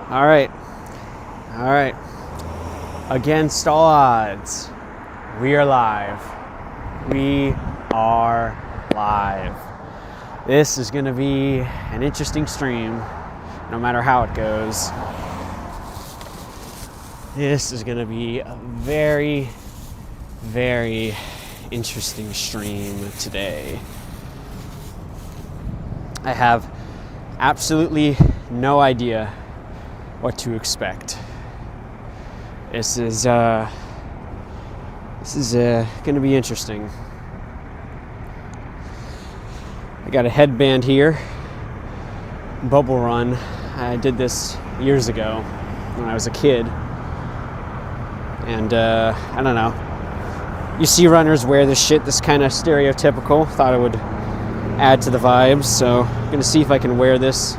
All right. Against all odds, we are live. This is going to be an interesting stream, no matter how it goes. This is going to be a very, very interesting stream today. I have absolutely no idea what to expect. This is going to be interesting. I got a headband here, Bubble Run. I did this years ago when I was a kid, and I don't know. You see runners wear this shit, this kind of stereotypical. Thought it would add to the vibes, so I'm gonna see if I can wear this.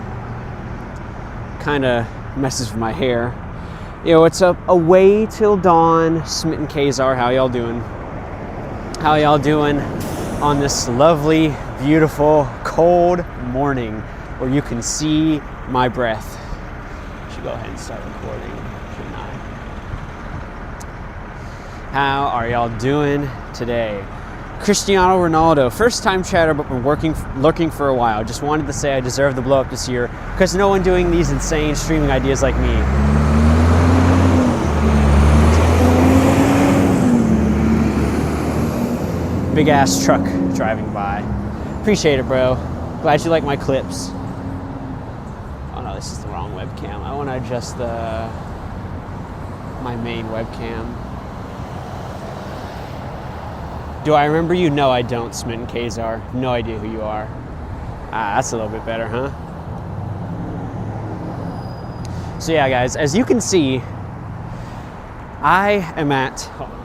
Kind of messes with my hair. It's a way till dawn. Smitten Kazar, how y'all doing? How y'all doing on this lovely, beautiful, cold morning where you can see my breath? I should go ahead and start recording, shouldn't I? How are y'all doing today? Cristiano Ronaldo, first time chatter, but been lurking for a while. Just wanted to say I deserve the blow up this year because no one doing these insane streaming ideas like me. Big ass truck driving by. Appreciate it, bro. Glad you like my clips. Oh no, this is the wrong webcam. I want to adjust my main webcam. Do I remember you? No, I don't, Smitten Kazar. No idea who you are. That's a little bit better, huh? So yeah, guys, as you can see, I am at... Hold on.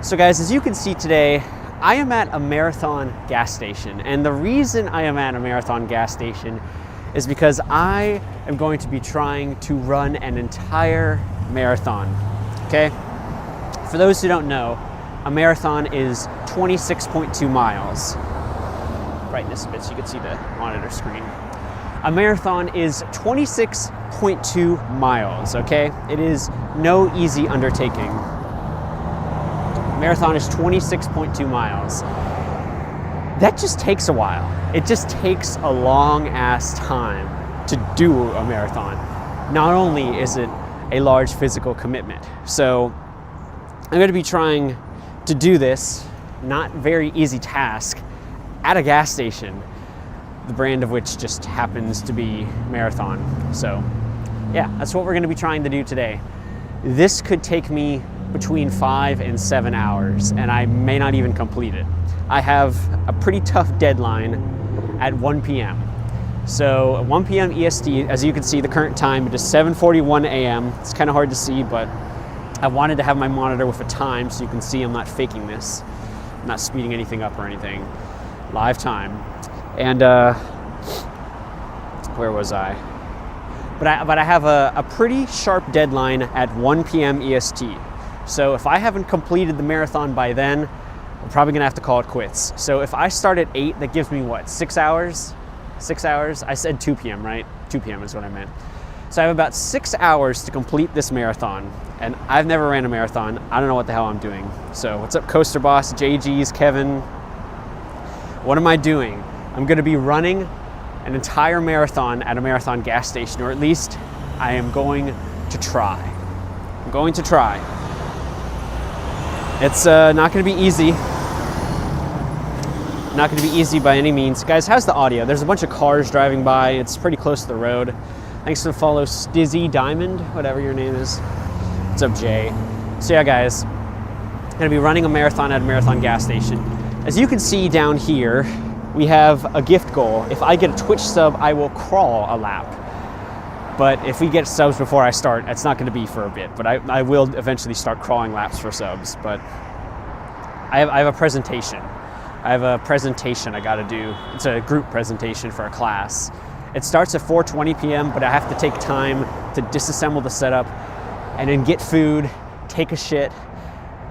So guys, as you can see today, I am at a Marathon gas station. And the reason I am at a Marathon gas station is because I am going to be trying to run an entire marathon, okay? For those who don't know, a marathon is 26.2 miles. Brighten this a bit so you can see the monitor screen. A marathon is 26.2 miles, okay? It is no easy undertaking. Marathon is 26.2 miles. That just takes a while. It just takes a long ass time to do a marathon. Not only is it a large physical commitment, so I'm going to be trying to do this, not very easy task, at a gas station, the brand of which just happens to be Marathon. So yeah, that's what we're going to be trying to do today. This could take me between 5 and 7 hours, and I may not even complete it. I have a pretty tough deadline at 1 p.m. So at 1 p.m. EST, as you can see, the current time, it is 7:41 a.m. It's kind of hard to see, but I wanted to have my monitor with a time so you can see I'm not faking this. I'm not speeding anything up or anything. Live time. And where was I? But I have a pretty sharp deadline at 1 p.m. EST. So if I haven't completed the marathon by then, I'm probably gonna have to call it quits. So if I start at 8, that gives me what, 6 hours? 6 hours? I said 2 p.m., right? 2 p.m. is what I meant. So I have about 6 hours to complete this marathon, and I've never ran a marathon. I don't know what the hell I'm doing. So what's up, Coaster Boss, JG's, Kevin? What am I doing? I'm gonna be running an entire marathon at a Marathon gas station, or at least I am going to try. I'm going to try. It's not gonna be easy. Not gonna be easy by any means. Guys, how's the audio? There's a bunch of cars driving by. It's pretty close to the road. Thanks for the follow, Stizzy Diamond, whatever your name is. What's up, Jay? So yeah, guys, I'm gonna be running a marathon at a Marathon gas station. As you can see down here, we have a gift goal. If I get a Twitch sub, I will crawl a lap. But if we get subs before I start, it's not gonna be for a bit, but I will eventually start crawling laps for subs. But I have a presentation. I have a presentation I gotta do. It's a group presentation for a class. It starts at 4:20 p.m., but I have to take time to disassemble the setup and then get food, take a shit,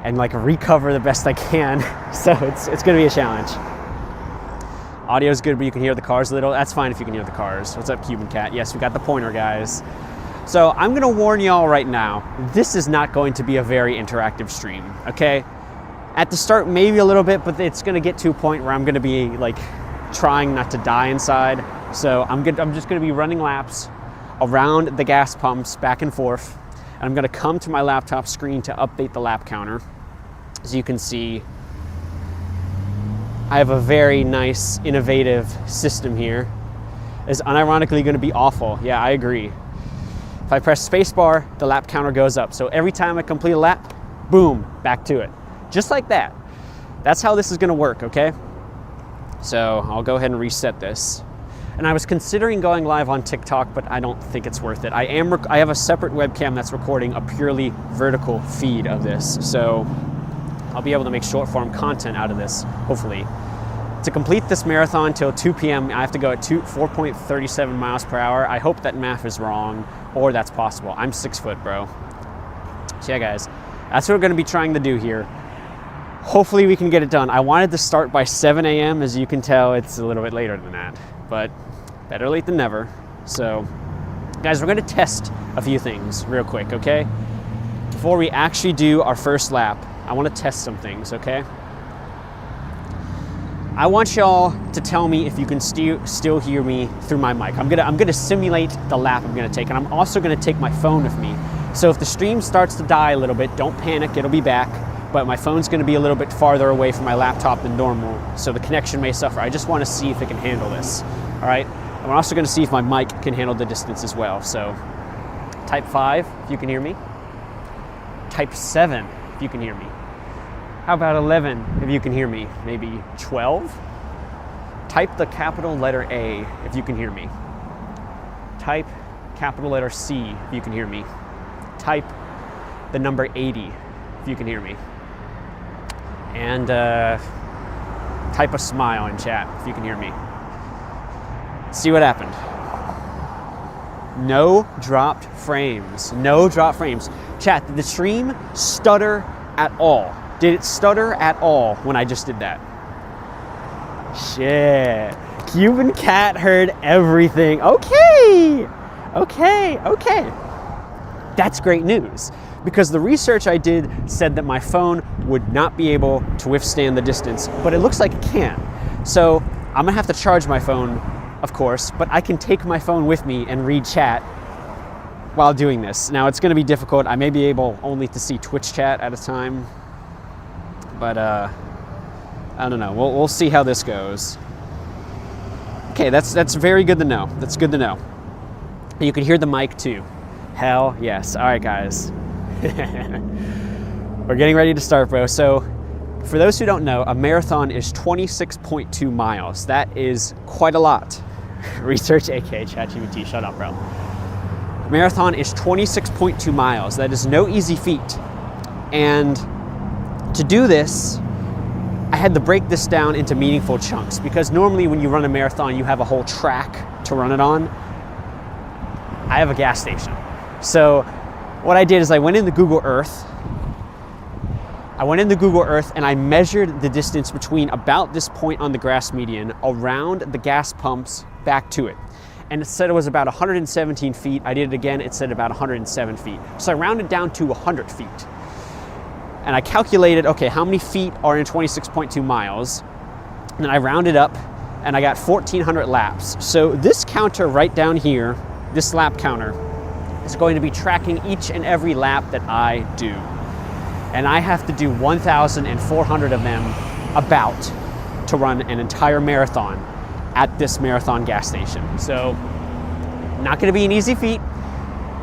and like recover the best I can. So it's gonna be a challenge. Audio's good, but you can hear the cars a little. That's fine if you can hear the cars. What's up, Cuban Cat? Yes, we got the pointer, guys. So I'm gonna warn y'all right now, this is not going to be a very interactive stream, okay? At the start, maybe a little bit, but it's gonna get to a point where I'm gonna be like trying not to die inside. So I'm just gonna be running laps around the gas pumps back and forth. And I'm gonna come to my laptop screen to update the lap counter. As you can see, I have a very nice, innovative system here. It's unironically gonna be awful. Yeah, I agree. If I press spacebar, the lap counter goes up. So every time I complete a lap, boom, back to it. Just like that. That's how this is gonna work, okay? So I'll go ahead and reset this. And I was considering going live on TikTok, but I don't think it's worth it. I have a separate webcam that's recording a purely vertical feed of this. So I'll be able to make short form content out of this, hopefully. To complete this marathon till 2 p.m., I have to go at 4.37 miles per hour. I hope that math is wrong, or that's possible. I'm 6 foot, bro. So yeah, guys, that's what we're gonna be trying to do here. Hopefully we can get it done. I wanted to start by 7 a.m. As you can tell, it's a little bit later than that, but better late than never. So guys, we're gonna test a few things real quick, okay? Before we actually do our first lap, I wanna test some things, okay? I want y'all to tell me if you can still hear me through my mic. I'm gonna simulate the lap I'm gonna take, and I'm also gonna take my phone with me. So if the stream starts to die a little bit, don't panic, it'll be back. But my phone's gonna be a little bit farther away from my laptop than normal, so the connection may suffer. I just wanna see if it can handle this, all right? And we're also gonna see if my mic can handle the distance as well. So type 5, if you can hear me. Type 7, if you can hear me. How about 11, if you can hear me? Maybe 12? Type the capital letter A, if you can hear me. Type capital letter C, if you can hear me. Type the number 80, if you can hear me. And type a smile in chat, if you can hear me. See what happened. No dropped frames. No dropped frames. Chat, did the stream stutter at all? Did it stutter at all when I just did that? Shit. Cuban Cat heard everything. Okay. That's great news, because the research I did said that my phone would not be able to withstand the distance, but it looks like it can. So I'm gonna have to charge my phone, of course, but I can take my phone with me and read chat while doing this. Now it's gonna be difficult. I may be able only to see Twitch chat at a time, but I don't know. We'll see how this goes. Okay, that's very good to know. That's good to know. You can hear the mic too. Hell yes. All right, guys. We're getting ready to start, bro. So for those who don't know, a marathon is 26.2 miles. That is quite a lot. Research, aka ChatGPT, shut up, bro. A marathon is 26.2 miles. That is no easy feat. And to do this, I had to break this down into meaningful chunks, because normally when you run a marathon, you have a whole track to run it on. I have a gas station. So what I did is I went into Google Earth. And I measured the distance between about this point on the grass median around the gas pumps back to it. And it said it was about 117 feet. I did it again, it said about 107 feet. So I rounded down to 100 feet. And I calculated, okay, how many feet are in 26.2 miles? And then I rounded up and I got 1,400 laps. So this counter right down here, this lap counter, is going to be tracking each and every lap that I do. And I have to do 1,400 of them about to run an entire marathon at this marathon gas station. So not gonna be an easy feat.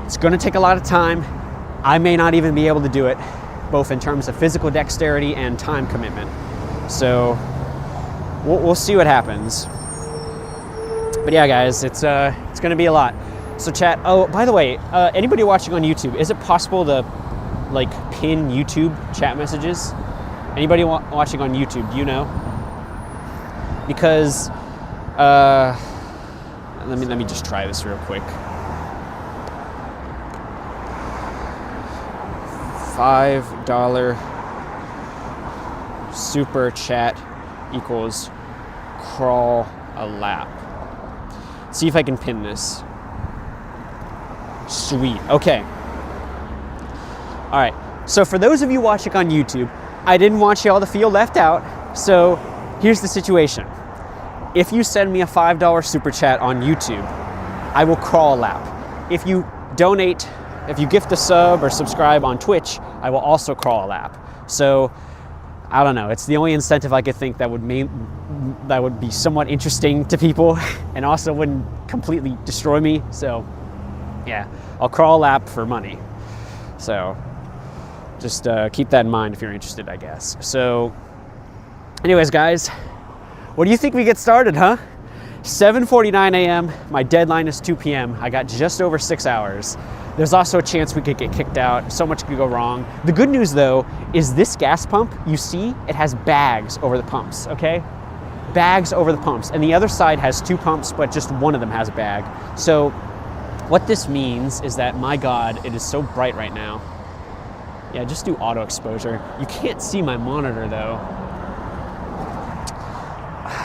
It's gonna take a lot of time. I may not even be able to do it, both in terms of physical dexterity and time commitment. So we'll see what happens. But yeah, guys, it's gonna be a lot. So chat, oh, by the way, anybody watching on YouTube, is it possible to like pin YouTube chat messages? Anybody watching on YouTube, do you know? Because, let me just try this real quick. $5 super chat equals crawl a lap. See if I can pin this. Sweet. Okay. All right. So for those of you watching on YouTube, I didn't want y'all to feel left out. So here's the situation. If you send me a $5 super chat on YouTube, I will crawl a lap. If you donate, if you gift a sub or subscribe on Twitch, I will also crawl a lap. So I don't know. It's the only incentive I could think that would be somewhat interesting to people and also wouldn't completely destroy me. So yeah, I'll crawl a lap for money. So just keep that in mind if you're interested, I guess. So anyways, guys, what do you think we get started, huh? 7:49 a.m. My deadline is 2 p.m. I got just over 6 hours. There's also a chance we could get kicked out. So much could go wrong. The good news though is this gas pump, you see, it has bags over the pumps, okay? Bags over the pumps. And the other side has 2 pumps, but just one of them has a bag. So what this means is that, my God, it is so bright right now. Yeah, just do auto exposure. You can't see my monitor though.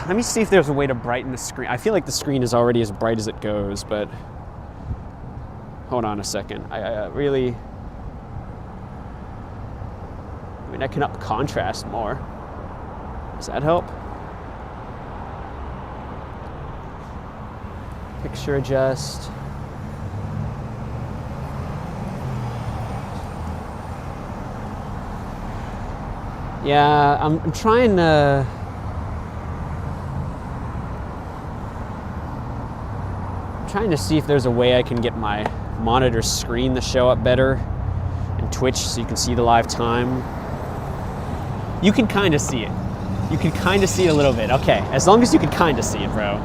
Let me see if there's a way to brighten the screen. I feel like the screen is already as bright as it goes, but hold on a second. I really, I mean, I can up contrast more. Does that help? Picture adjust. Yeah, I'm trying to see if there's a way I can get my monitor screen to show up better in Twitch so you can see the live time. You can kind of see it. You can kind of see it a little bit. Okay, as long as you can kind of see it, bro.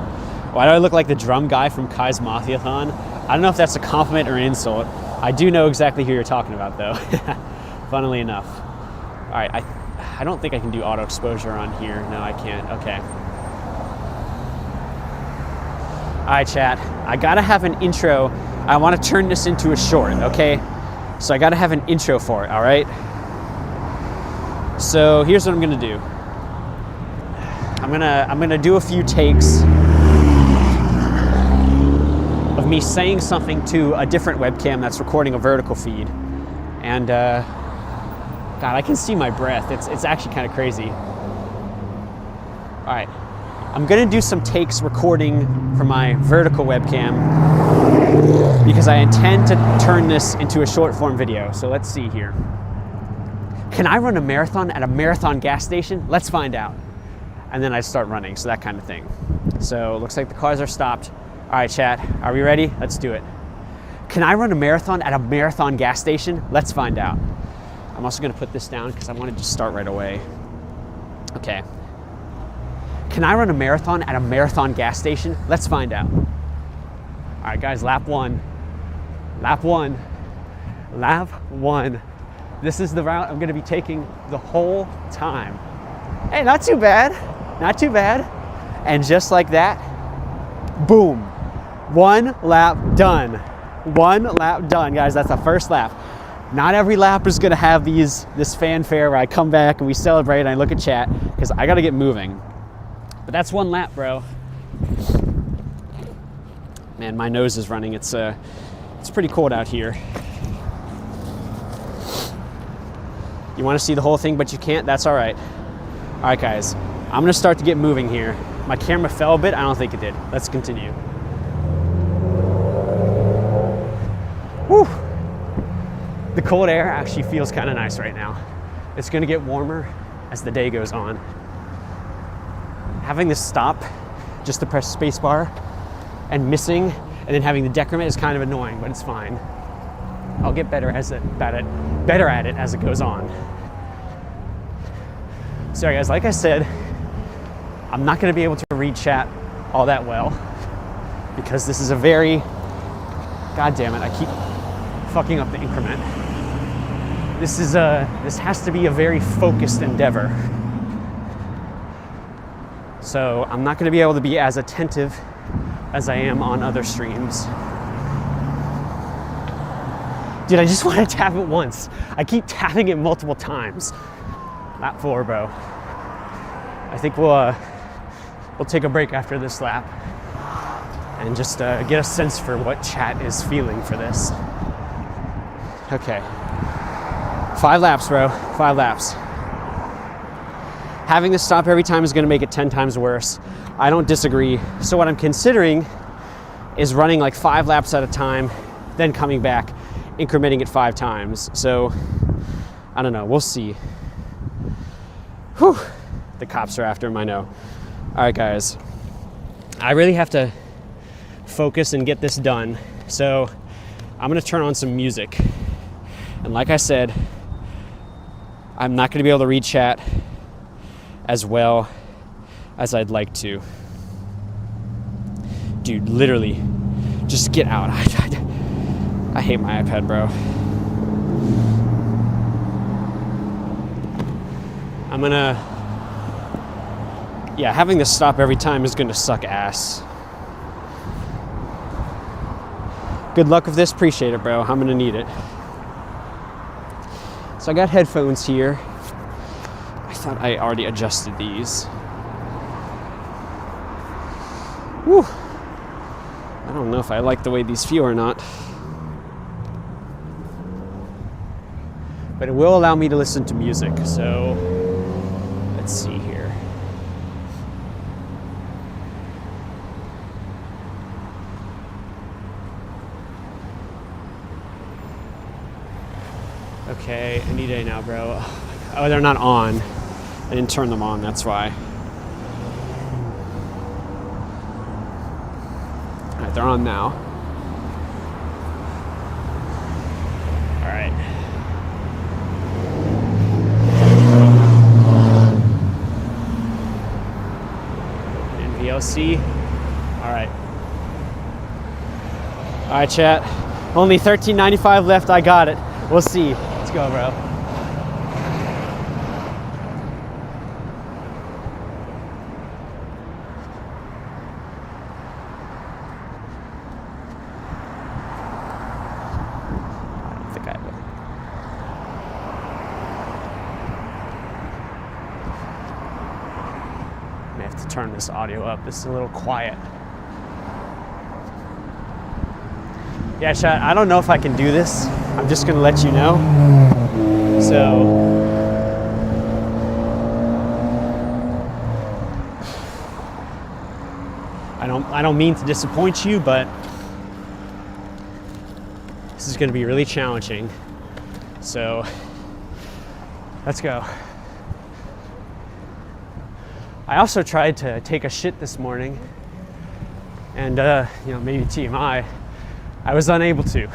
Why do I look like the drum guy from Kai's Mafiathon? I don't know if that's a compliment or an insult. I do know exactly who you're talking about though, funnily enough. All right, I don't think I can do auto exposure on here. No, I can't. Okay. All right, chat. I gotta have an intro. I want to turn this into a short, okay? So I gotta have an intro for it, all right? So here's what I'm gonna do. I'm gonna do a few takes of me saying something to a different webcam that's recording a vertical feed, and God, I can see my breath. It's actually kind of crazy. All right, I'm gonna do some takes recording for my vertical webcam because I intend to turn this into a short form video. So let's see here. Can I run a marathon at a marathon gas station? Let's find out. And then I start running, so that kind of thing. So it looks like the cars are stopped. All right, chat, are we ready? Let's do it. Can I run a marathon at a marathon gas station? Let's find out. I'm also gonna put this down because I wanted to start right away. Okay. Can I run a marathon at a marathon gas station? Let's find out. All right, guys, lap one. Lap one. Lap one. This is the route I'm gonna be taking the whole time. Hey, not too bad. Not too bad. And just like that, boom. 1 lap done. 1 lap done, guys. That's the first lap. Not every lap is gonna have this fanfare where I come back and we celebrate and I look at chat because I gotta get moving. But that's 1 lap, bro. Man, my nose is running. It's pretty cold out here. You want to see the whole thing, but you can't? That's all right. All right, guys. I'm gonna start to get moving here. My camera fell a bit. I don't think it did. Let's continue. Whew. The cold air actually feels kind of nice right now. It's gonna get warmer as the day goes on. Having this stop just to press spacebar and missing and then having the decrement is kind of annoying, but it's fine. I'll get better at it as it goes on. Sorry guys, like I said, I'm not gonna be able to read chat all that well because this is a very, God damn it, I keep fucking up the increment. This has to be a very focused endeavor. So I'm not gonna be able to be as attentive as I am on other streams. Dude, I just want to tap it once. I keep tapping it multiple times. Lap 4, bro. I think we'll we'll take a break after this lap and just get a sense for what chat is feeling for this. Okay. 5 laps, bro. 5 laps. Having to stop every time is going to make it 10 times worse. I don't disagree. So what I'm considering is running like 5 laps at a time, then coming back, incrementing it 5 times. So I don't know. We'll see. Whew. The cops are after him, I know. All right, guys. I really have to focus and get this done. So I'm going to turn on some music. And like I said, I'm not going to be able to read chat as well as I'd like to. Dude, literally, just get out. I hate my iPad, bro. I'm gonna... Yeah, having to stop every time is gonna suck ass. Good luck with this. Appreciate it, bro. I'm gonna need it. So I got headphones here. I thought I already adjusted these. Whew. I don't know if I like the way these feel or not. But it will allow me to listen to music, so let's see here. Okay, any day now, bro. Oh, they're not on. I didn't turn them on, that's why. All right, they're on now. All right. NVLC. All right. All right, chat. Only $13.95 left. I got it. We'll see. Let's go, bro. I think I will. I may have to turn this audio up. This is a little quiet. Yeah, chat, I don't know if I can do this. I'm just gonna let you know. So, I don't mean to disappoint you, but this is gonna be really challenging. So, let's go. I also tried to take a shit this morning, and maybe TMI. I was unable to.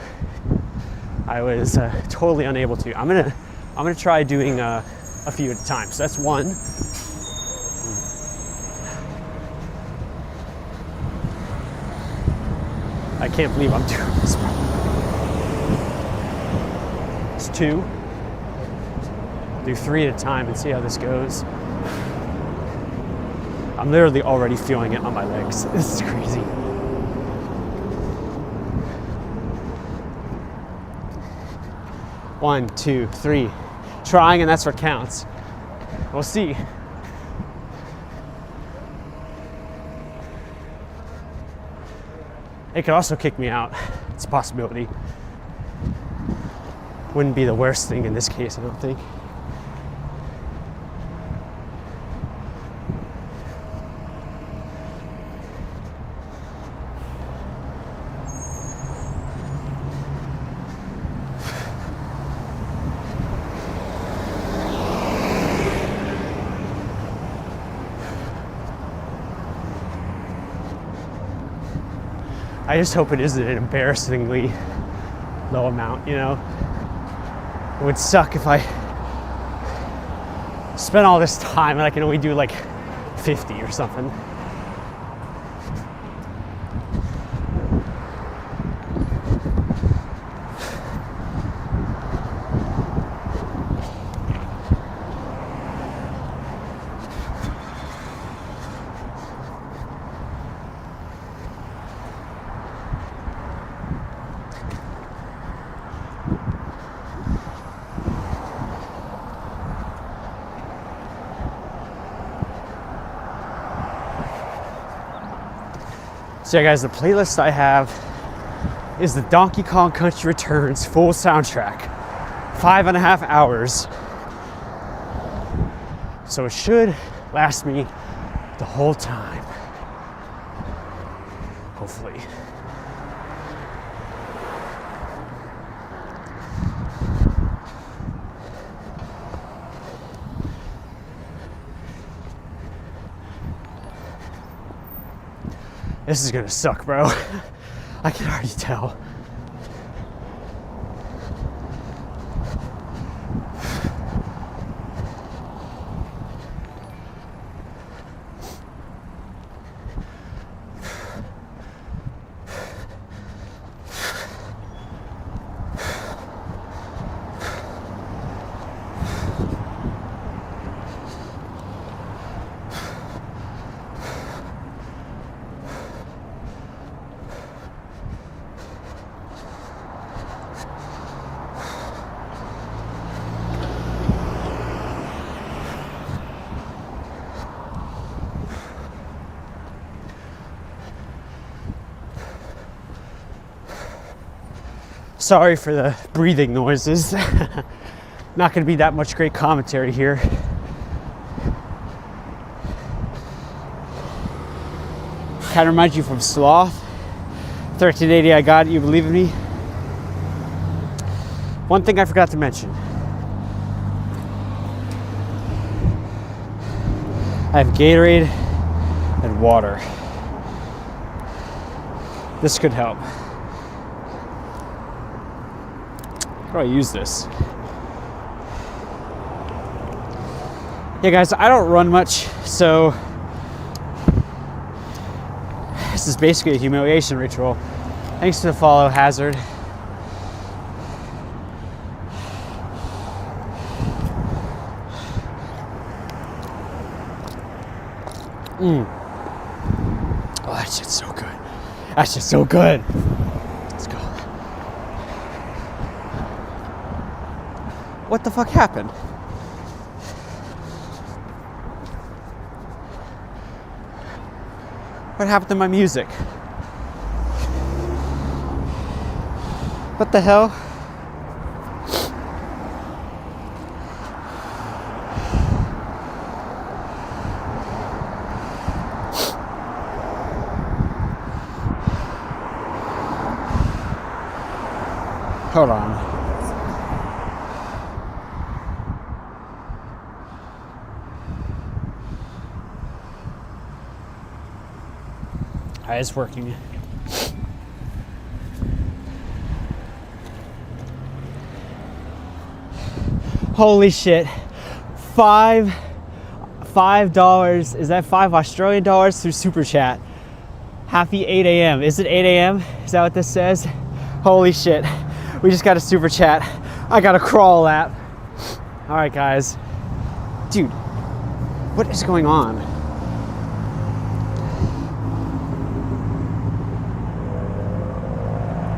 I was totally unable to. I'm gonna try doing a few at a time. So that's one. I can't believe I'm doing this. It's 2. Do 3 at a time and see how this goes. I'm literally already feeling it on my legs. This is crazy. One, 2, 3. Trying, and that's what counts. We'll see. It could also kick me out. It's a possibility. Wouldn't be the worst thing in this case, I don't think. I just hope it isn't an embarrassingly low amount, you know? It would suck if I spent all this time and I can only do like 50 or something. So yeah, guys, the playlist I have is the Donkey Kong Country Returns full soundtrack, 5.5 hours. So it should last me the whole time, hopefully. This is gonna suck, bro. I can already tell. Sorry for the breathing noises. Not gonna be that much great commentary here. Kind of reminds you from Sloth. 1380, I got it, you believe in me? One thing I forgot to mention. I have Gatorade and water. This could help. How do I use this? Yeah, guys, I don't run much, so this is basically a humiliation ritual. Thanks to the follow, Hazard. Oh, that shit's so good. That shit's so good. Let's go. What the fuck happened? What happened to my music? What the hell? Hold on. It's working. Holy shit. $5. Is that $5 through Super Chat? Happy 8 a.m. Is it 8 a.m.? Is that what this says? Holy shit. We just got a Super Chat. I got a crawl lap. All right, guys. Dude, what is going on?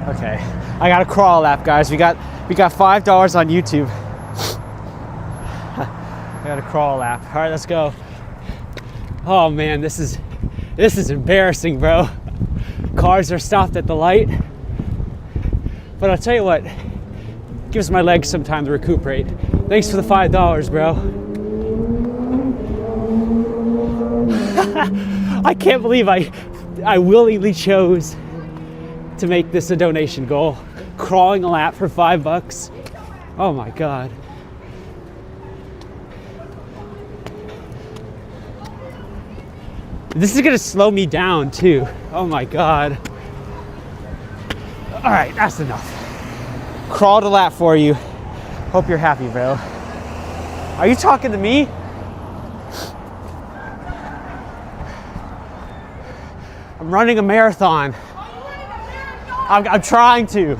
Okay, I got a crawl lap, guys. We got $5 on YouTube. I got a crawl lap. All right, let's go. Oh man, this is embarrassing, bro. Cars are stopped at the light. But I'll tell you what, gives my legs some time to recuperate. Thanks for the $5, bro. I can't believe I willingly chose to make this a donation goal. Crawling a lap for $5. Oh my God. This is gonna slow me down too. Oh my God. All right, that's enough. Crawled a lap for you. Hope you're happy, bro. Are you talking to me? I'm running a marathon. I'm trying to.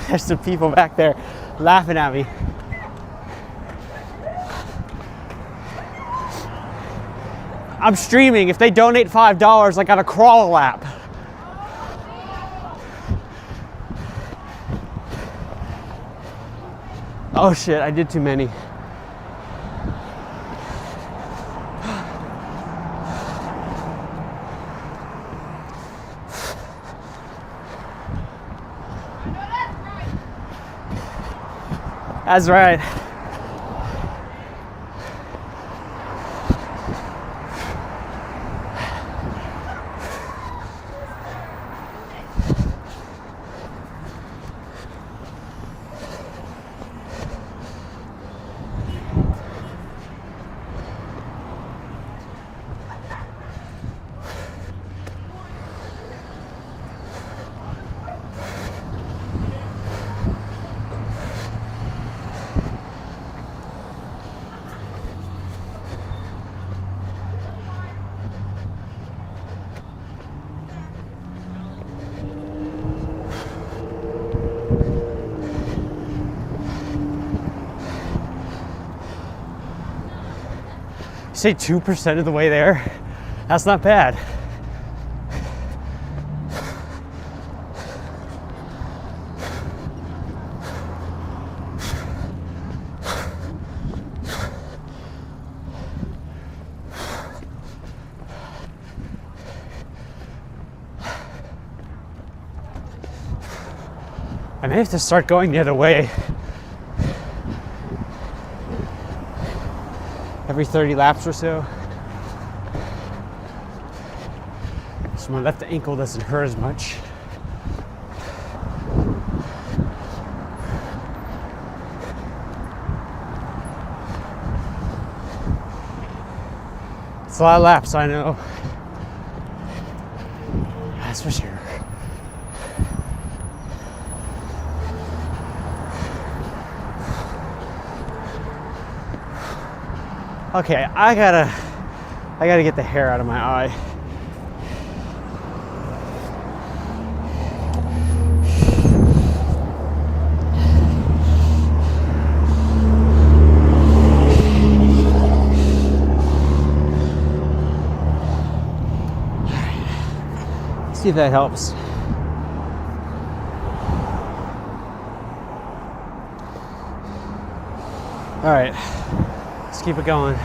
There's some people back there laughing at me. I'm streaming. If they donate $5, I gotta crawl a lap. Oh shit, I did too many. That's right. Say 2% of the way there. That's not bad. I may have to start going the other way. Every 30 laps or so. So my left ankle doesn't hurt as much. It's a lot of laps, I know. That's for sure. Okay, I gotta get the hair out of my eye. See if that helps. All right. Let's keep it going.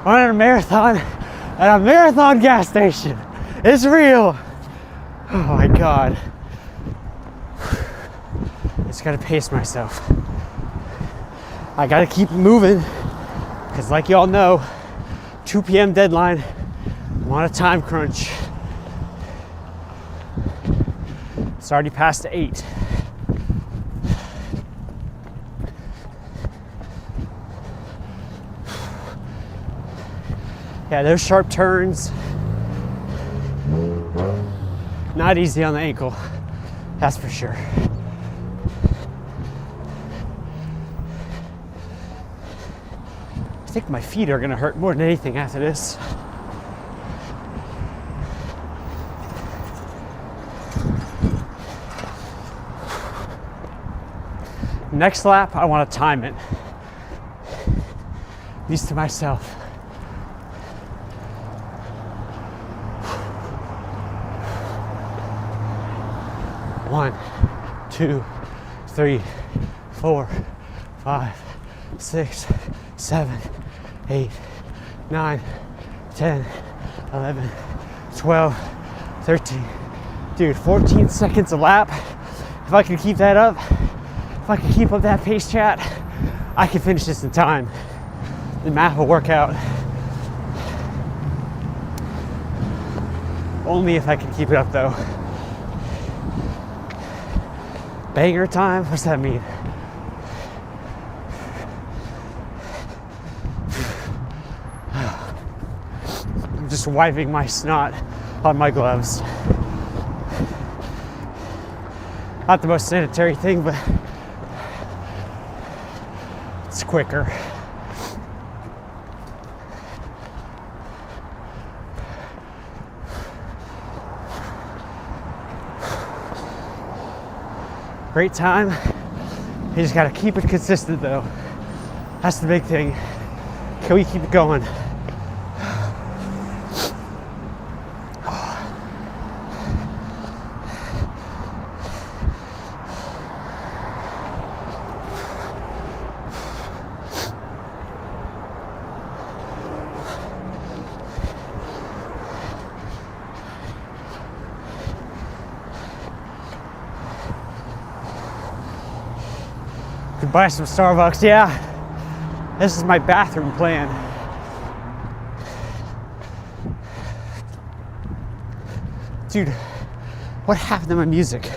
Running a marathon at a marathon gas station. It's real. Oh my God. Just gotta pace myself. I gotta keep moving because, like y'all know, 2 p.m. deadline. I'm on a time crunch. It's already past 8. Yeah, those sharp turns. Not easy on the ankle, that's for sure. I think my feet are gonna hurt more than anything after this. Next lap, I want to time it. At least to myself. 1, 2, 3, 4, 5, 6, 7, 8, 9, 10, 11, 12, 13. Dude, 14 seconds a lap. If I can keep that up, if I can keep up that pace, chat, I can finish this in time. The math will work out. Only if I can keep it up though. Banger time? What's that mean? I'm just wiping my snot on my gloves. Not the most sanitary thing, but it's quicker. Great time. You just gotta keep it consistent though. That's the big thing. Can we keep it going? Could buy some Starbucks. Yeah, this is my bathroom plan. Dude, what happened to my music?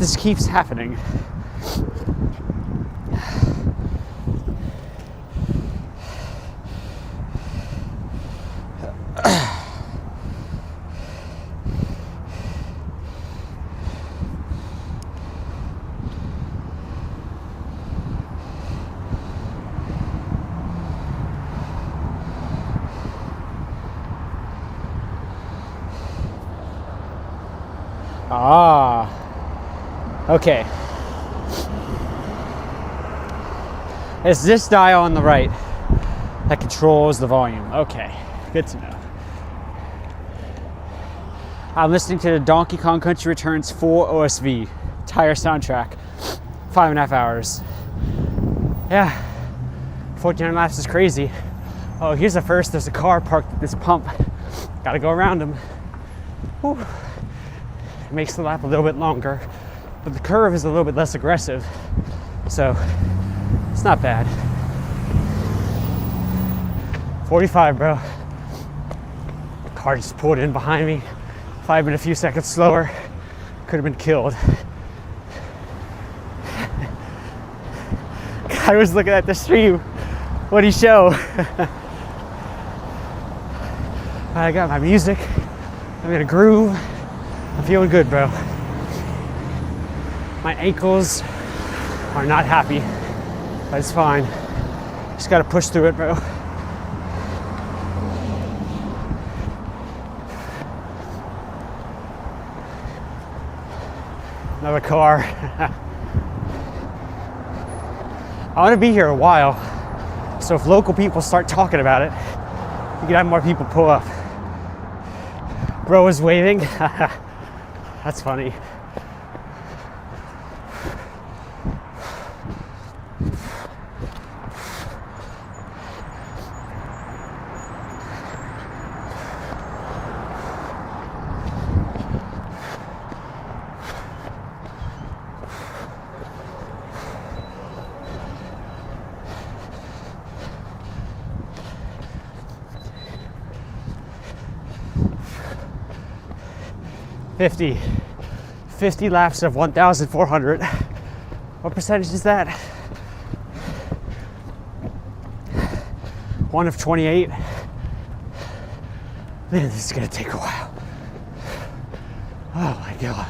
This keeps happening. Ah, okay. It's this dial on the right that controls the volume. Okay, good to know. I'm listening to the Donkey Kong Country Returns full OSV, entire soundtrack, 5.5 hours. Yeah, 49 laps is crazy. Oh, here's the first. There's a car parked at this pump. Gotta go around him. Whew. Makes the lap a little bit longer, but the curve is a little bit less aggressive, so it's not bad. 45, bro. Car just pulled in behind me. If I had been a few seconds slower, could have been killed. Guy was looking at the stream. What'd he show? I got my music. I'm in a groove. I'm feeling good, bro. My ankles are not happy, but it's fine. Just gotta push through it, bro. Another car. I want to be here a while, so if local people start talking about it, you can have more people pull up. Bro is waving. That's funny. Fifty laps of 1,400. What percentage is that? 1 of 28. Man, this is gonna take a while. Oh my God.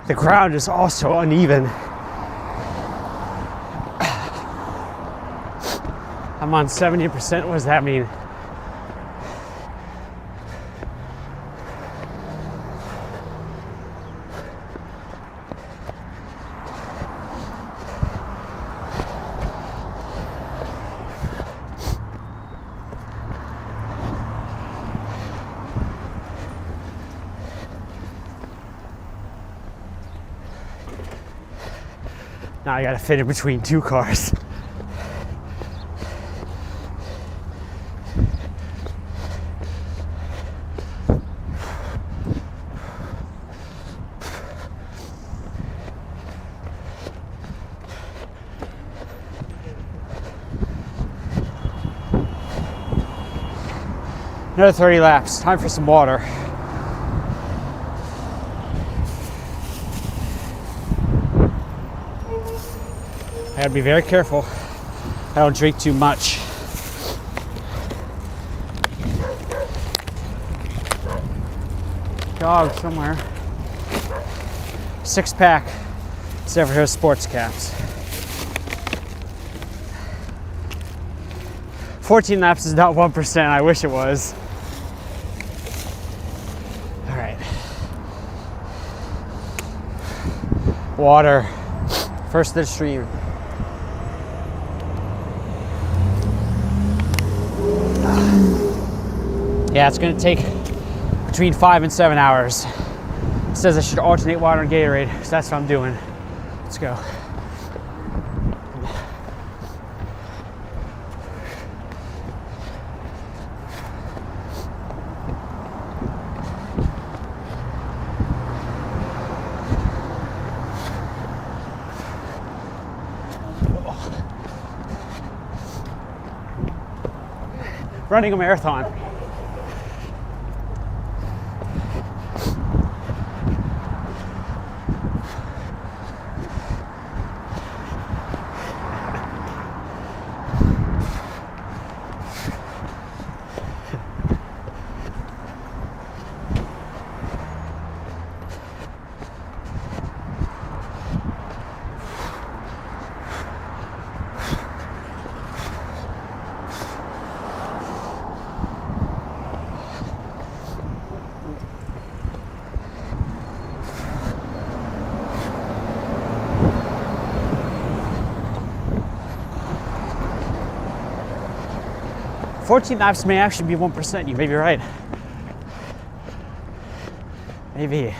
The ground is also uneven. I'm on 70%. What does that mean? Now I gotta fit in between two cars. Another 30 laps. Time for some water. I gotta be very careful I don't drink too much. Dog somewhere. 6-pack Zephyrhills sports caps. 14 laps is not 1%. I wish it was. All right. Water. First to the stream. Yeah, it's gonna take between 5 and 7 hours. It says I should alternate water and Gatorade, so that's what I'm doing. Let's go. Running a marathon. $14 laps may actually be 1%. You may be right. Maybe.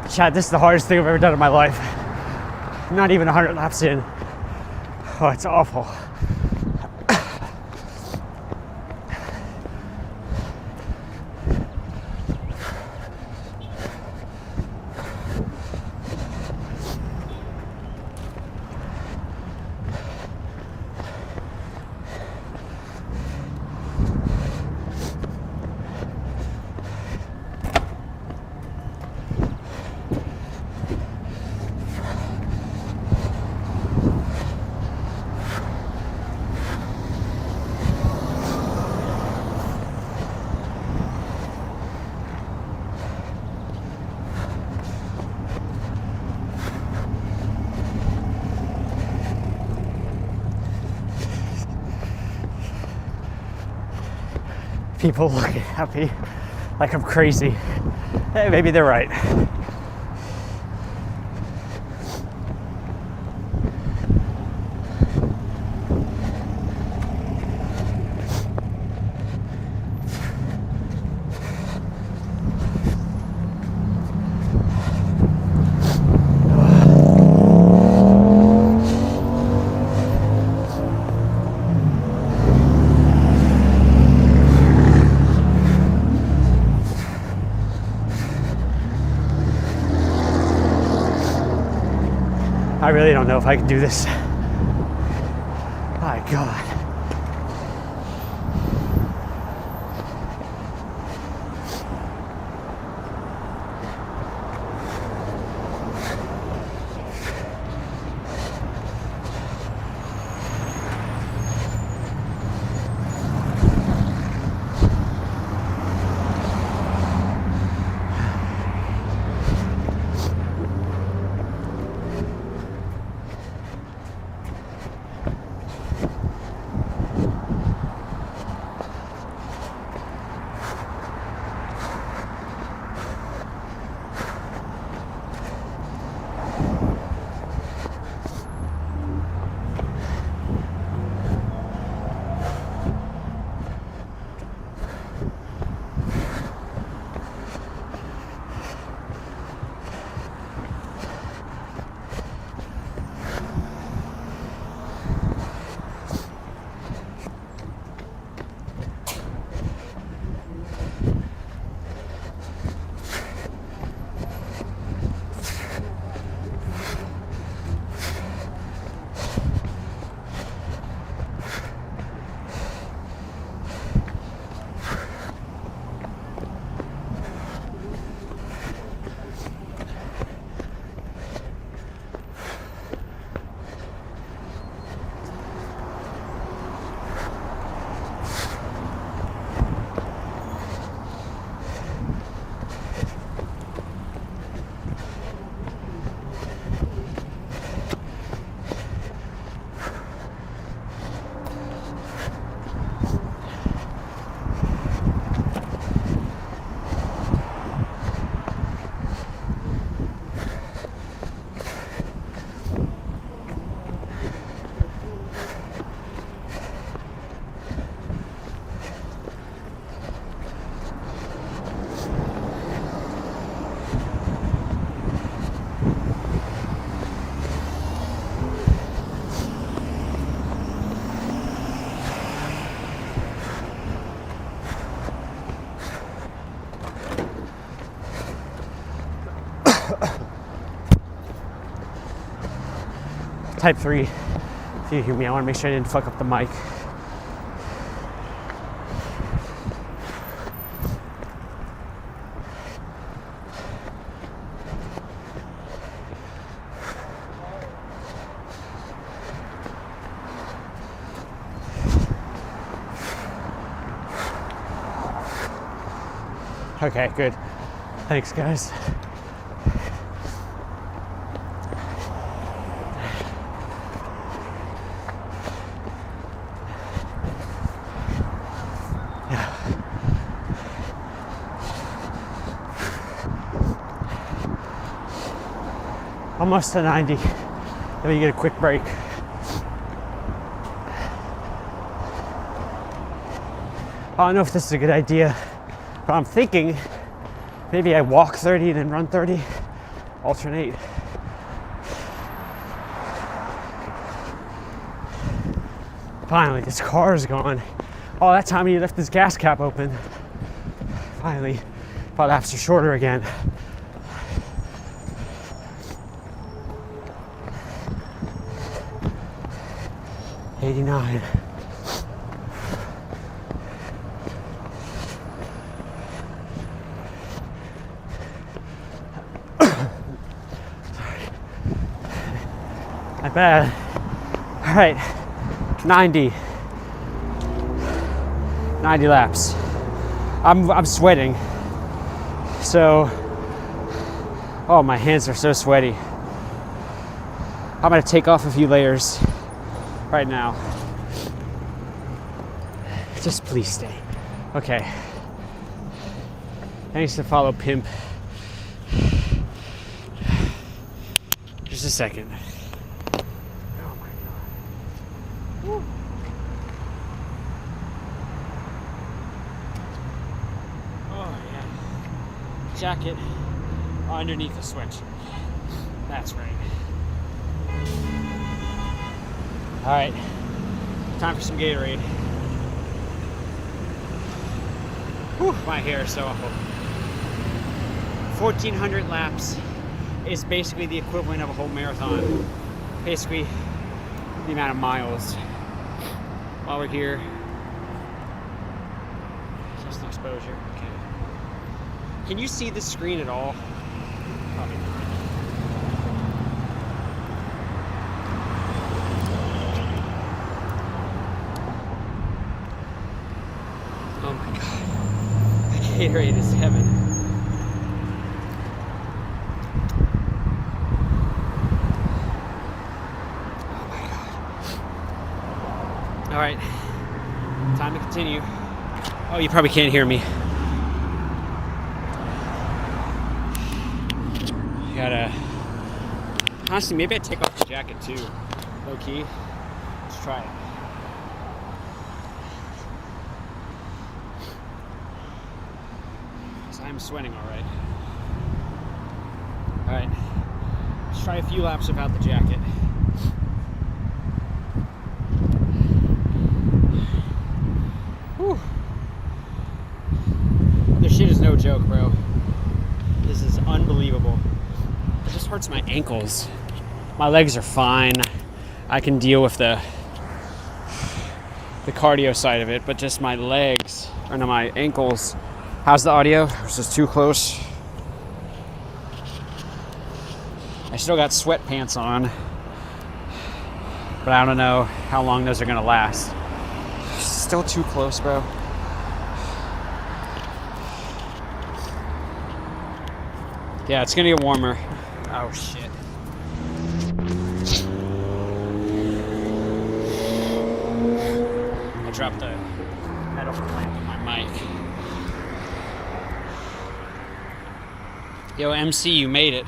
Chad, this is the hardest thing I've ever done in my life. Not even 100 laps in. Oh, it's awful. people looking at me like I'm crazy. Hey, maybe they're right. I really don't know if I can do this. My God. Type 3, if you hear me, I want to make sure I didn't fuck up the mic. Okay, good. Thanks, guys. Almost to 90. Let me get a quick break. I don't know if this is a good idea, but I'm thinking maybe I walk 30 then run 30, alternate. Finally, this car is gone. All that time he left his gas cap open. Finally, my laps are shorter again. '89. Not bad. All right, 90 laps. I'm sweating. So, oh, my hands are so sweaty. I'm gonna take off a few layers right now. Just please stay. Okay. Thanks to Follow Pimp. Just a second. Oh my god. Woo. Oh yeah. Jacket underneath the sweatshirt. That's right. Alright. Time for some Gatorade. Whew, my hair is so awful. 1,400 laps is basically the equivalent of a whole marathon. Basically, the amount of miles. While we're here, just an exposure. Okay. Can you see the screen at all? Probably not. Oh my god. The Gatorade is heaven. All right, time to continue. Oh, you probably can't hear me. You gotta, honestly, maybe I'd take off the jacket too, low key. Let's try it. Because I'm sweating all right. All right, let's try a few laps without the jacket. Whew. This shit is no joke, bro. This is unbelievable. It just hurts my ankles. My legs are fine. I can deal with the cardio side of it, but just my legs, or no, my ankles. How's the audio? Is this too close? I still got sweatpants on, but I don't know how long those are gonna last. Still too close, bro. Yeah, it's gonna get warmer. Oh shit. I dropped the metal clamp on my mic. Yo, MC, you made it.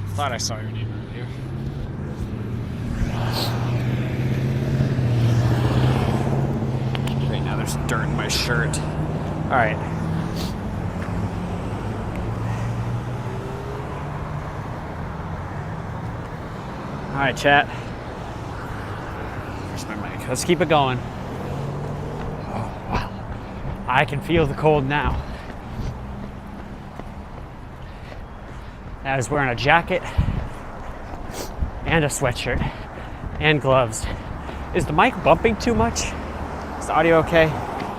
Thought I saw your name earlier. Right now there's dirt in my shirt. Alright. Alright, chat. Where's my mic? Let's keep it going. Oh, wow. I can feel the cold now. I was wearing a jacket and a sweatshirt and gloves. Is the mic bumping too much? Is the audio okay?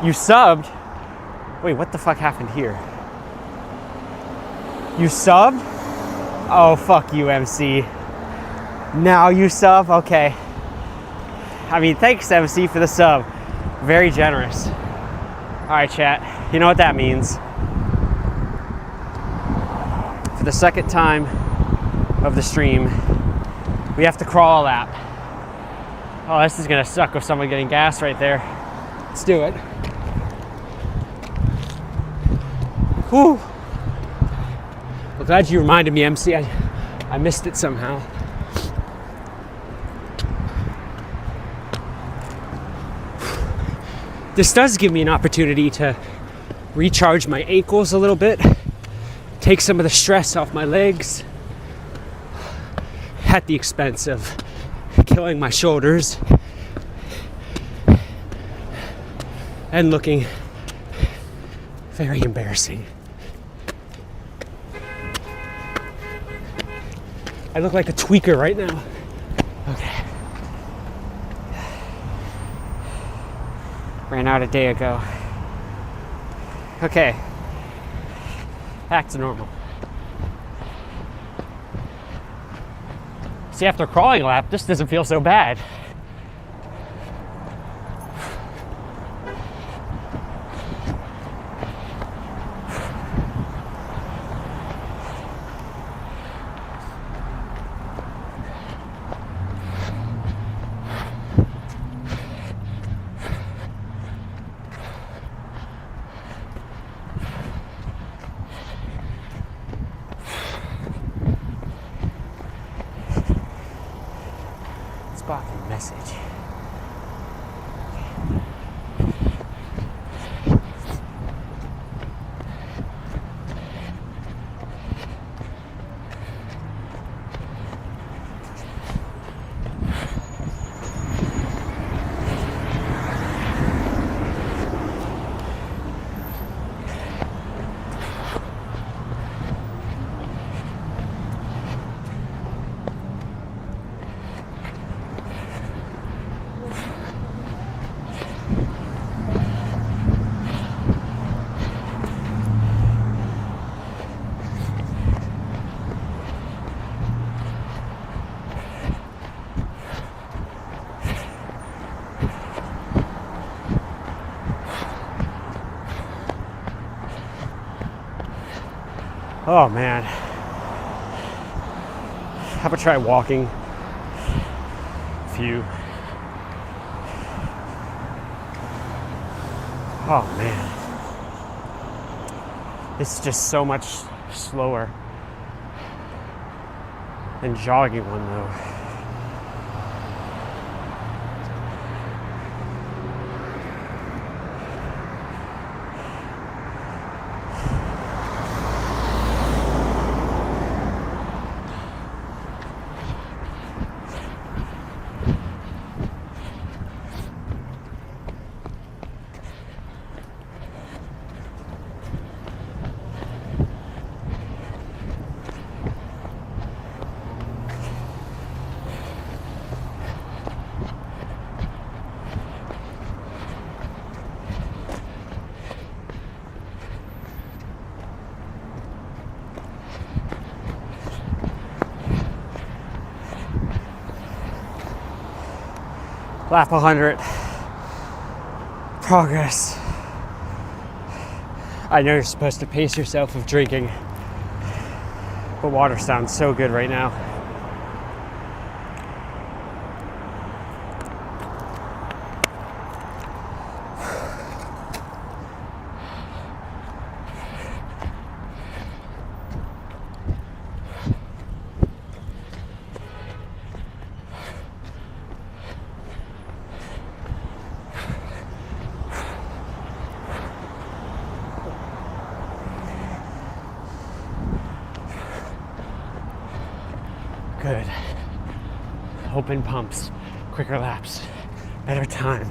You subbed? Wait, what the fuck happened here? You subbed? Oh, fuck you, MC. Now you sub? Okay. I mean, thanks, MC, for the sub. Very generous. All right, chat. You know what that means. For the second time of the stream, we have to crawl a lap. Oh, this is gonna suck with someone getting gas right there. Let's do it. Whew. Well, glad you reminded me, MC. I missed it somehow. This does give me an opportunity to recharge my ankles a little bit, take some of the stress off my legs, at the expense of killing my shoulders and looking very embarrassing. I look like a tweaker right now. Okay. Ran out a day ago. Okay. Back to normal. See, after crawling a lap, this doesn't feel so bad. message. Oh man. How about try walking? Few. Oh man. It's just so much slower than jogging one though. Lap 100. Progress. I know you're supposed to pace yourself with drinking, but water sounds so good right now. Good. Open pumps, quicker laps, better time.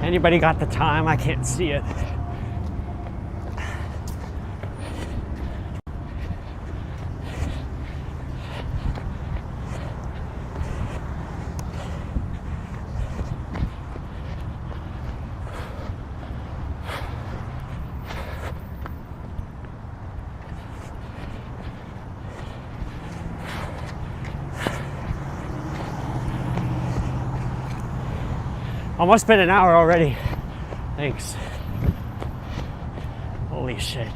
Anybody got the time? I can't see it. Almost been an hour already. Thanks. Holy shit.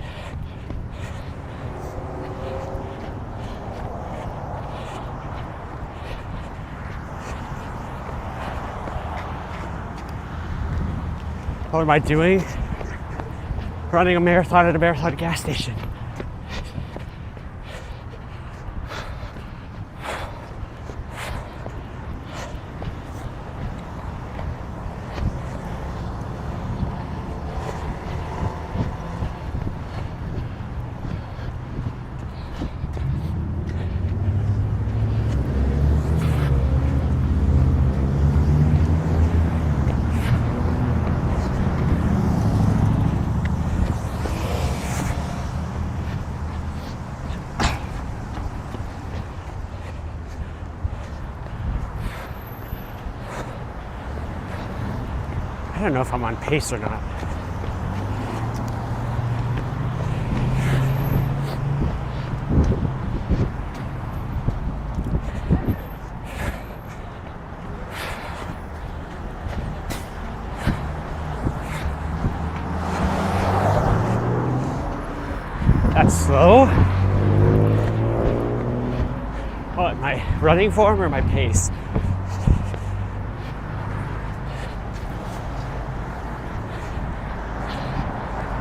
What am I doing? Running a marathon at a marathon gas station. don't know if I'm on pace or not. That's slow. What, my running form or my pace?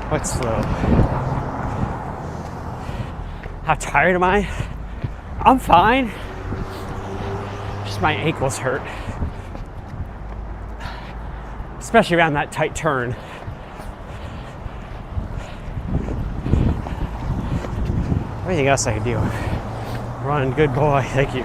What's slow? How tired am I? I'm fine. Just my ankles hurt. Especially around that tight turn. Everything else I can do. Run, good boy, thank you.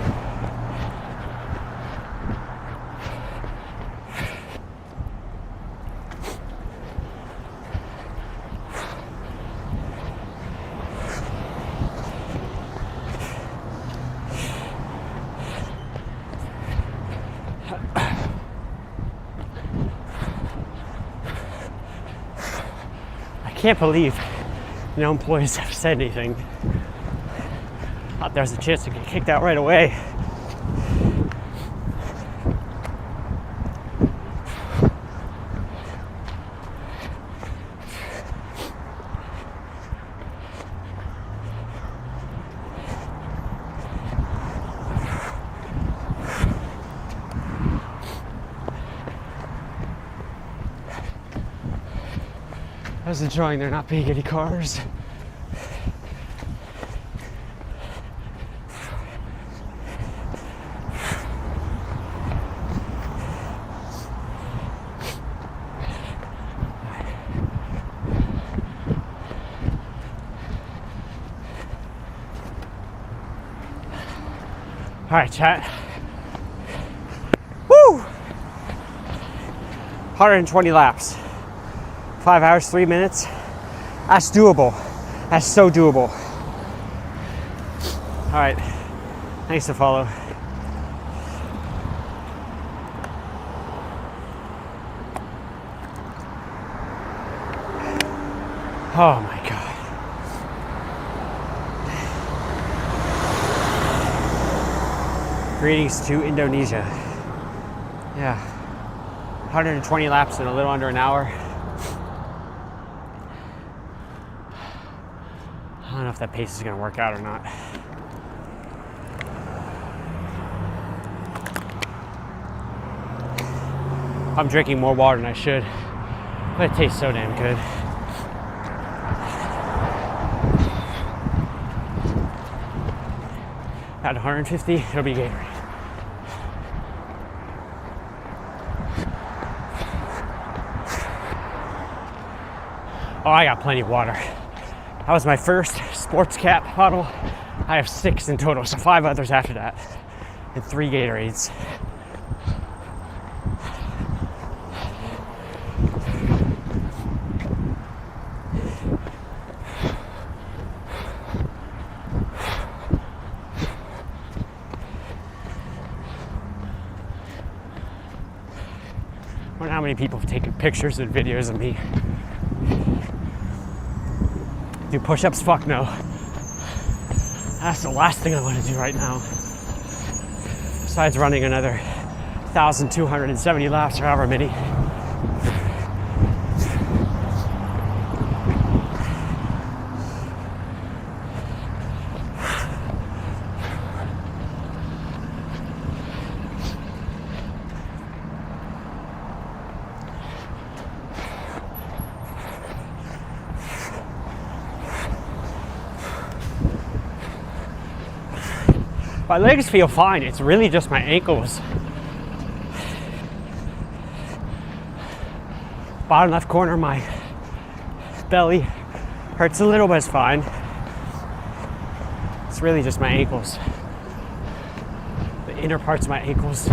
I can't believe no employees have said anything. Thought there was a chance to get kicked out right away. I was enjoying there not being any cars. All right, chat. Woo! 120 laps. 5 hours, 3 minutes. That's doable. That's so doable. All right. Thanks to follow. Oh my God. Greetings to Indonesia. Yeah. 120 laps in a little under an hour. I don't know if that pace is going to work out or not. I'm drinking more water than I should, but it tastes so damn good. At 150, it'll be Gatorade. Oh, I got plenty of water. That was my first sports cap bottle. I have 6 in total, so 5 others after that, and 3 Gatorades. I wonder how many people have taken pictures and videos of me. Do push-ups? Fuck no. That's the last thing I want to do right now. Besides running another 1,270 laps or however many. My legs feel fine, it's really just my ankles. Bottom left corner of my belly hurts a little, but it's fine. It's really just my ankles. The inner parts of my ankles.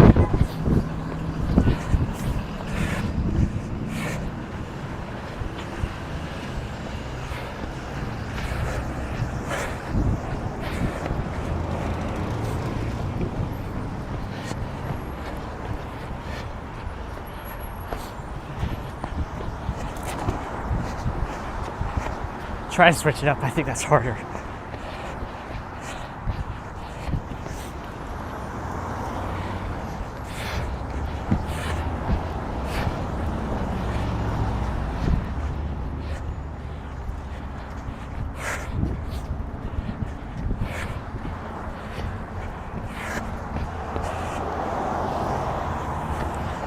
Try to switch it up. I think that's harder.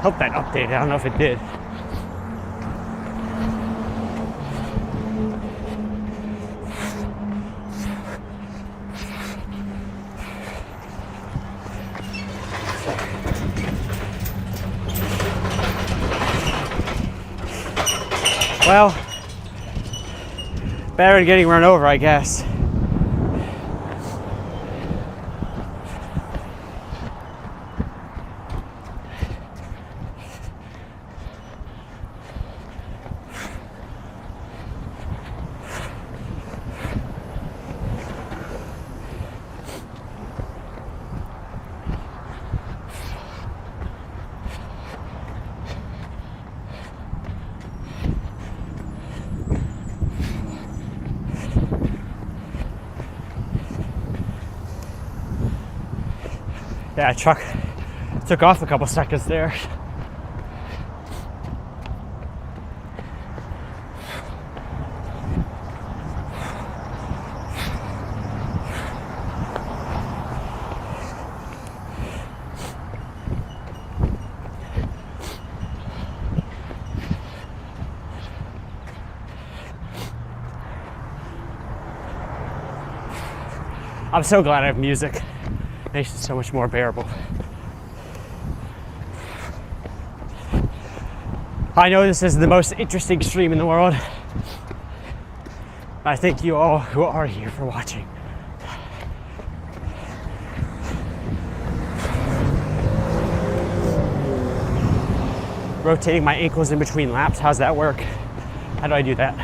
Hope that updated. I don't know if it did. Well, better than getting run over, I guess. Yeah, truck took off a couple seconds there. I'm so glad I have music. It makes it so much more bearable. I know this is the most interesting stream in the world. I thank you all who are here for watching. Rotating my ankles in between laps, how's that work? How do I do that?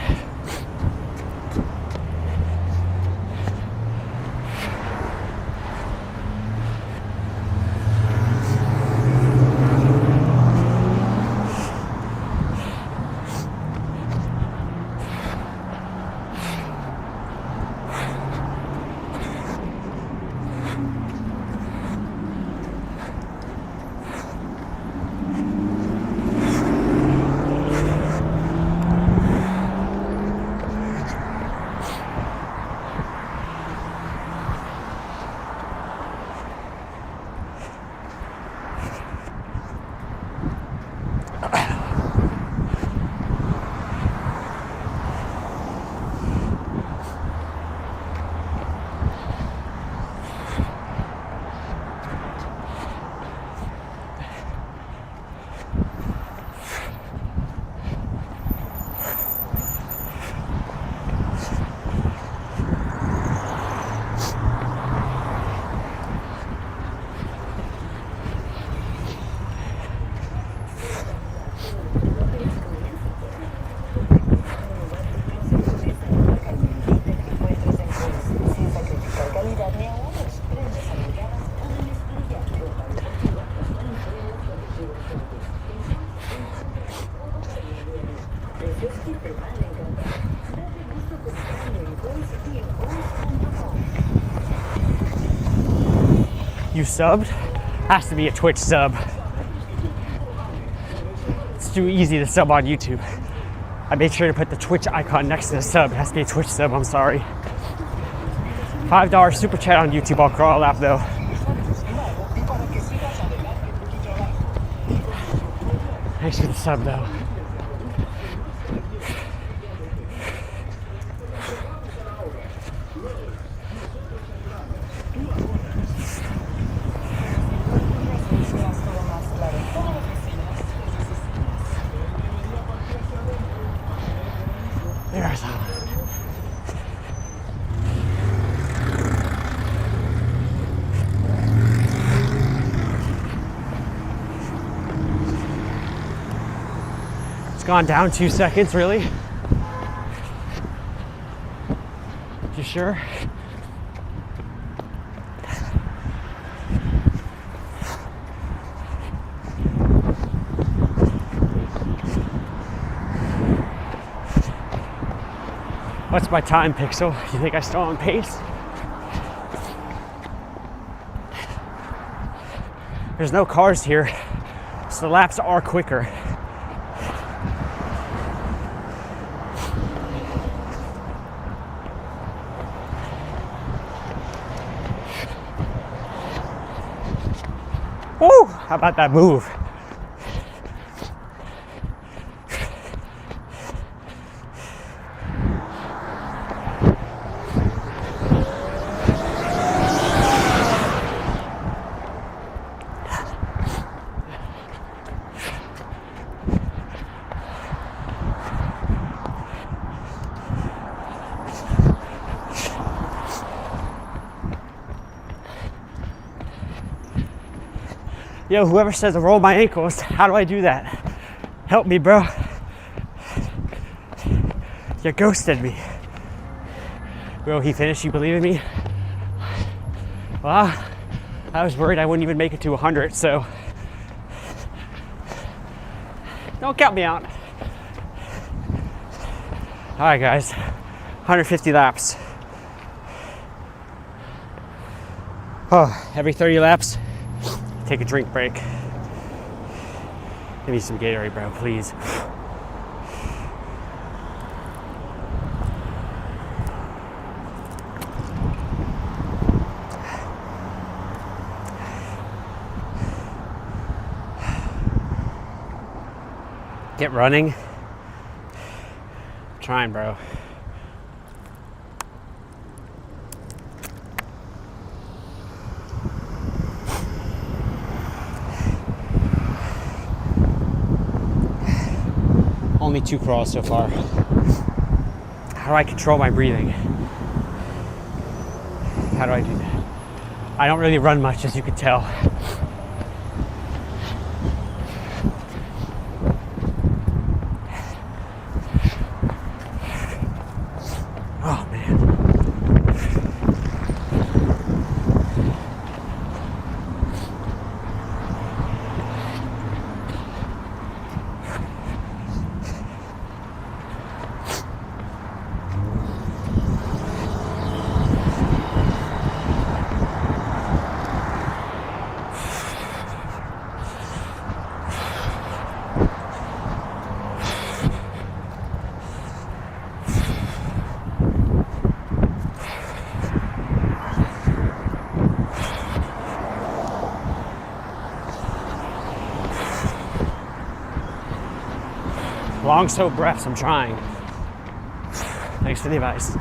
You subbed? Has to be a Twitch sub. It's too easy to sub on YouTube. I made sure to put the Twitch icon next to the sub. It has to be a Twitch sub, I'm sorry. $5 super chat on YouTube, I'll crawl up though. Thanks for the sub though. Gone down 2 seconds, really? You sure? What's my time, Pixel? You think I'm still on pace? There's no cars here, so the laps are quicker. Woo! How about that move? Yo, whoever says to roll my ankles, how do I do that? Help me, bro. You ghosted me. Will he finish? You believe in me? Well, I was worried I wouldn't even make it to 100, so don't count me out. All right, guys, 150 laps. Oh, every 30 laps, take a drink break. Give me some Gatorade, bro, please. Get running. I'm trying, bro. Only 2 crawls so far. How do I control my breathing? How do I do that? I don't really run much, as you can tell. Oh, man. Long, slow breaths, I'm trying. Thanks for the advice.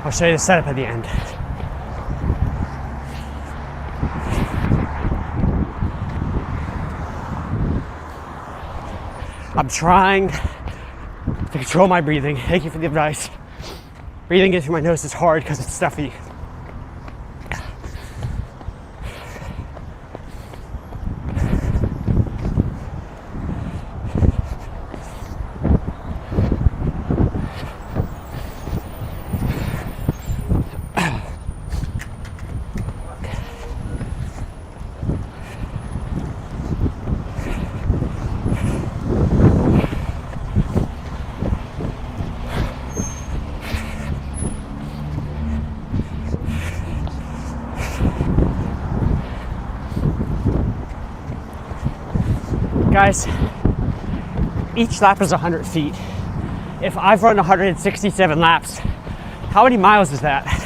I'll show you the setup at the end. I'm trying to control my breathing. Thank you for the advice. Breathing in through my nose is hard because it's stuffy. Guys, each lap is 100 feet. If I've run 167 laps, how many miles is that?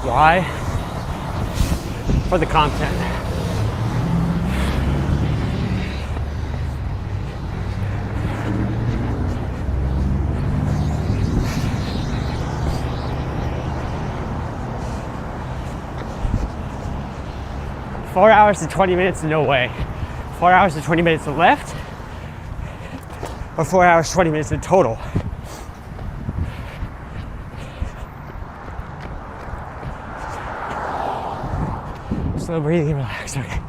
Why? For the content. Four hours and 20 minutes, no way. 4 hours and 20 minutes left, or 4 hours, 20 minutes in total. Slow breathing and relax, okay.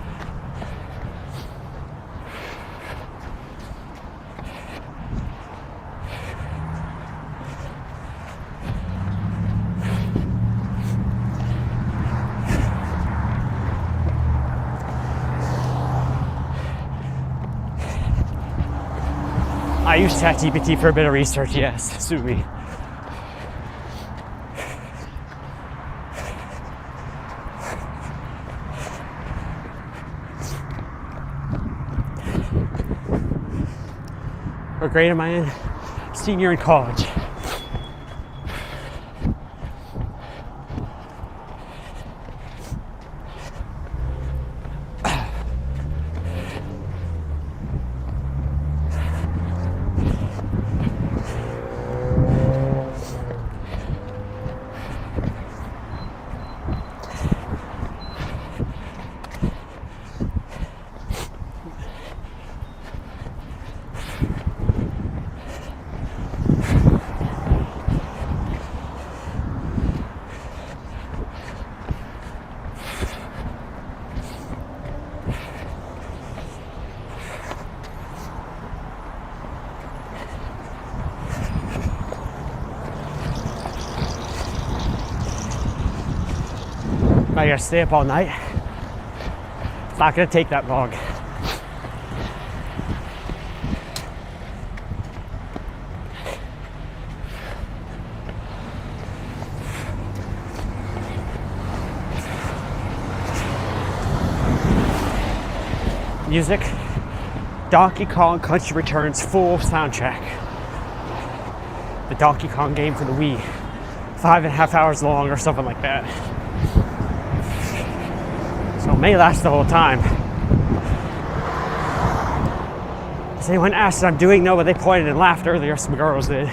I use ChatGPT for a bit of research, yes, sue me. What grade am I in? Senior in college. I gotta stay up all night. It's not gonna take that long. Music, Donkey Kong Country Returns full soundtrack. The Donkey Kong game for the Wii. 5.5 hours long or something like that. So it may last the whole time. Does anyone ask what I'm doing? No, but they pointed and laughed earlier, some girls did.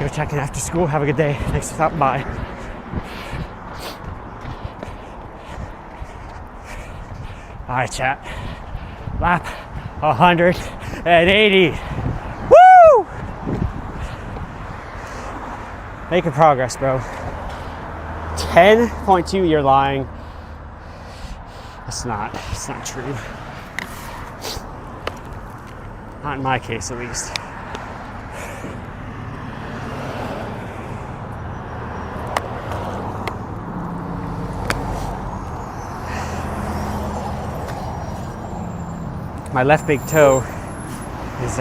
Go check in after school. Have a good day. Thanks for stopping by. All right, chat. Lap 180. Woo! Making progress, bro. 10.2, you're lying. It's not true. Not in my case, at least. my left big toe is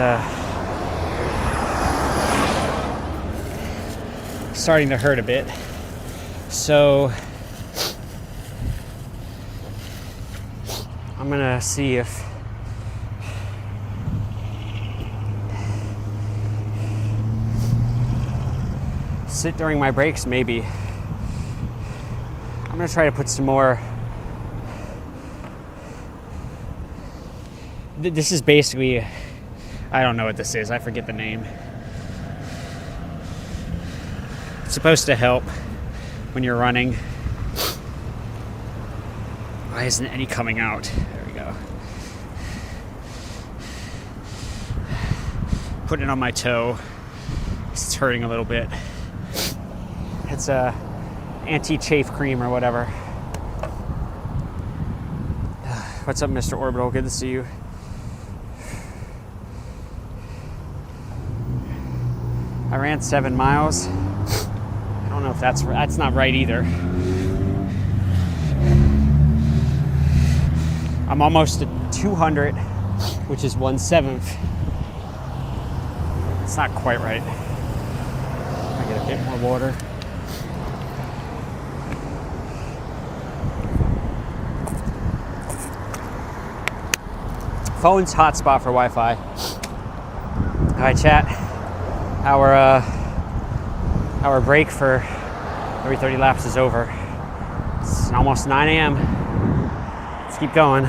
starting to hurt a bit. So I'm gonna see if sit during my breaks, maybe. I'm gonna try to put some more. This is basically, I don't know what this is, I forget the name. It's supposed to help when you're running. Why isn't any coming out? There we go. Putting it on my toe. It's hurting a little bit. It's a anti-chafe cream or whatever. What's up, Mr. Orbital? Good to see you. I ran 7 miles. I don't know if that's not right either. I'm almost at 200, which is 1/7. It's not quite right. I get a bit more water. Phone's hotspot for Wi-Fi. All right, chat. Our break for every 30 laps is over. It's almost 9 a.m. Let's keep going.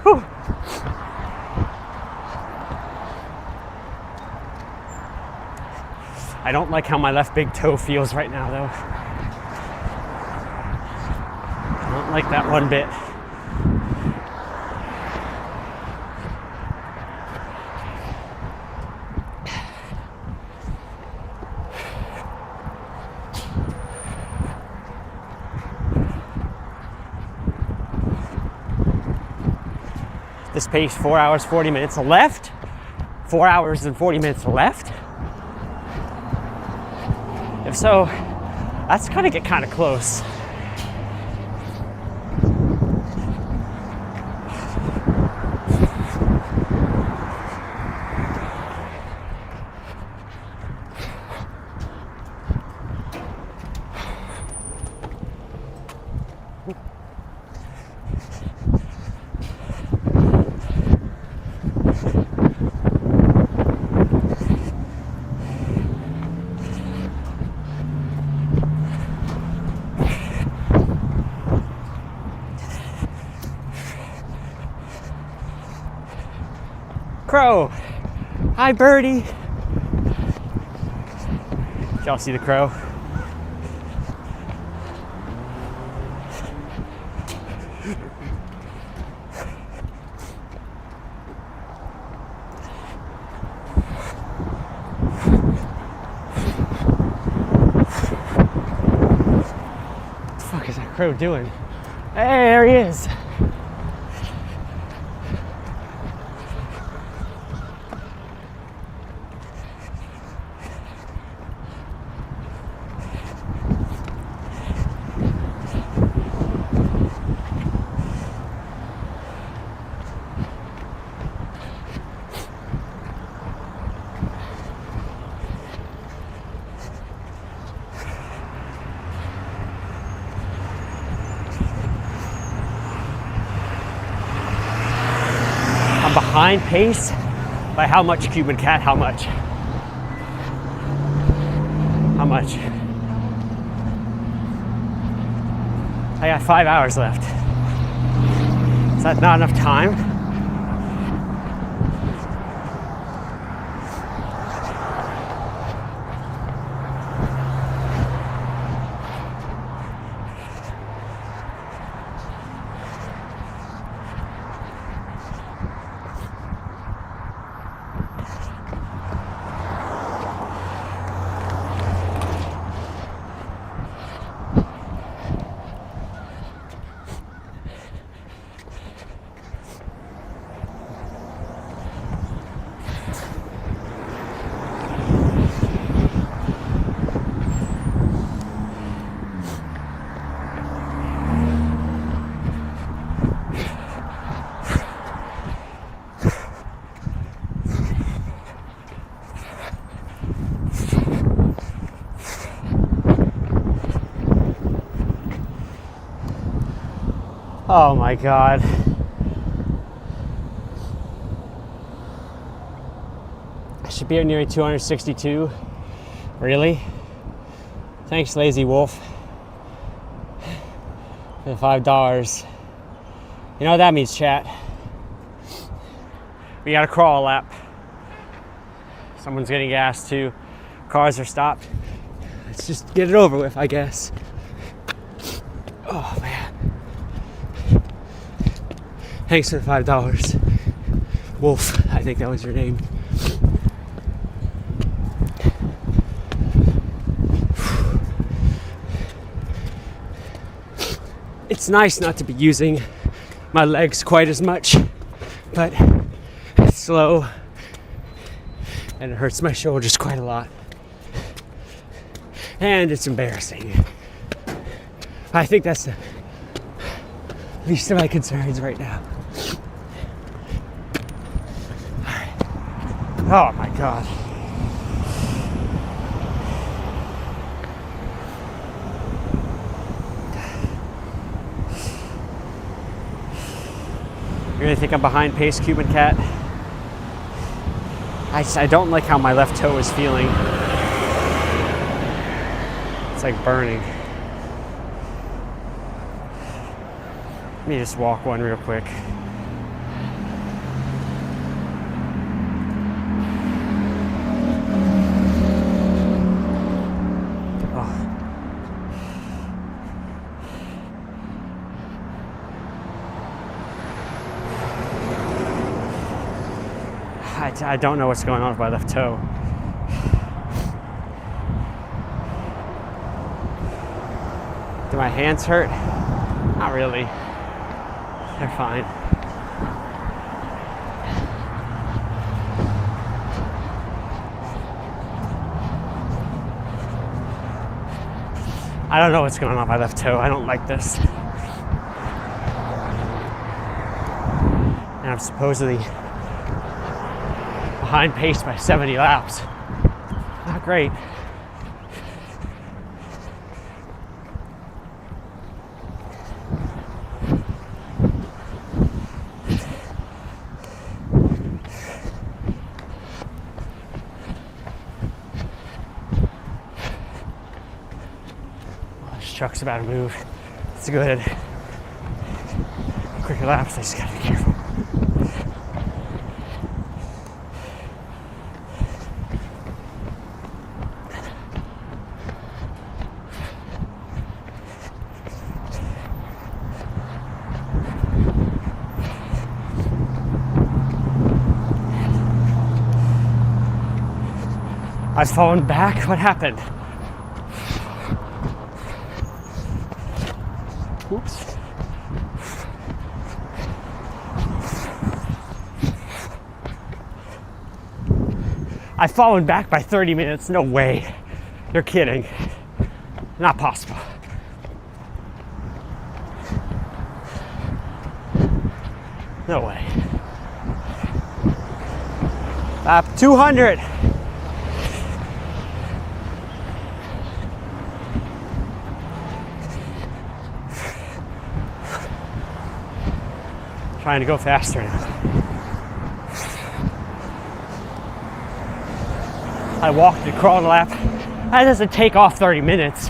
Whew. I don't like how my left big toe feels right now, though. I don't like that one bit. This pace, 4 hours, 40 minutes left. 4 hours and 40 minutes left. If so, that's gonna get kind of close. Crow. Hi, birdie. Did y'all see the crow? What the fuck is that crow doing? Hey, there he is. Behind pace by how much, Cuban Cat? How much? How much? I got 5 hours left. Is that not enough time? Oh my God. I should be at nearly 262. Really? Thanks, Lazy Wolf, for the $5. You know what that means, chat? We gotta crawl a lap. Someone's getting gas too. Cars are stopped. Let's just get it over with, I guess. Oh man. Thanks for the $5. Wolf, I think that was your name. It's nice not to be using my legs quite as much, but it's slow and it hurts my shoulders quite a lot. And it's embarrassing. I think that's the least of my concerns right now. Oh my God. You really think I'm behind pace, Cuban Cat? I don't like how my left toe is feeling. It's like burning. Let me just walk one real quick. I don't know what's going on with my left toe. Do my hands hurt? Not really. They're fine. I don't know what's going on with my left toe. I don't like this. And I'm supposedly behind pace by 70 laps. Not great. Oh, this truck's about to move. It's good. Quicker laps, I just gotta be careful. I've fallen back. What happened? Oops. I've fallen back by 30 minutes. No way. You're kidding. Not possible. No way. Lap 200. Trying to go faster now. I walked and crawled a lap. That doesn't take off 30 minutes.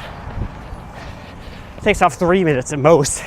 It takes off 3 minutes at most.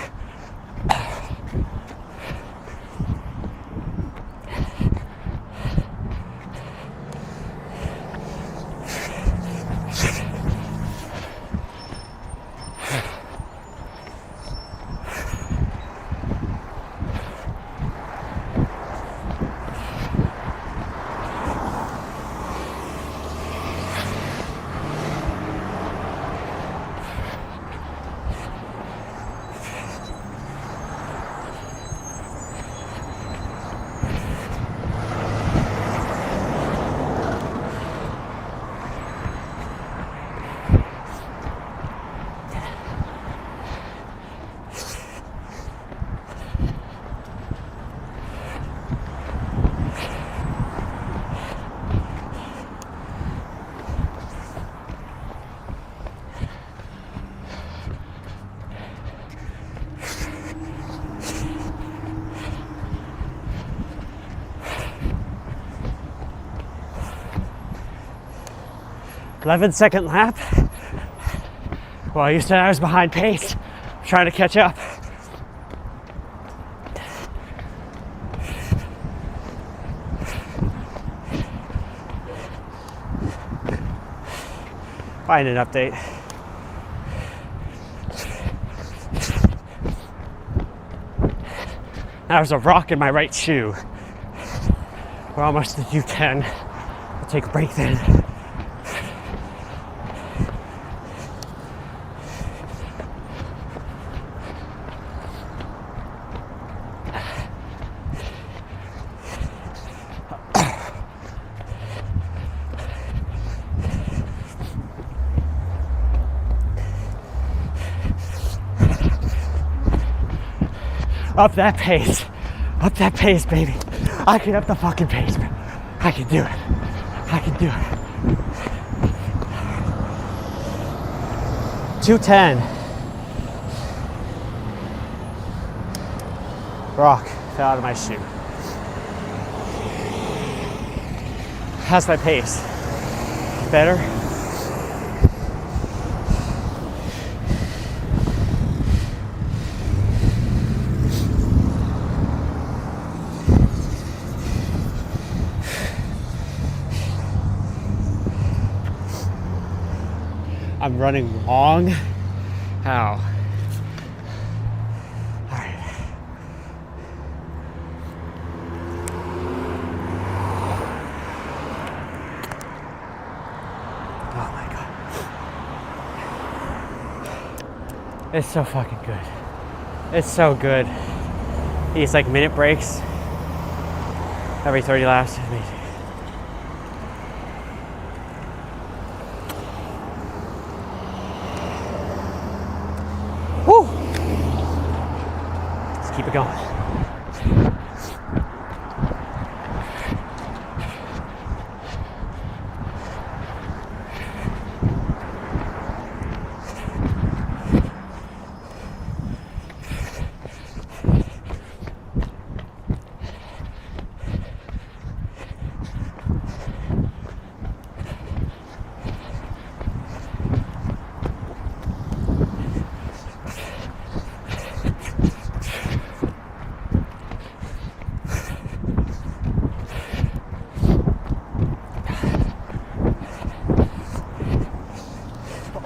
11-second lap. Well, you said I was behind pace. I'm trying to catch up. Find an update. There's a rock in my right shoe. We're almost to U10. We'll take a break then. Up that pace. Up that pace, baby. I can up the fucking pace. I can do it. I can do it. 2:10. Rock fell out of my shoe. How's my pace? Better? I'm running long. How? All right. Oh my God. It's so fucking good. It's so good. These like minute breaks every 30 laps. It's amazing. Keep it going.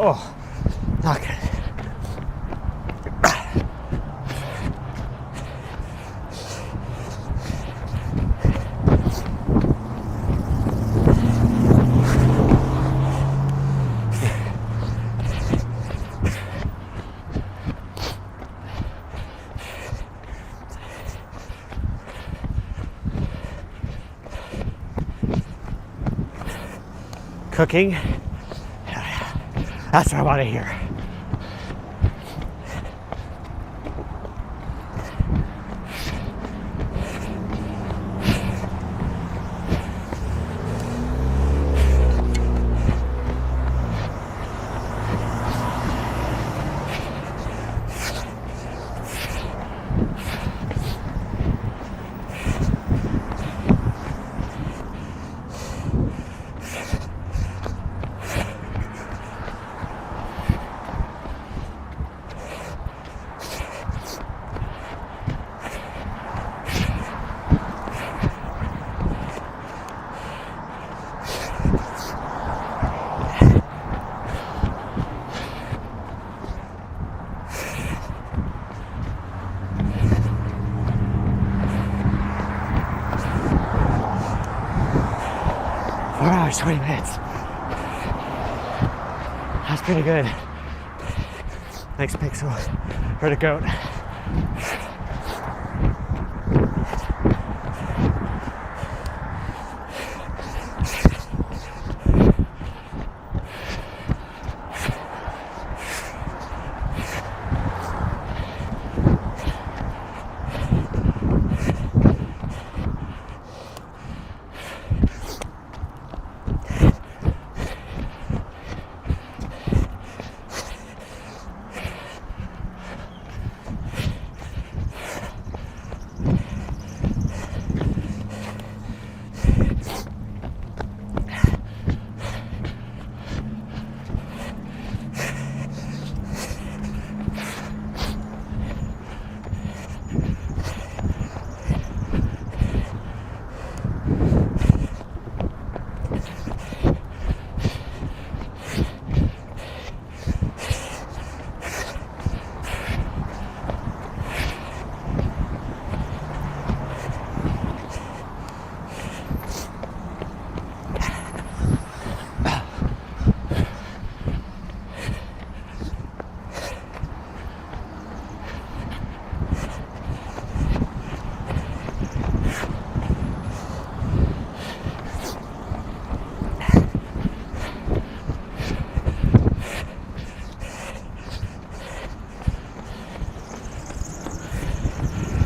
Oh, not good. Cooking. That's what I want to hear. Hours, 20 minutes. That's pretty good. Next pixel for the goat.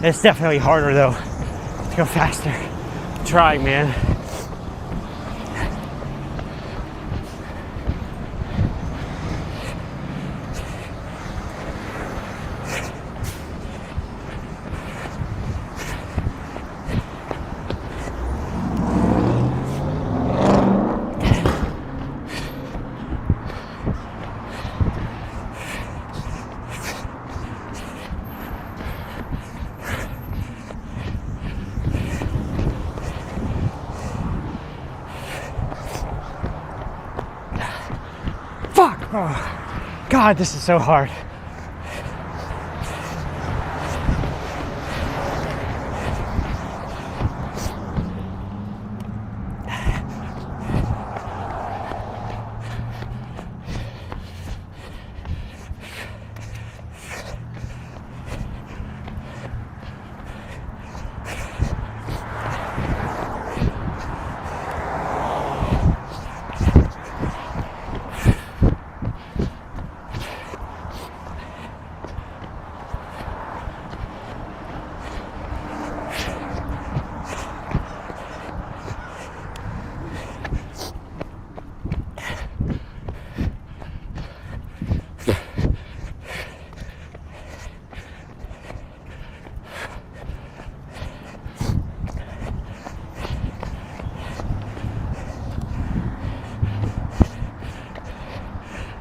It's definitely harder though to go faster. I'm trying, man. Fuck! Oh, God, this is so hard.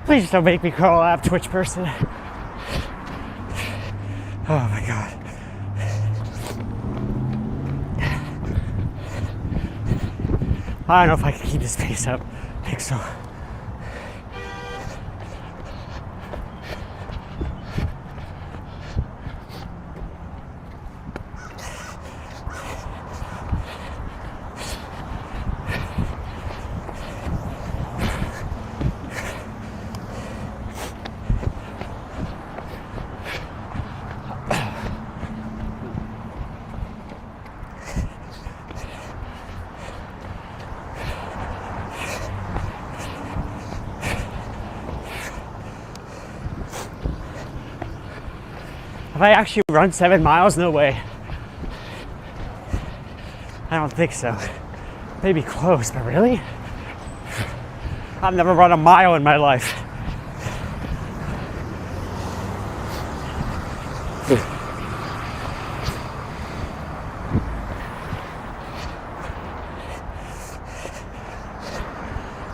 Please don't make me crawl out, Twitch person. Oh my God. I don't know if I can keep this pace up. I think so. Have I actually run 7 miles? No way. I don't think so. Maybe close, but really? I've never run a mile in my life.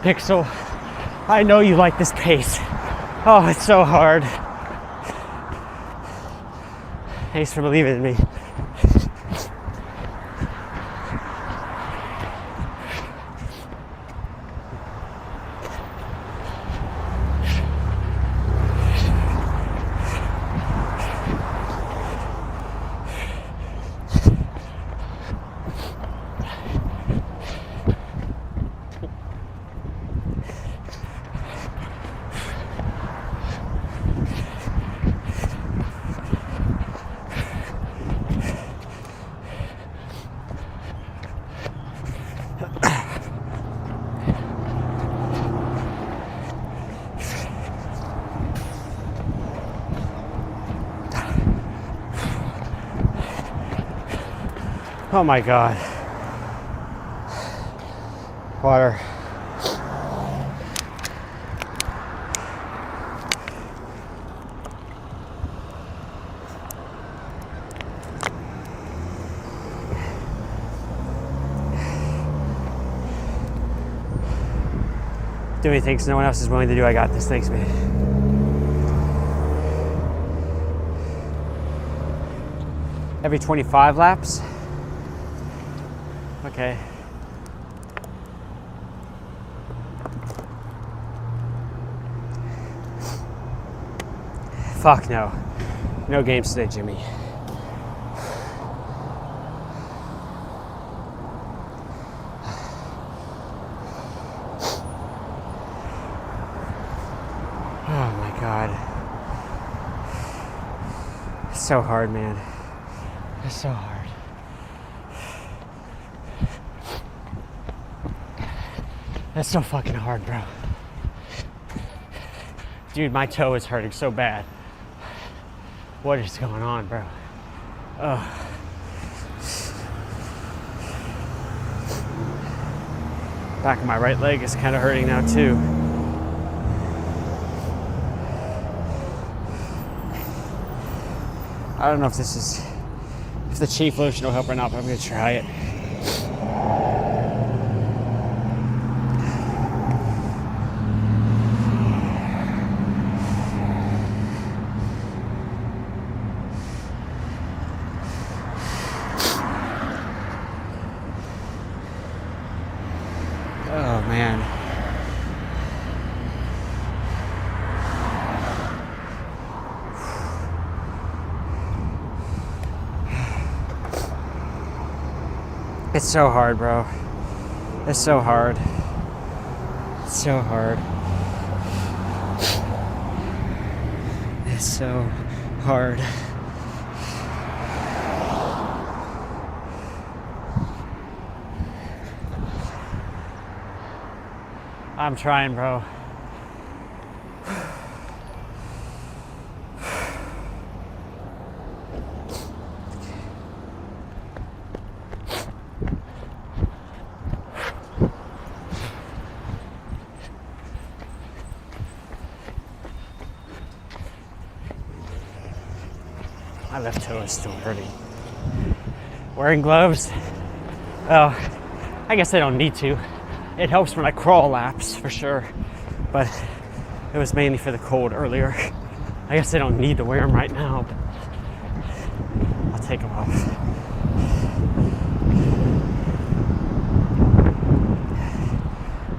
Pixel, I know you like this pace. Oh, it's so hard. Thanks for believing in me. Oh my God. Water. Do anything no one else is willing to do. I got this. Thanks, man. Every 25 laps? Okay. Fuck no. No games today, Jimmy. Oh my God. It's so hard, man. It's so hard. That's so fucking hard, bro. Dude, my toe is hurting so bad. What is going on, bro? Ugh. Back of my right leg is kind of hurting now too. I don't know if the Chief lotion will help or not, but I'm gonna try it. Oh man. It's so hard, bro. It's so hard. It's so hard. It's so hard. I'm trying, bro. My left toe is still hurting. Wearing gloves? Oh, I guess I don't need to. It helps when I crawl laps, for sure. But it was mainly for the cold earlier. I guess I don't need to wear them right now, but I'll take them off.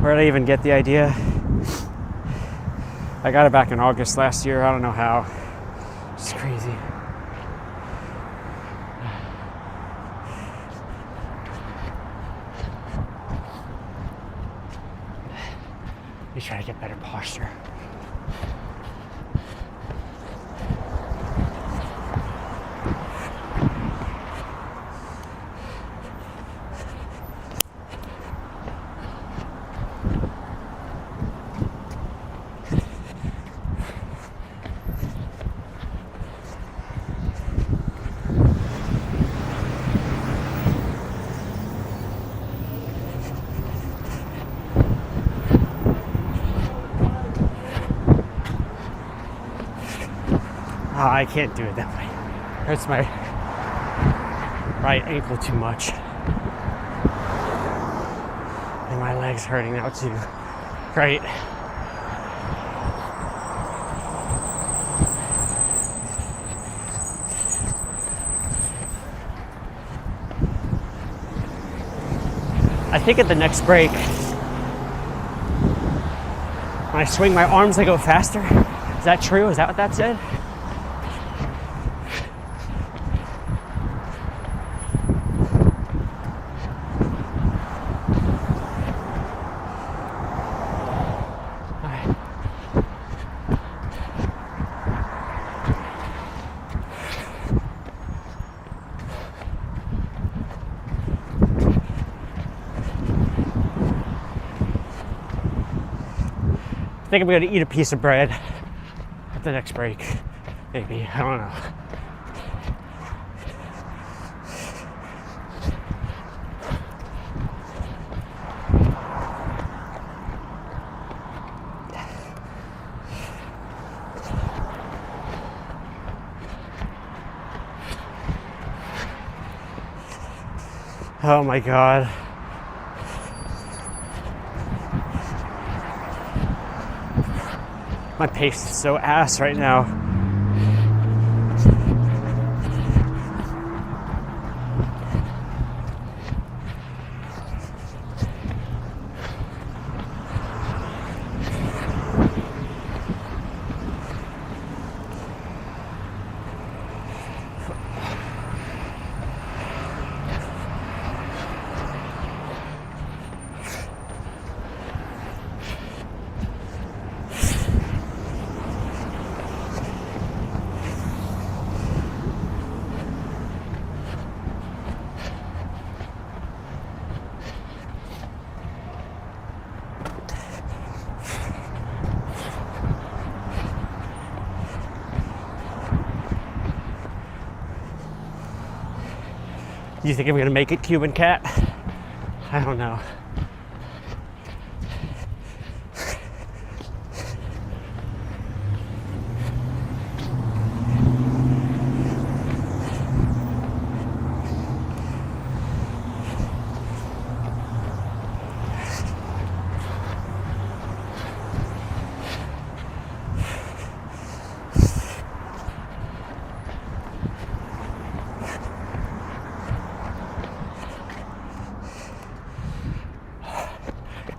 Where did I even get the idea? I got it back in August last year. I don't know how. It's crazy. You try to get better posture. Oh, I can't do it that way. Hurts my right ankle too much. And my leg's hurting now too. Great. I think at the next break, when I swing my arms, I go faster. Is that true? Is that what that said? I think I'm gonna eat a piece of bread at the next break. Maybe, I don't know. Oh my God. My pace is so ass right now. Do you think I'm gonna make it, Cuban cat? I don't know.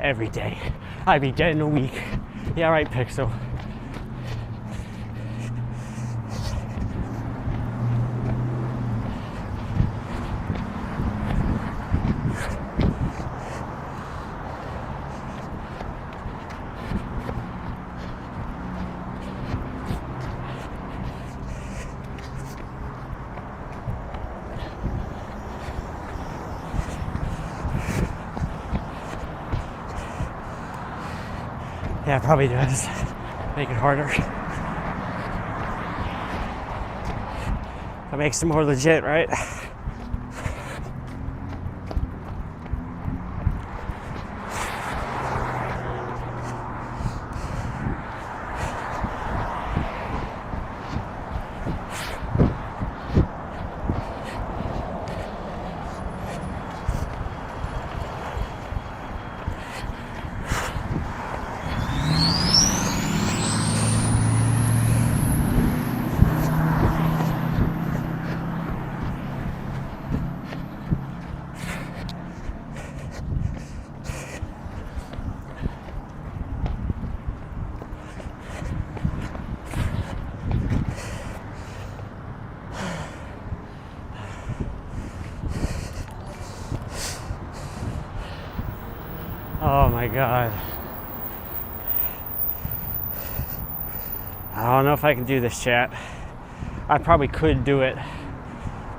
every day. I'd be dead in a week. Yeah, right, Pixel. Yeah, it probably does make it harder. That makes it more legit, right? Oh my God. I don't know if I can do this, chat. I probably could do it,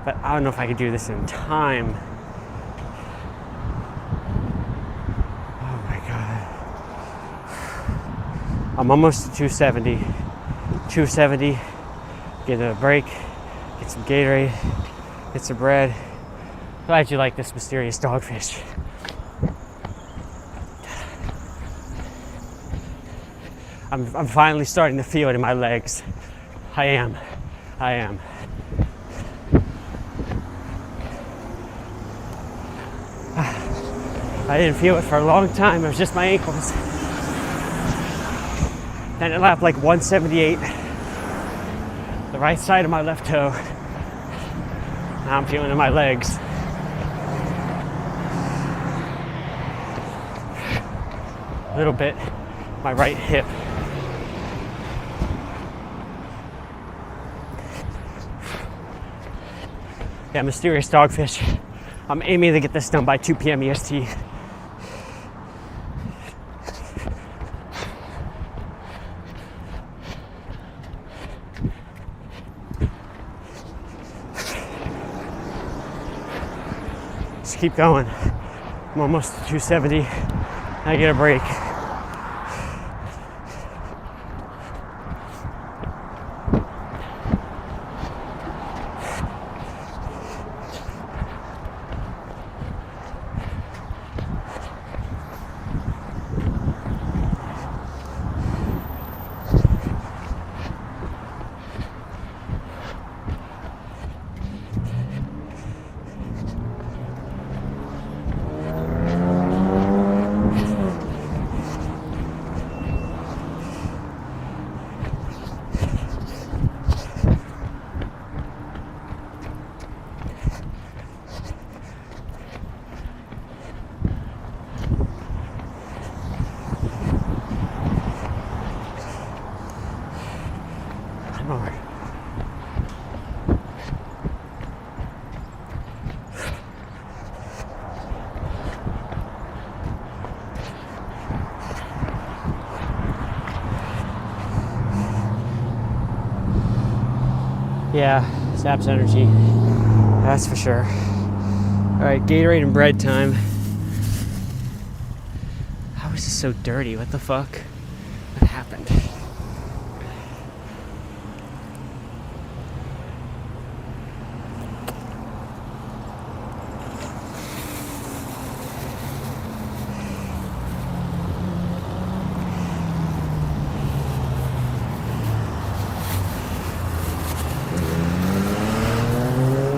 but I don't know if I could do this in time. Oh my God. I'm almost to 270. 270. Get a break. Get some Gatorade. Get some bread. Glad you like this mysterious dogfish. I'm finally starting to feel it in my legs. I am. I didn't feel it for a long time. It was just my ankles. Then it lapped like 178. The right side of my left toe. Now I'm feeling it in my legs. A little bit. My right hip. Yeah, mysterious dogfish. I'm aiming to get this done by 2 p.m. EST. Just keep going. I'm almost to 270. I get a break. Yeah, saps energy. That's for sure. All right, Gatorade and bread time. How is this so dirty? What the fuck? What happened?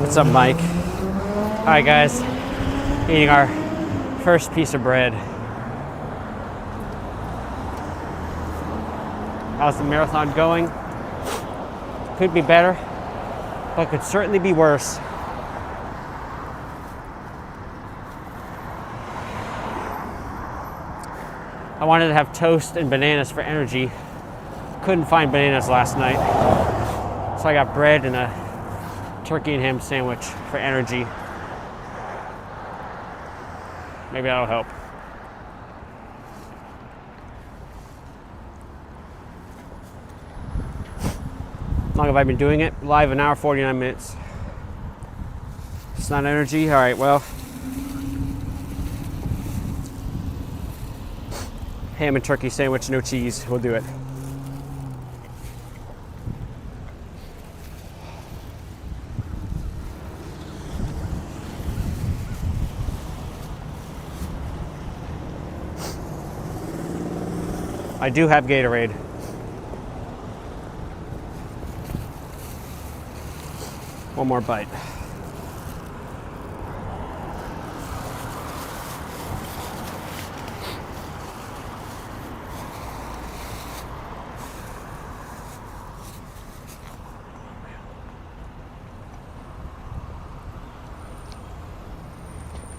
What's up, Mike? All right, guys, eating our first piece of bread. How's the marathon going? Could be better, but could certainly be worse. I wanted to have toast and bananas for energy. Couldn't find bananas last night, so I got bread and a turkey and ham sandwich for energy. Maybe that'll help. How long have I been doing it? Live an hour, 49 minutes. It's not energy? All right, well. Ham and turkey sandwich, no cheese, we'll do it. I do have Gatorade. One more bite.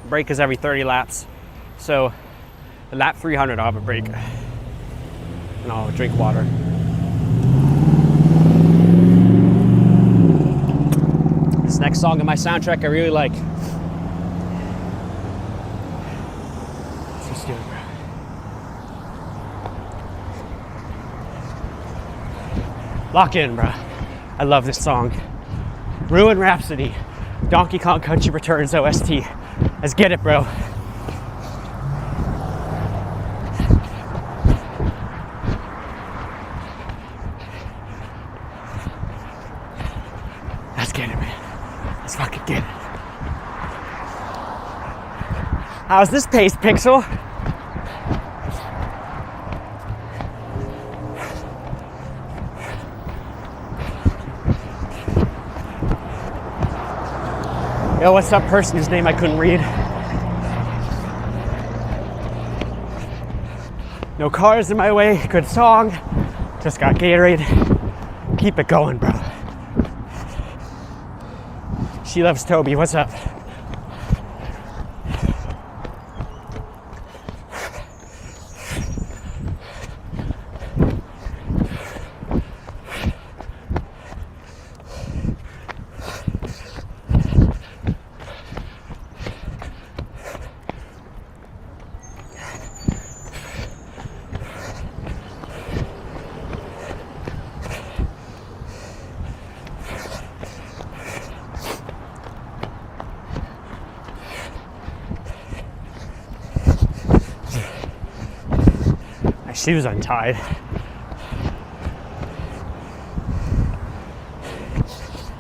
Break is every 30 laps. So at lap 300, I'll have a break. And I'll drink water. This next song in my soundtrack I really like. Let's just do it, bro. Lock in, bro. I love this song. Ruin Rhapsody. Donkey Kong Country Returns OST. Let's get it, bro. Let's get it, man. Let's fucking get it. How's this pace, Pixel? Yo, what's up, person whose name I couldn't read? No cars in my way, good song. Just got Gatorade. Keep it going, bro. She loves Toby, what's up? My shoe's untied.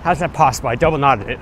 How's that possible? I double knotted it.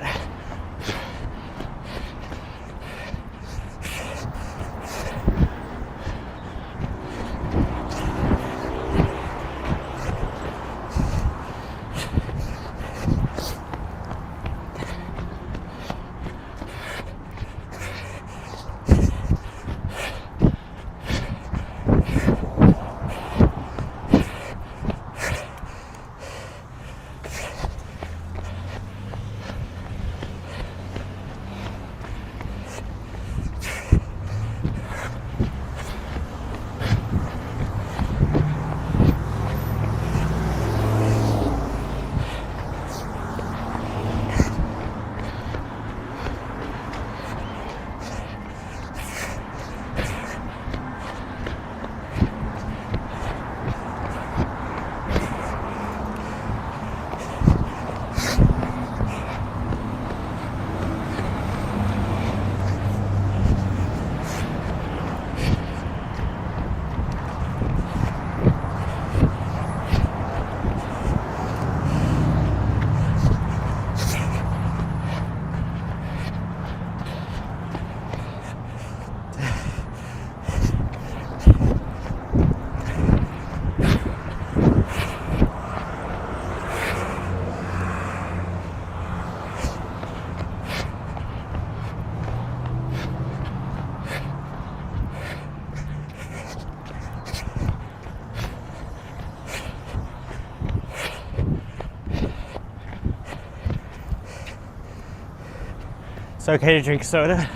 It's okay to drink soda.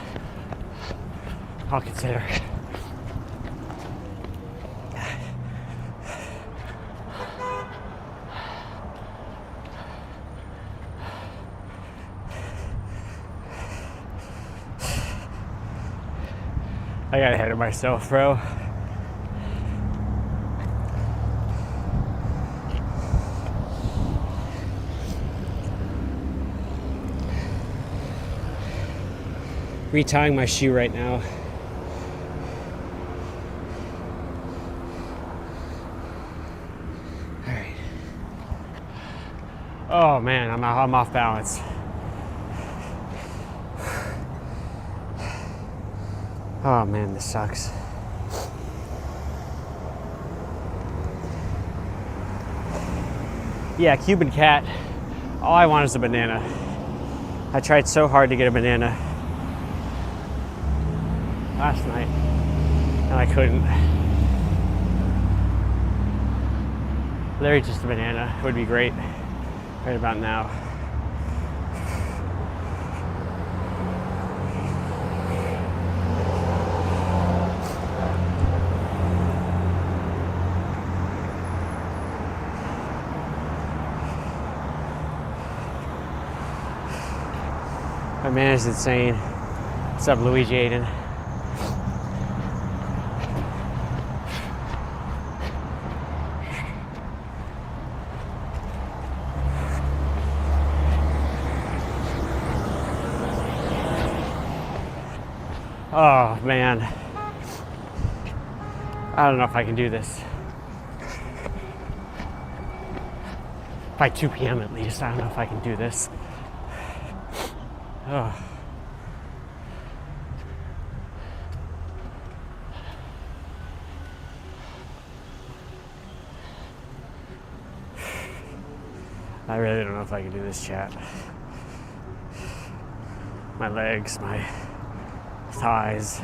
I'll consider. I got ahead of myself, bro. Retying my shoe right now. All right. Oh man, I'm off balance. Oh man, this sucks. Yeah, Cuban cat. All I want is a banana. I tried so hard to get a banana last night, and I couldn't. Literally just a banana would be great right about now. My man is insane. What's up, Luigi Aiden? Oh man, I don't know if I can do this. By 2 p.m. at least, I don't know if I can do this. Oh. I really don't know if I can do this, chat. My legs, my thighs,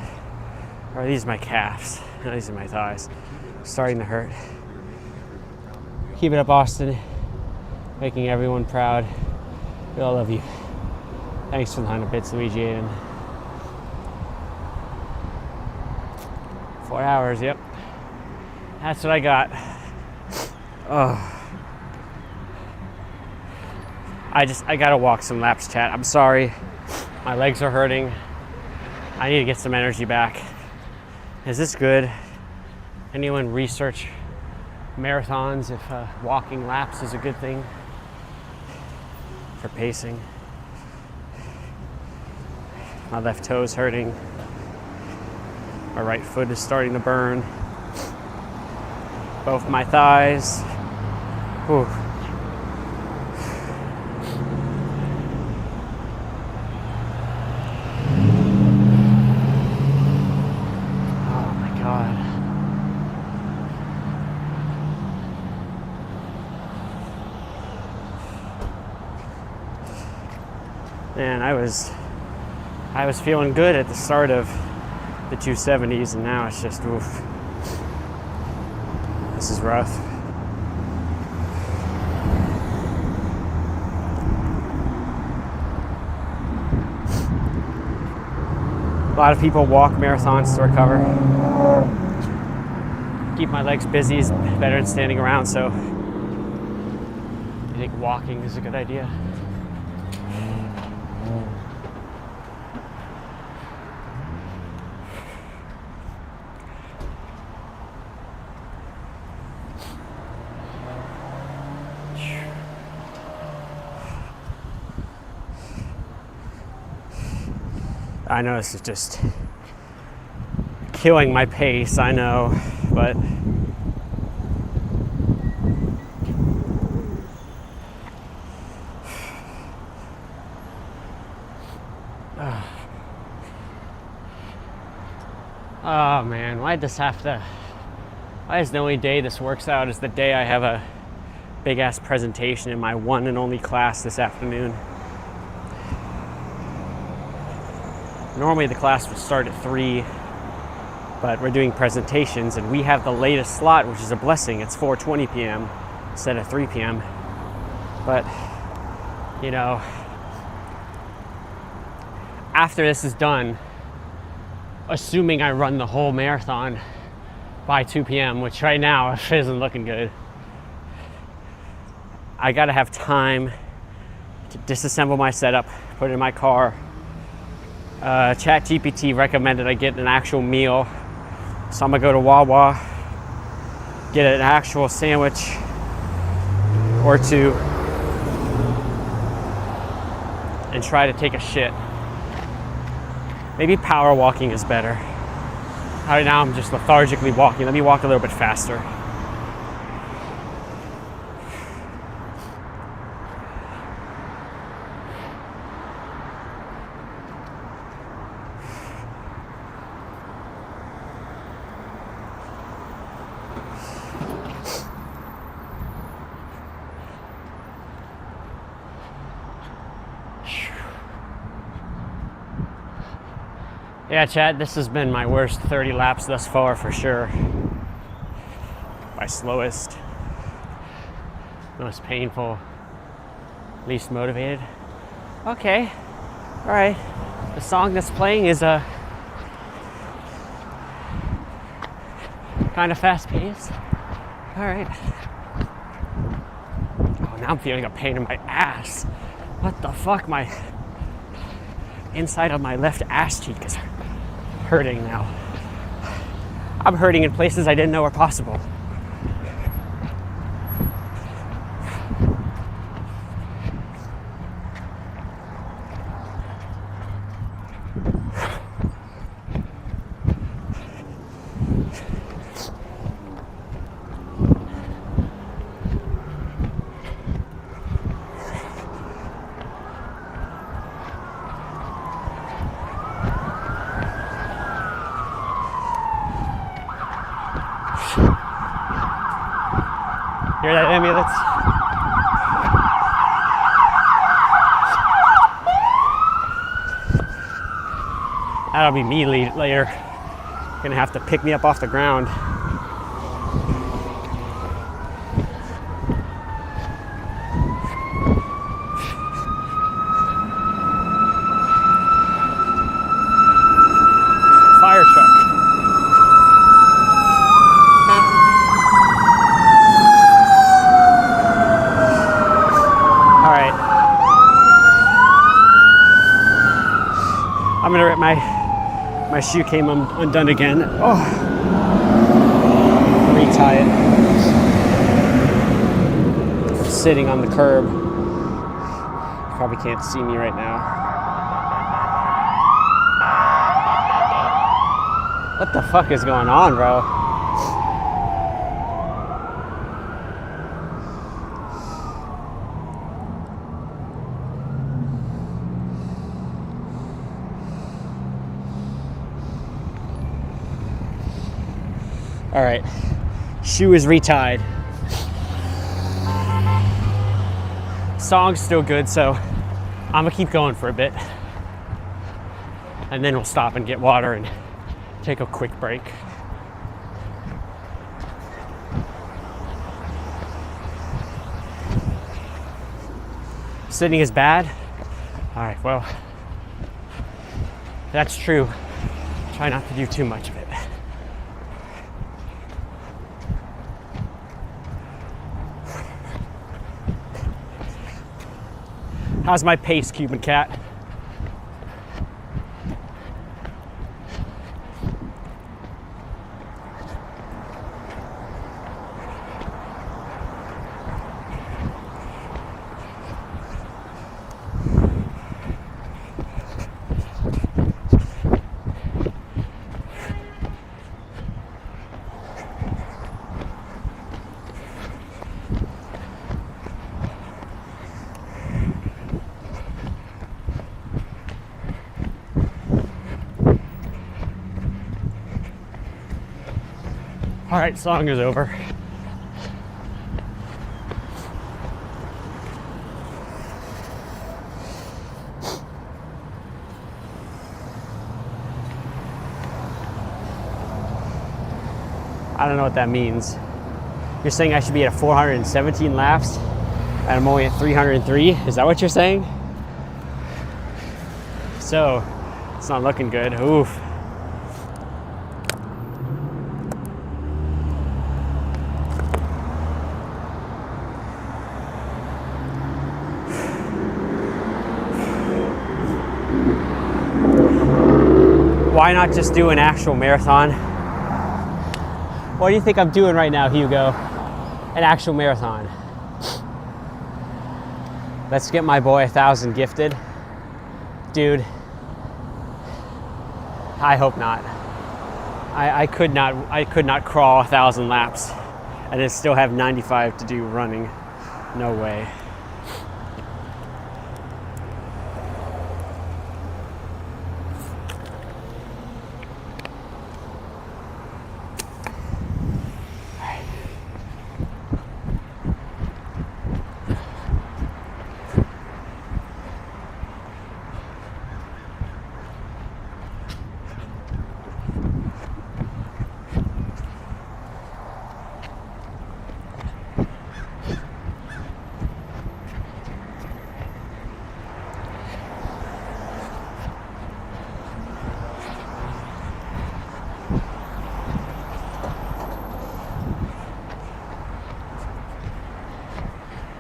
or are these my calves? No, these are my thighs. Starting to hurt. Keep it up, Austin. Making everyone proud. We all love you. Thanks for the 100 bits, Luigi. And 4 hours, yep. That's what I got. Oh. I gotta walk some laps, chat. I'm sorry. My legs are hurting. I need to get some energy back. Is this good? Anyone research marathons if walking laps is a good thing for pacing? My left toe's hurting. My right foot is starting to burn. Both my thighs. Whew. Oh my God. Man, I was feeling good at the start of the 270s, and now it's just, oof. This is rough. A lot of people walk marathons to recover. Keep my legs busy is better than standing around, so I think walking is a good idea. I know this is just killing my pace, I know, but oh man, why is the only day this works out is the day I have a big ass presentation in my one and only class this afternoon. Normally the class would start at 3, but we're doing presentations and we have the latest slot, which is a blessing. It's 4:20 p.m. instead of 3 p.m. But, you know, after this is done, assuming I run the whole marathon by 2 p.m., which right now isn't looking good, I gotta have time to disassemble my setup, put it in my car, ChatGPT recommended I get an actual meal. So I'm gonna go to Wawa, get an actual sandwich or two, and try to take a shit. Maybe power walking is better. Right now I'm just lethargically walking. Let me walk a little bit faster. Yeah, Chad, this has been my worst 30 laps thus far for sure. My slowest, most painful, least motivated. Okay, all right. The song that's playing is kind of fast paced. All right. Oh, now I'm feeling a pain in my ass. What the fuck? My inside of my left ass cheek is hurting now. I'm hurting in places I didn't know were possible. Hear that ambulance? That'll be me later. Gonna have to pick me up off the ground. Fire truck. I'm gonna rip my shoe came undone again. Oh, retie it. Sitting on the curb. You probably can't see me right now. What the fuck is going on, bro? All right, shoe is retied. Song's still good, so I'm gonna keep going for a bit. And then we'll stop and get water and take a quick break. Sitting is bad? All right, well, that's true. Try not to do too much of it. How's my pace, Cuban cat? All right, song is over. I don't know what that means. You're saying I should be at 417 laps and I'm only at 303? Is that what you're saying? So, it's not looking good. Oof. why not just do an actual marathon? What do you think I'm doing right now, Hugo? An actual marathon. Let's get my boy 1,000 gifted. Dude, I hope not. I could not crawl 1,000 laps and then still have 95 to do running. No way.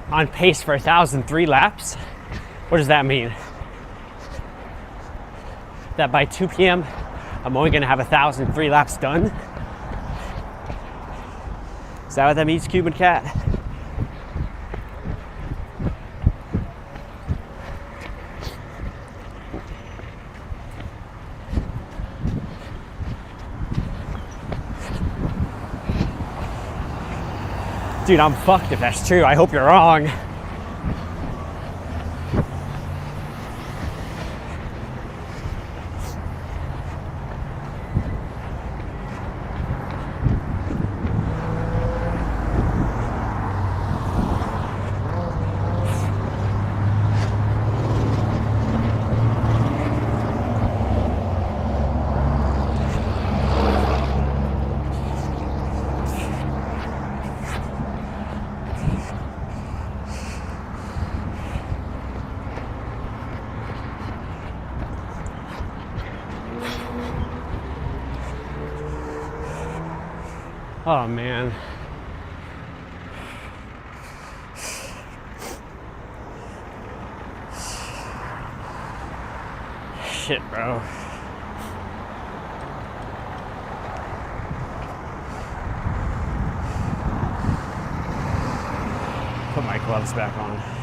On pace for 1,003 laps? What does that mean? That by 2 p.m. I'm only gonna have 1,003 laps done? Is that what that means, Cuban Cat? Dude, I'm fucked if that's true. I hope you're wrong. Oh man. Shit, bro. Put my gloves back on.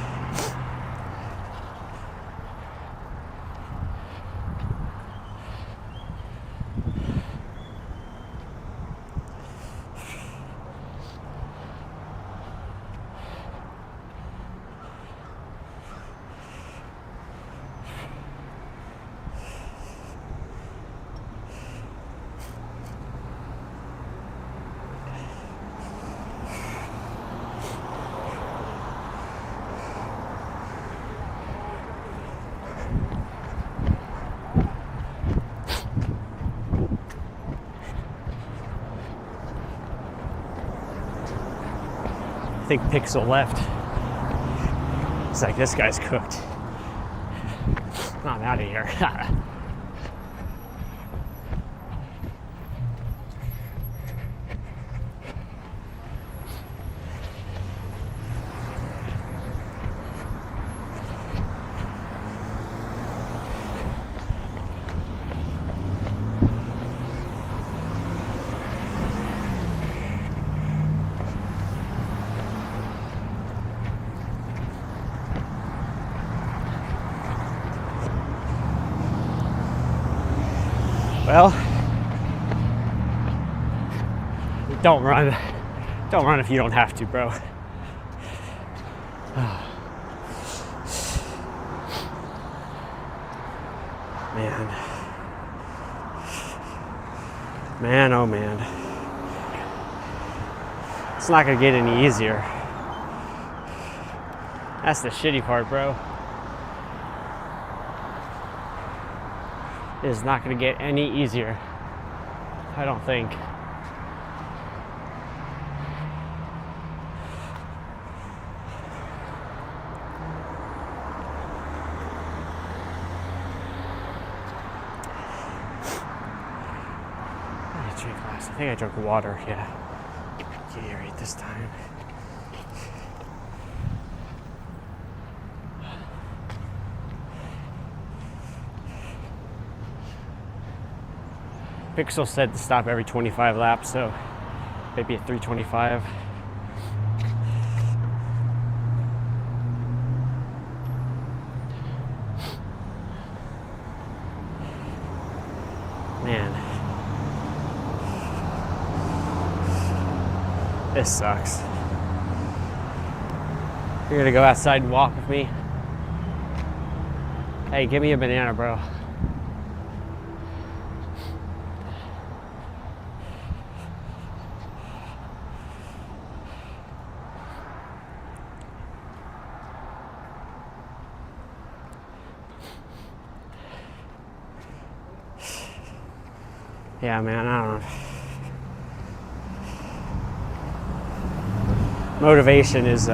I think Pixel left. It's like, this guy's cooked. I'm out of here. Well, don't run. Don't run if you don't have to, bro. Man. Man, oh man. It's not gonna get any easier. That's the shitty part, bro. It is not going to get any easier. I don't think. I drink last. I think I drank water. Yeah. Gatorade this time. Pixel said to stop every 25 laps, so maybe at 325. Man, this sucks. You're gonna go outside and walk with me? Hey, give me a banana, bro. Yeah, man, I don't know. Motivation is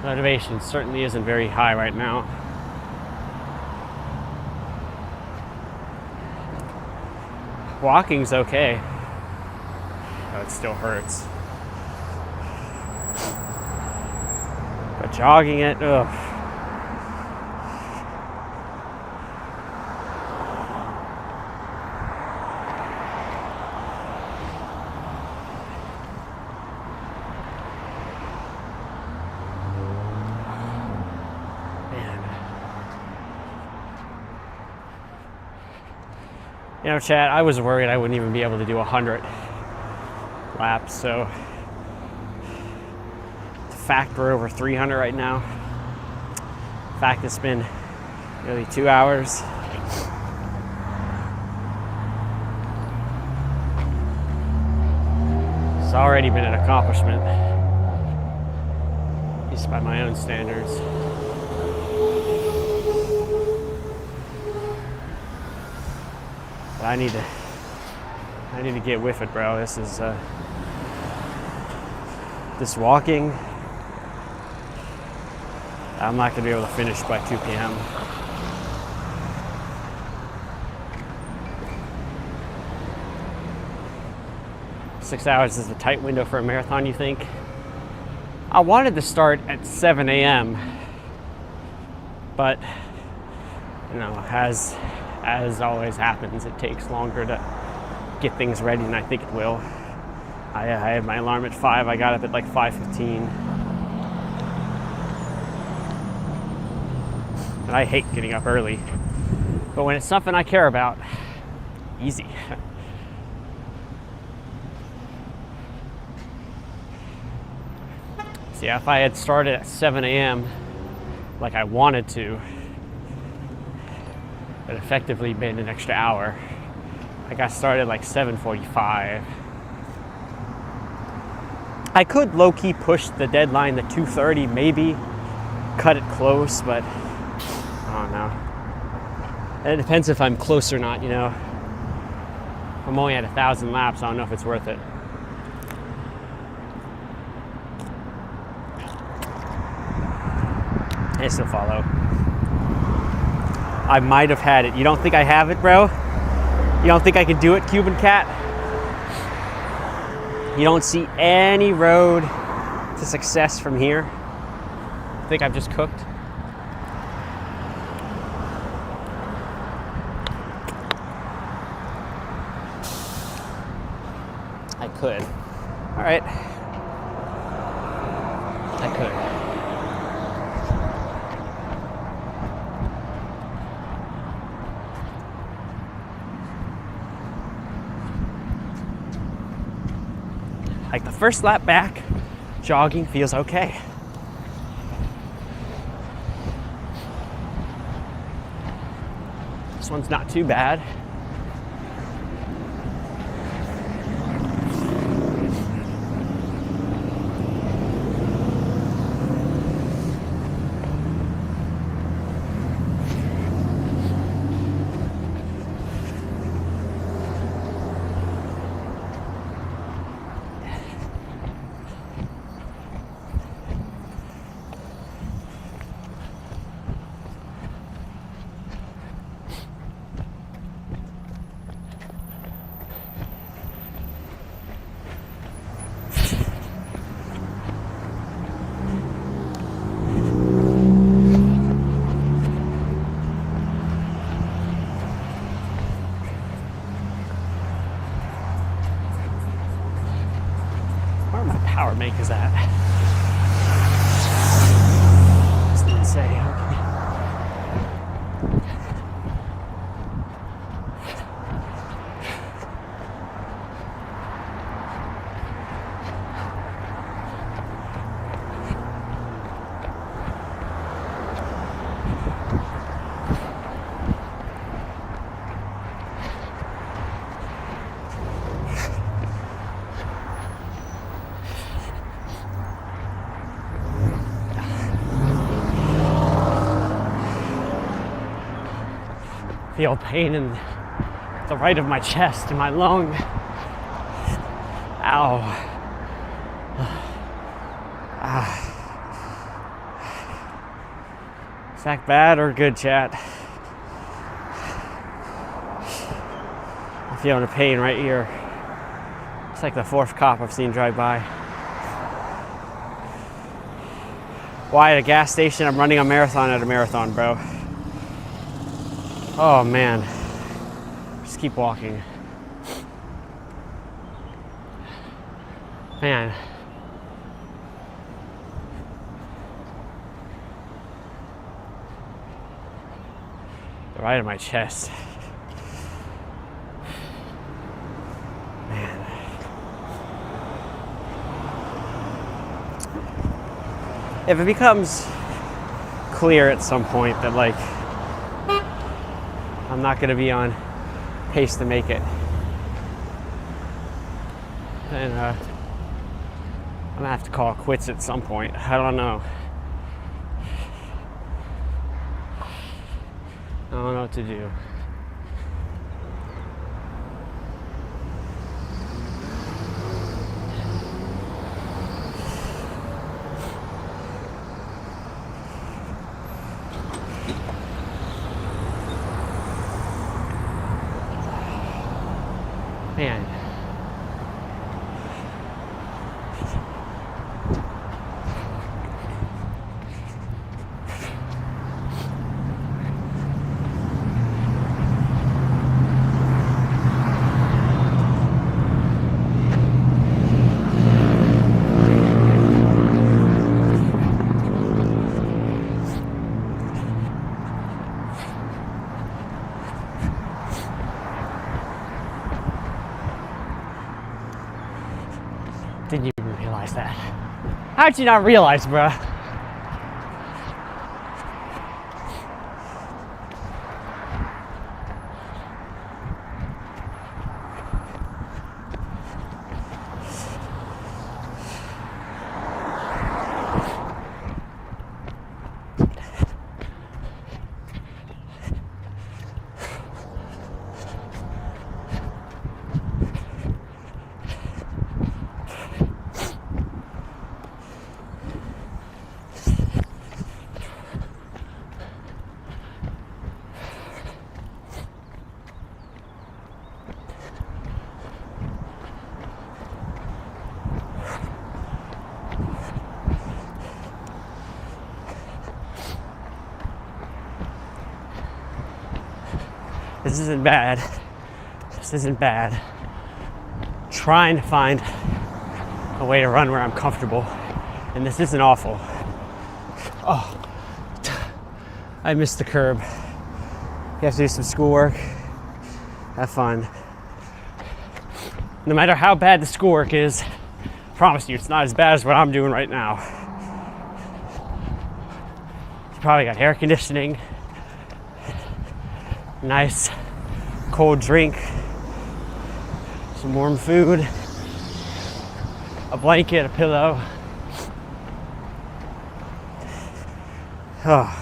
motivation certainly isn't very high right now. Walking's okay. Oh, it still hurts. But jogging it, ugh. You know, Chad, I was worried I wouldn't even be able to do 100 laps, so the fact we're over 300 right now, the fact it's been nearly 2 hours, it's already been an accomplishment, at least by my own standards. But I need to get with it, bro. This is this walking. I'm not gonna be able to finish by 2 p.m. Six hours is a tight window for a marathon, you think? I wanted to start at 7 a.m. But you know, as always happens, it takes longer to get things ready than I think it will. I had my alarm at 5. I got up at like 5:15. And I hate getting up early. But when it's something I care about, easy. See, if I had started at 7 a.m. like I wanted to, but effectively been an extra hour. I got started like 7:45. I could low-key push the deadline to 2:30, maybe cut it close, but I don't know. And it depends if I'm close or not, you know. If I'm only at 1,000 laps, I don't know if it's worth it. I still follow. I might have had it. You don't think I have it, bro? You don't think I can do it, Cuban Cat? You don't see any road to success from here? Think I've just cooked? I could. All right. I could. Like the first lap back, jogging feels okay. This one's not too bad. make is that? Just didn't say. Okay. Feel pain in the right of my chest and my lung. Ow. Is that bad or good, chat? I'm feeling a pain right here. It's like the fourth cop I've seen drive by. Why at a gas station? I'm running a marathon at a marathon, bro. Oh man, just keep walking. Man. The right of my chest. Man. If it becomes clear at some point that like I'm not going to be on pace to make it, and I'm going to have to call it quits at some point. I don't know. I don't know what to do. Man. Didn't you even realize that? How'd you not realize, bruh? This isn't bad. This isn't bad. Trying to find a way to run where I'm comfortable, and this isn't awful. Oh, I missed the curb. You have to do some schoolwork. Have fun. No matter how bad the schoolwork is, I promise you, it's not as bad as what I'm doing right now. You probably got air conditioning, nice cold drink, some warm food, a blanket, a pillow. Oh.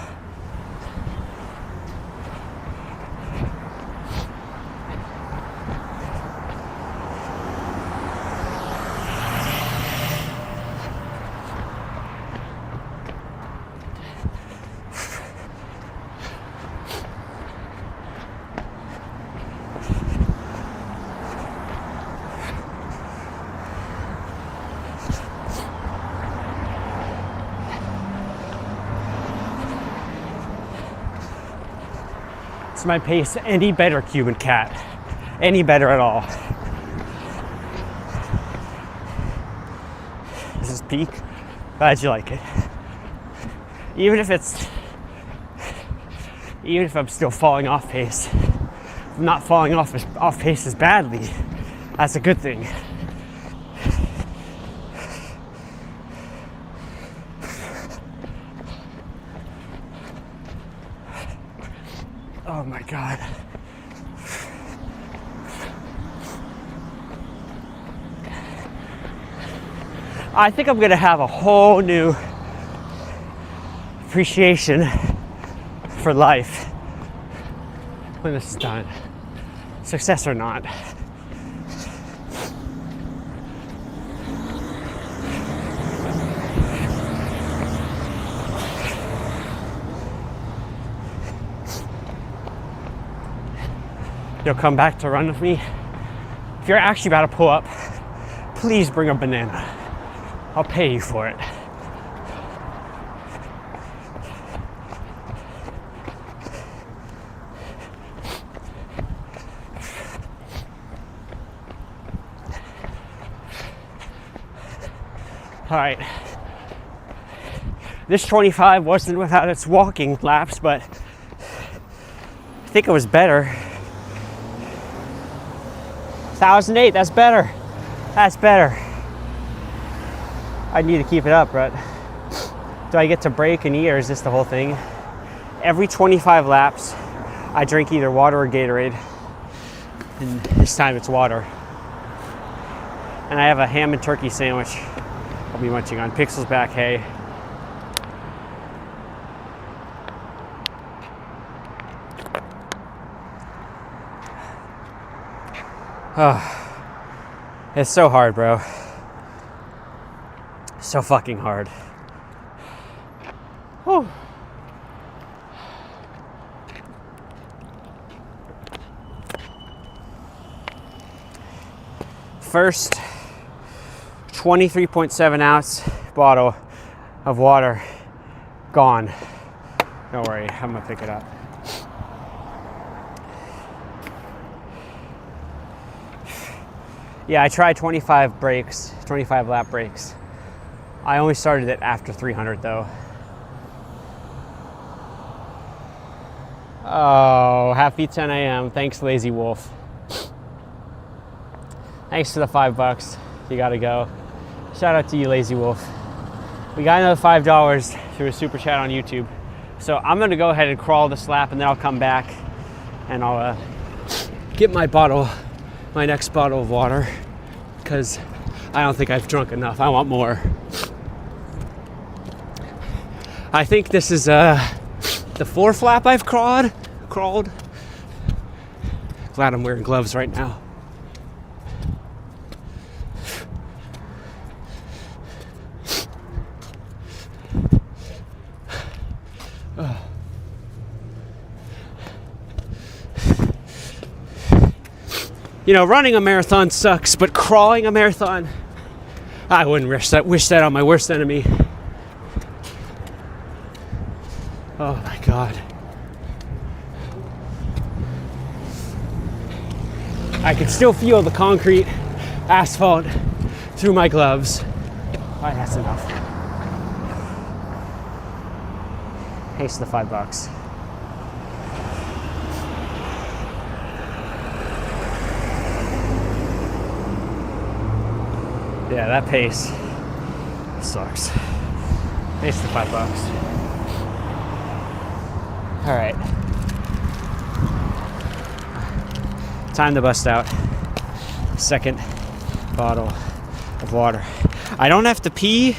It's my pace any better, Cuban cat. Any better at all. This is peak. Glad you like it. Even if I'm still falling off pace, I'm not falling off pace as badly. That's a good thing. Oh my God. I think I'm gonna have a whole new appreciation for life when this is done, success or not. You'll come back to run with me. If you're actually about to pull up, please bring a banana. I'll pay you for it. All right. This 25 wasn't without its walking laps, but I think it was better. 1,008, that's better. That's better. I need to keep it up, but do I get to break and eat, or is this the whole thing? Every 25 laps, I drink either water or Gatorade. And this time it's water. And I have a ham and turkey sandwich I'll be munching on. Pixel's back, hey. Oh, it's so hard, bro. So fucking hard. Whew. First 23.7 ounce bottle of water gone. Don't worry, I'm gonna pick it up. Yeah, I tried 25 lap breaks. I only started it after 300 though. Oh, happy 10 a.m. Thanks, Lazy Wolf. Thanks for the $5. You gotta go. Shout out to you, Lazy Wolf. We got another $5 through a super chat on YouTube. So I'm gonna go ahead and crawl this lap, and then I'll come back and I'll get my next bottle of water, because I don't think I've drunk enough. I want more. I think this is the 4th lap I've crawled. Glad I'm wearing gloves right now. You know, running a marathon sucks, but crawling a marathon, I wouldn't wish that on my worst enemy. Oh my God. I can still feel the concrete asphalt through my gloves. All right, that's enough. Thanks for the $5. Yeah, that pace sucks. Thanks for the $5. All right. Time to bust out second bottle of water. I don't have to pee.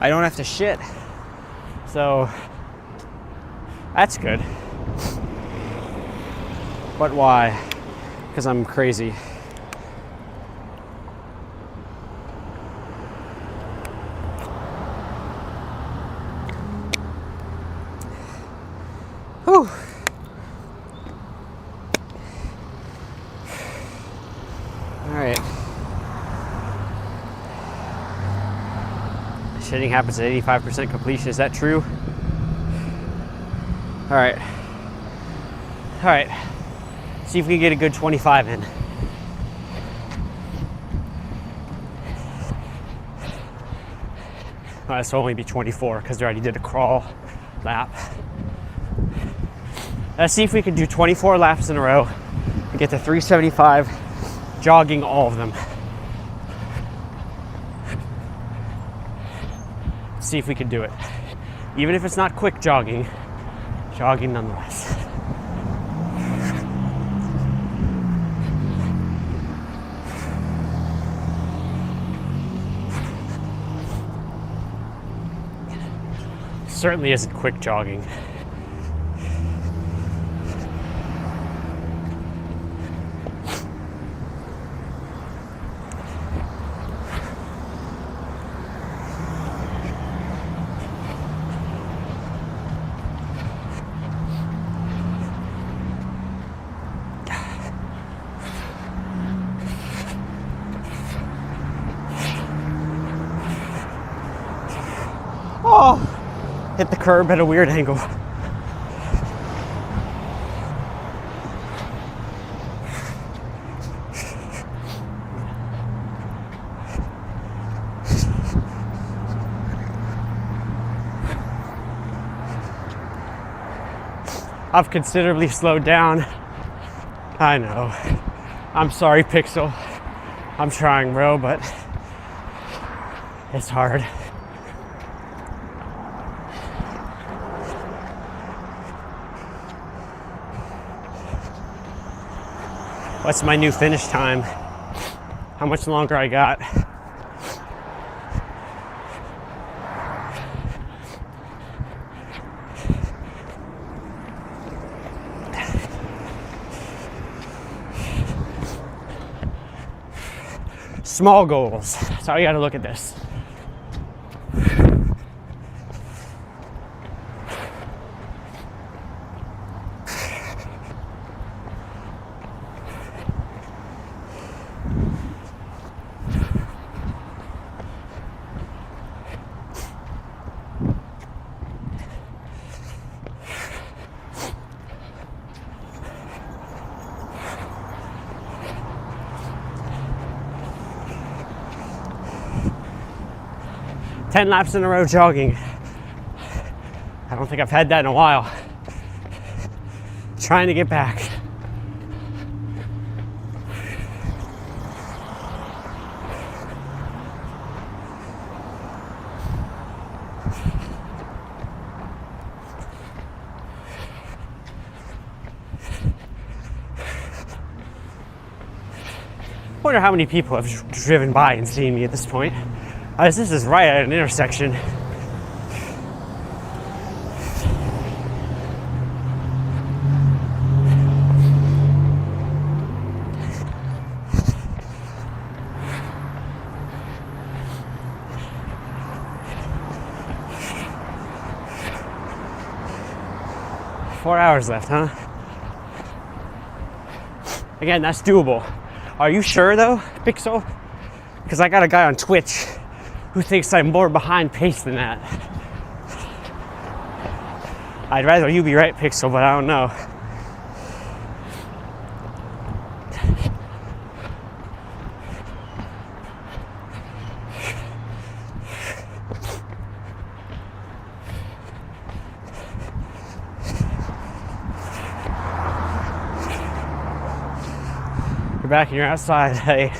I don't have to shit. So that's good. But why? Because I'm crazy. Whew. Alright. Shitting happens at 85% completion. Is that true? Alright. Alright. See if we can get a good 25 in. This will only be 24 because we already did a crawl lap. Let's see if we can do 24 laps in a row and get to 375, jogging all of them. See if we can do it. Even if it's not quick jogging, jogging nonetheless. Certainly isn't quick jogging. Oh, hit the curb at a weird angle. I've considerably slowed down. I know. I'm sorry, Pixel. I'm trying, bro, but it's hard. What's my new finish time? How much longer I got? Small goals. That's how you gotta look at this. Ten laps in a row jogging. I don't think I've had that in a while. Trying to get back. Wonder how many people have driven by and seen me at this point. This is right at an intersection. Four hours left, huh? Again, that's doable. Are you sure though, Pixel? Because I got a guy on Twitch who thinks I'm more behind pace than that. I'd rather you be right, Pixel, but I don't know. You're back and you're outside, hey.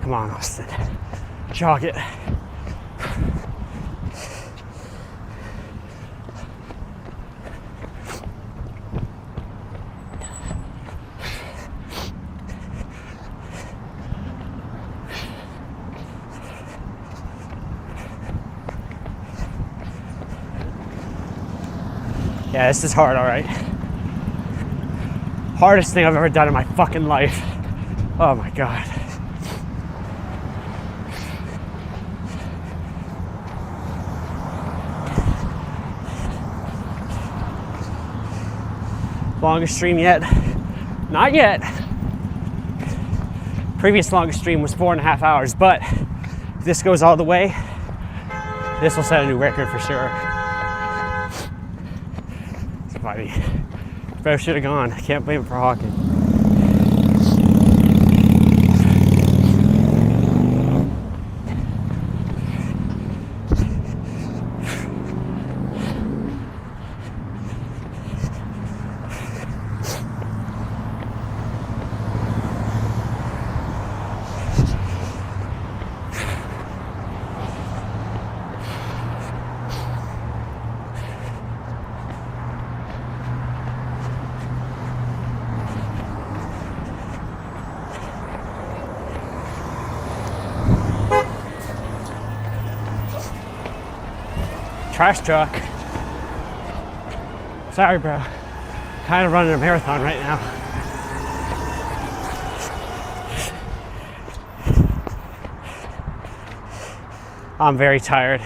Come on, Austin. Jog it. Yeah, this is hard, all right. Hardest thing I've ever done in my fucking life. Oh my God. Longest stream yet? Not yet. Previous longest stream was 4.5 hours, but if this goes all the way, this will set a new record for sure. It's probably Bro should have gone. I can't blame him for hawking. Trash truck. Sorry, bro. Kind of running a marathon right now. I'm very tired.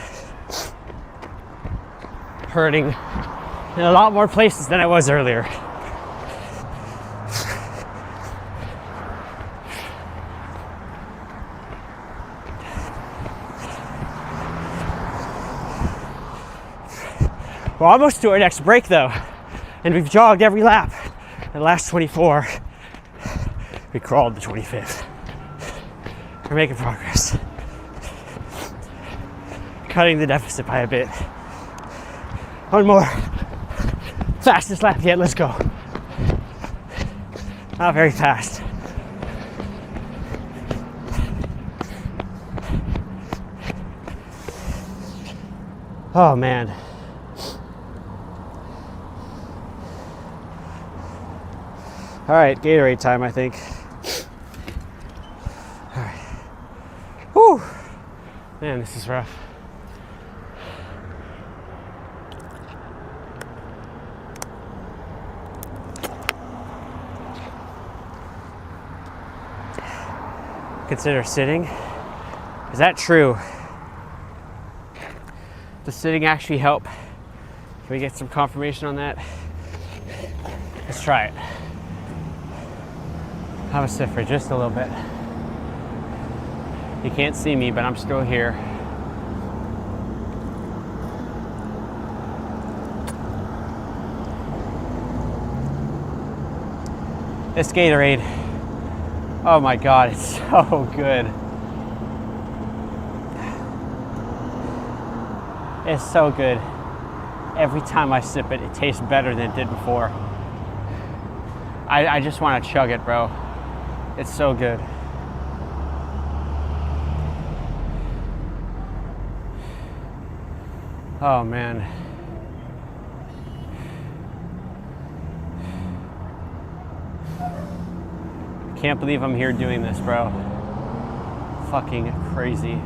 Hurting in a lot more places than I was earlier. We're almost to our next break though, and we've jogged every lap. The last 24, we crawled the 25th. We're making progress. Cutting the deficit by a bit. One more. Fastest lap yet, let's go. Not very fast. Oh man. All right, Gatorade time, I think. All right. Whew. Man, this is rough. Consider sitting. Is that true? Does sitting actually help? Can we get some confirmation on that? Let's try it. I'm a sit for just a little bit. You can't see me, but I'm still here. This Gatorade, oh my God, it's so good. It's so good. Every time I sip it, it tastes better than it did before. I just want to chug it, bro. It's so good. Oh man. Can't believe I'm here doing this, bro. Fucking crazy.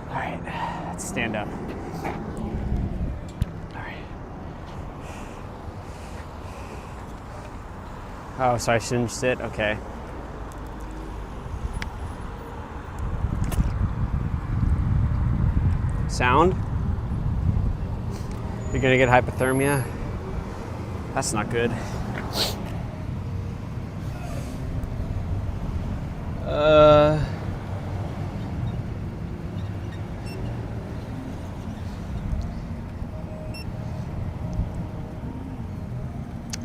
All right, let's stand up. Oh, so I shouldn't sit? Okay. Sound? You're gonna get hypothermia? That's not good.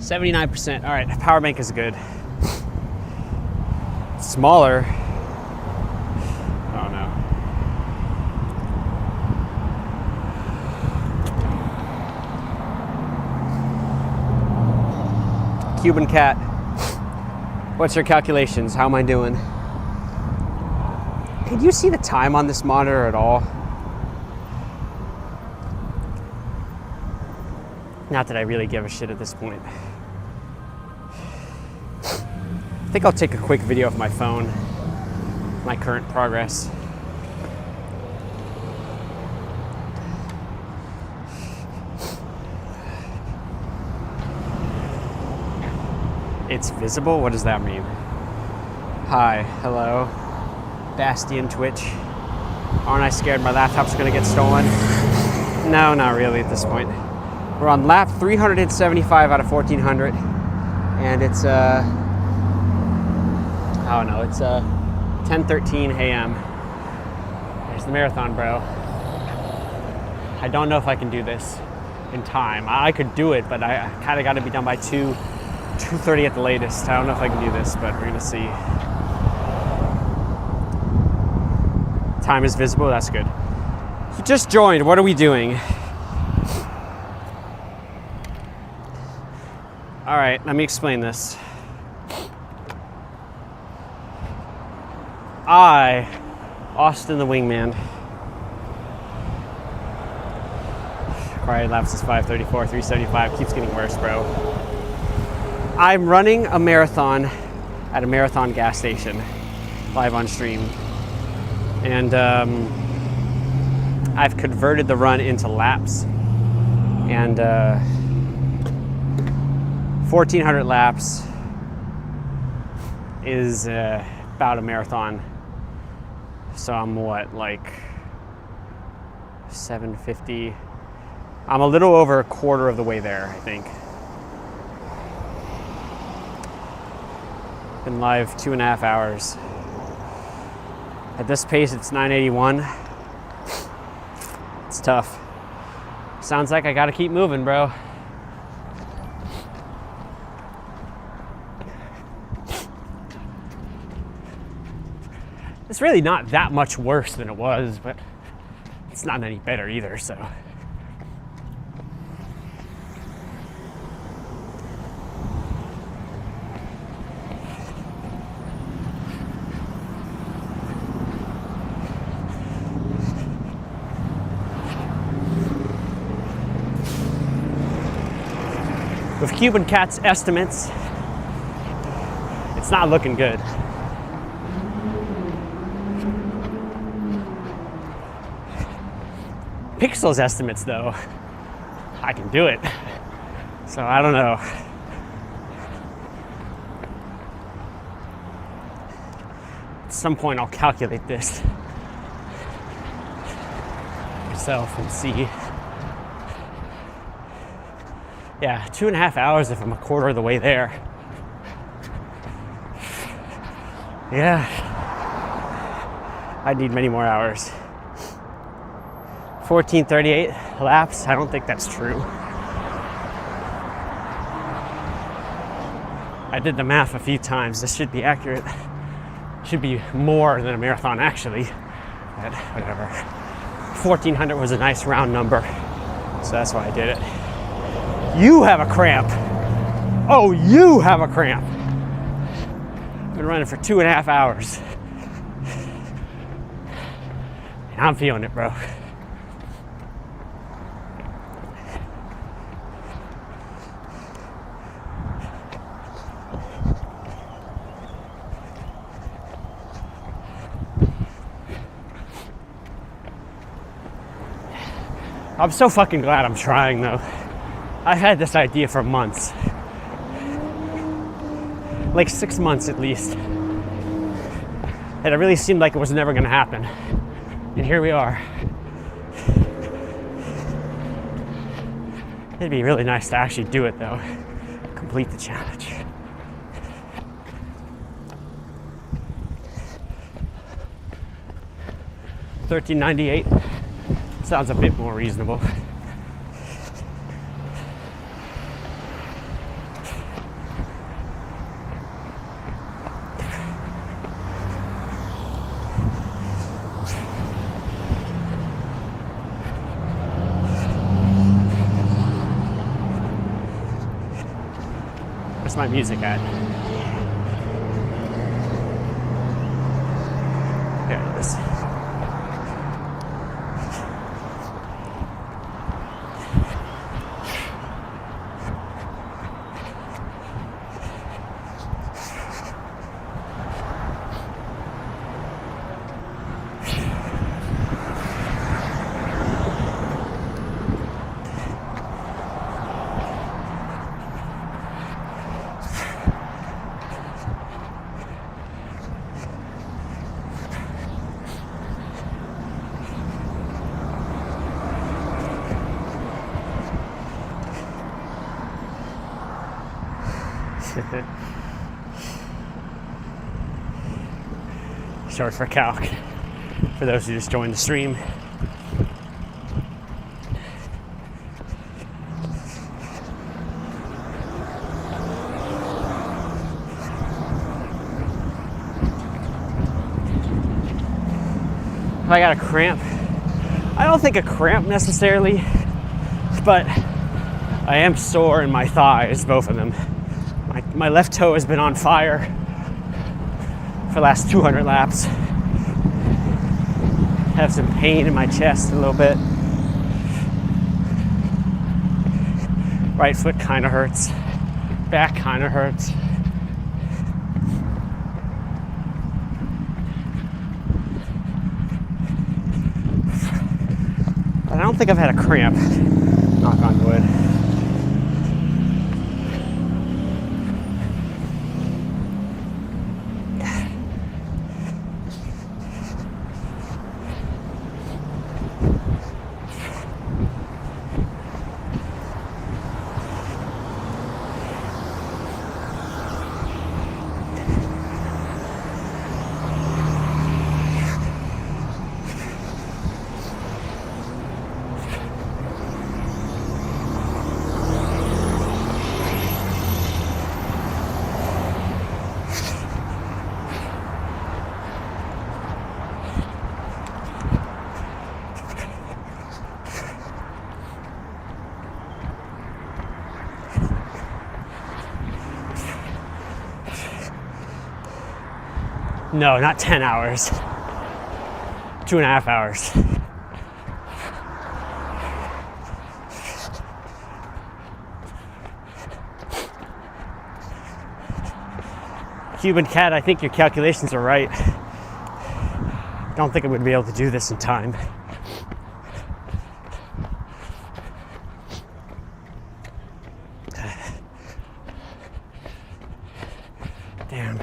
79%. All right, power bank is good. Smaller. Oh no. Cuban cat. What's your calculations? How am I doing? Can you see the time on this monitor at all? Not that I really give a shit at this point. I think I'll take a quick video of my phone, my current progress. It's visible? What does that mean? Hi, hello. Bastion Twitch. Aren't I scared my laptop's gonna get stolen? No, not really at this point. We're on lap 375 out of 1400, and it's oh no, it's 10:13 a.m. There's the marathon, bro. I don't know if I can do this. in time. I could do it, but I kind of got to be done by 2:30 at the latest. I don't know if I can do this, but we're gonna see. Time is visible, that's good. If you just joined, what are we doing? All right, let me explain this. I, Austin the Wingman, required laps is 5:34, 3:75, keeps getting worse, bro. I'm running a marathon at a Marathon gas station, live on stream. And I've converted the run into laps. And 1,400 laps is about a marathon. So I'm what, like 750? I'm a little over a quarter of the way there, I think. Been live 2.5 hours. At this pace, it's 9:81. It's tough. Sounds like I gotta keep moving, bro. It's really not that much worse than it was, but it's not any better either, so. With Cuban Cat's estimates, it's not looking good. Pixel's estimates, though, I can do it. So I don't know. At some point, I'll calculate this myself and see. Yeah, 2.5 hours if I'm a quarter of the way there. Yeah, I need many more hours. 14:38 laps, I don't think that's true. I did the math a few times, this should be accurate. Should be more than a marathon actually, but whatever. 1,400 was a nice round number, so that's why I did it. You have a cramp. Oh, you have a cramp. Been running for 2.5 hours. And I'm feeling it, bro. I'm so fucking glad I'm trying, though. I had this idea for months. Like 6 months at least. And it really seemed like it was never gonna happen. And here we are. It'd be really nice to actually do it though. Complete the challenge. $13.98 sounds a bit more reasonable. Where's my music at? Here it is. Short for calc, for those who just joined the stream. I got a cramp. I don't think a cramp necessarily, but I am sore in my thighs, both of them. My left toe has been on fire for the last 200 laps. Have some pain in my chest a little bit. Right foot kind of hurts. Back kind of hurts. But I don't think I've had a cramp, knock on wood. No, not 10 hours. 2.5 hours. Cuban Cat, I think your calculations are right. Don't think I'm going to be able to do this in time. Damn.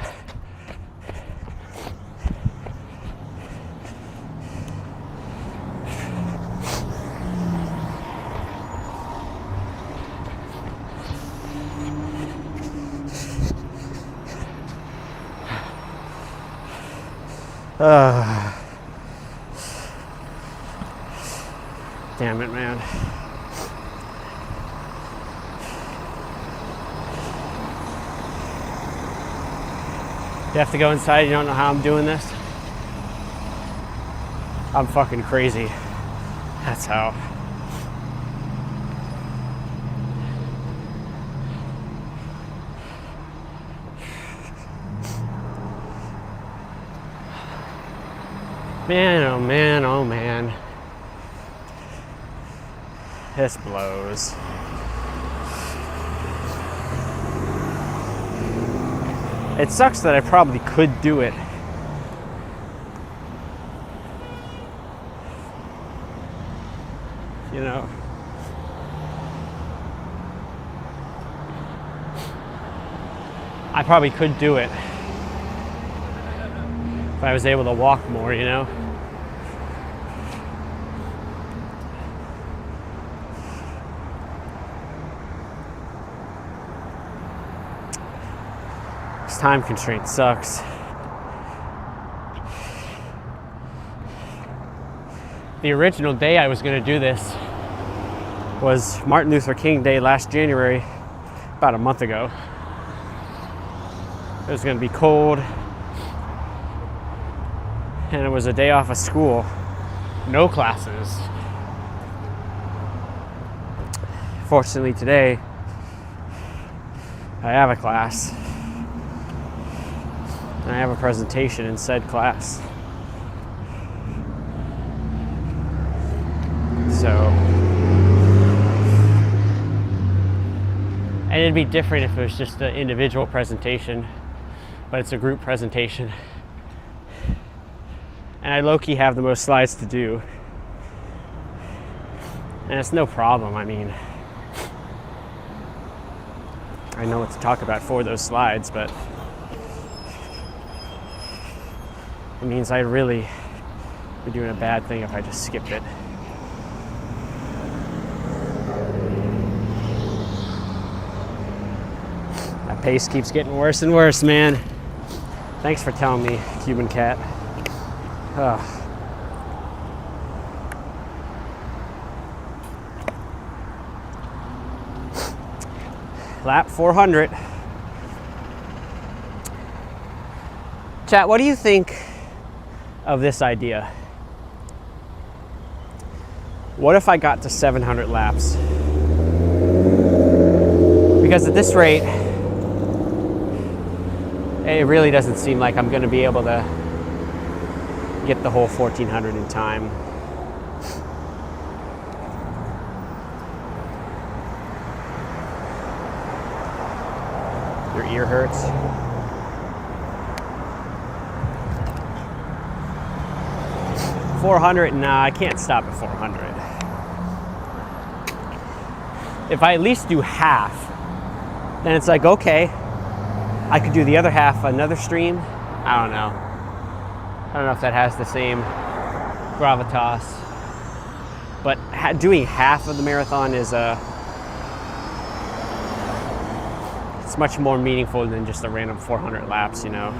Damn it, man. You have to go inside, you don't know how I'm doing this? I'm fucking crazy. That's how. Man, oh man, oh man. This blows. It sucks that I probably could do it. You know. I probably could do it if I was able to walk more, you know. This time constraint sucks. The original day I was going to do this was Martin Luther King Day last January, about a month ago. It was going to be cold, and it was a day off of school, no classes. Fortunately today, I have a class, and I have a presentation in said class. So, and it'd be different if it was just an individual presentation, but it's a group presentation. And I low-key have the most slides to do. And it's no problem. I mean, I know what to talk about for those slides, but it means I'd really be doing a bad thing if I just skipped it. My pace keeps getting worse and worse, man. Thanks for telling me, Cuban Cat. Lap 400. Chat, what do you think of this idea? What if I got to 700 laps? Because at this rate, it really doesn't seem like I'm going to be able to get the whole 1400 in time. Your ear hurts. $400? Nah, I can't stop at 400. If I at least do half, then it's like, okay, I could do the other half another stream. I don't know. I don't know if that has the same gravitas. But doing half of the marathon is it's much more meaningful than just a random 400 laps, you know.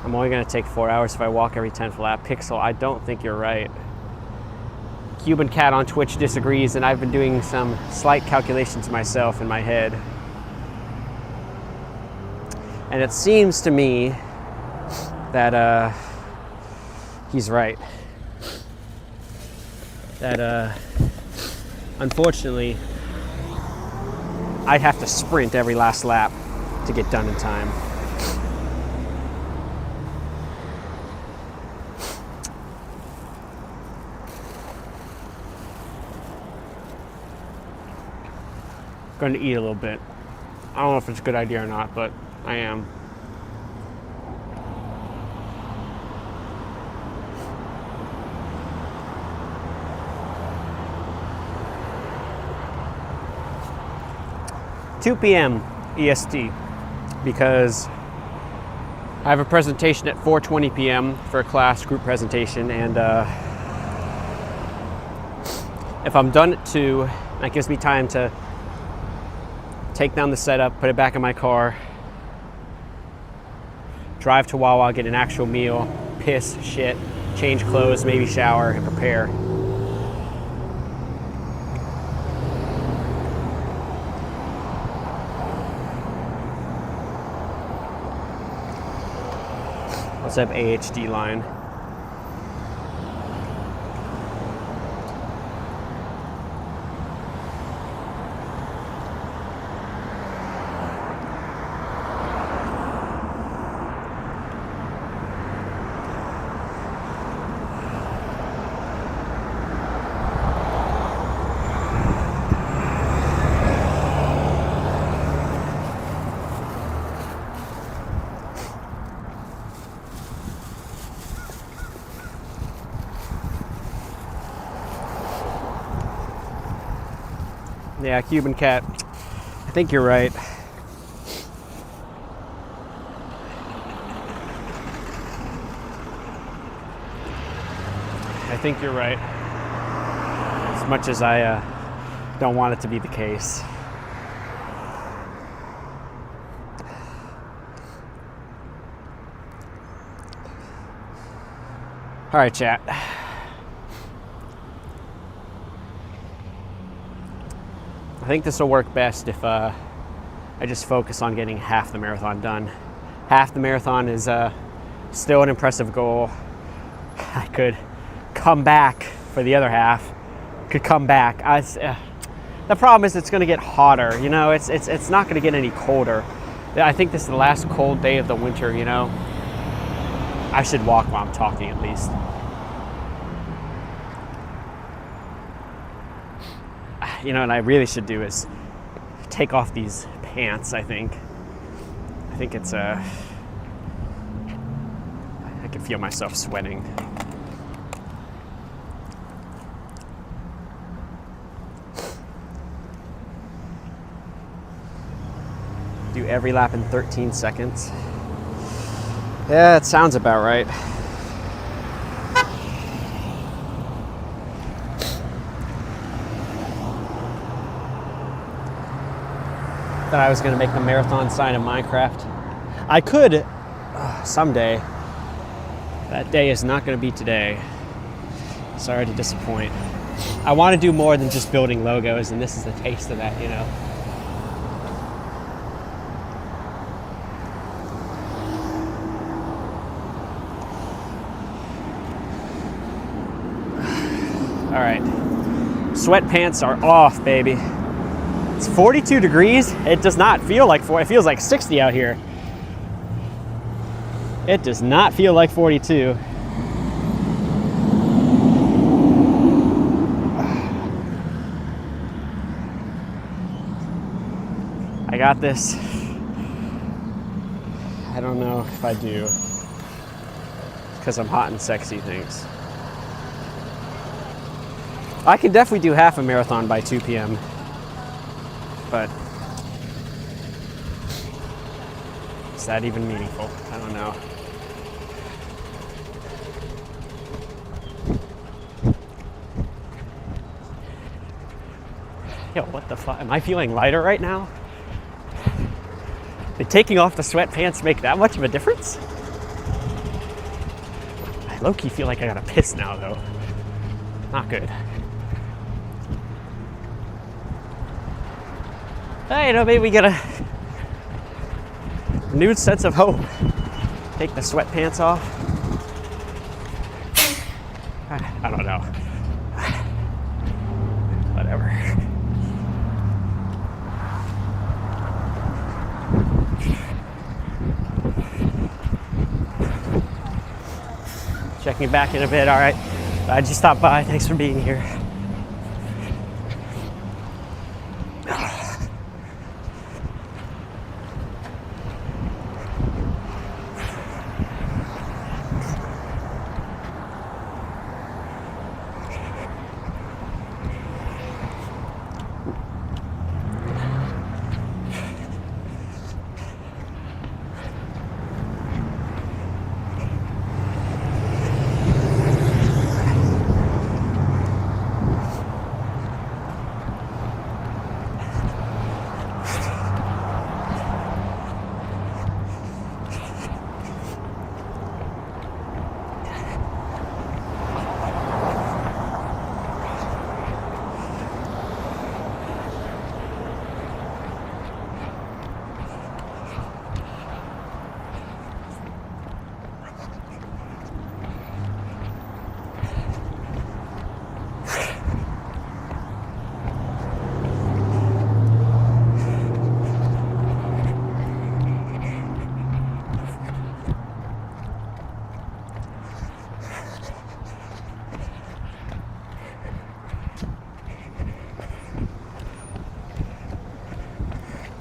I'm only going to take 4 hours if I walk every 10th lap. Pixel, I don't think you're right. Cuban Cat on Twitch disagrees, and I've been doing some slight calculations myself in my head. And it seems to me that he's right. That unfortunately, I'd have to sprint every last lap to get done in time. Going to eat a little bit. I don't know if it's a good idea or not, but I am. $2 p.m. EST, because I have a presentation at 4:20 p.m. for a class group presentation, and if I'm done at 2, that gives me time to take down the setup, put it back in my car, drive to Wawa, get an actual meal, piss, shit, change clothes, maybe shower, and prepare. Let's have AHD line. Yeah, Cuban Cat, I think you're right. I think you're right. As much as I don't want it to be the case. All right, chat. I think this will work best if I just focus on getting half the marathon done. Half the marathon is still an impressive goal. I could come back for the other half. Could come back. The problem is it's going to get hotter. You know, it's not going to get any colder. I think this is the last cold day of the winter. You know, I should walk while I'm talking at least. You know, what I really should do is take off these pants, I think it's, I can feel myself sweating. Do every lap in 13 seconds. Yeah, it sounds about right. That I was going to make the marathon sign in Minecraft. I could someday. That day is not going to be today. Sorry to disappoint. I want to do more than just building logos, and this is a taste of that, you know. All right. Sweatpants are off, baby. It's 42 degrees. It does not feel like 40. It feels like 60 out here. It does not feel like 42. I got this. I don't know if I do. Because I'm hot and sexy things. I can definitely do half a marathon by 2 p.m. But is that even meaningful? I don't know. Yo, what the fuck? Am I feeling lighter right now? Did taking off the sweatpants make that much of a difference? I low-key feel like I gotta piss now, though. Not good. Hey, you know, maybe we get a renewed sense of hope. Take the sweatpants off. I don't know. Whatever. Checking back in a bit. All right. Glad you stopped by. Thanks for being here.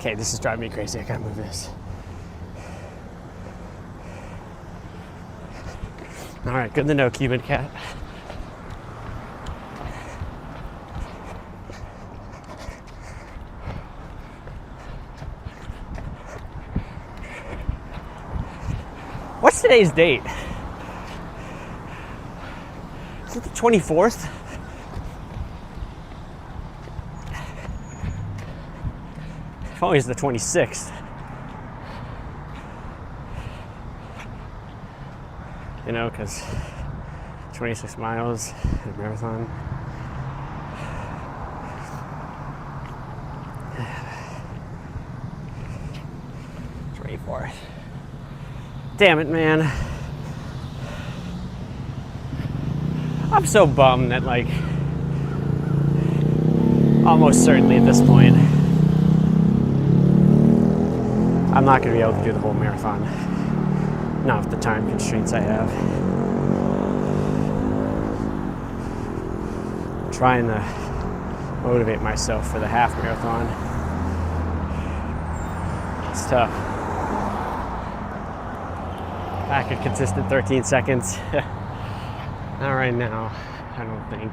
Okay, this is driving me crazy. I gotta move this. All right, good to know, Cuban cat. What's today's date? Is it the 24th? If only it's the 26th. You know, because 26 miles in a marathon. Damn it, man. I'm so bummed that, like, almost certainly at this point, I'm not going to be able to do the whole marathon. Not with the time constraints I have. I'm trying to motivate myself for the half marathon. It's tough. Back at consistent 13 seconds. Not right now, I don't think.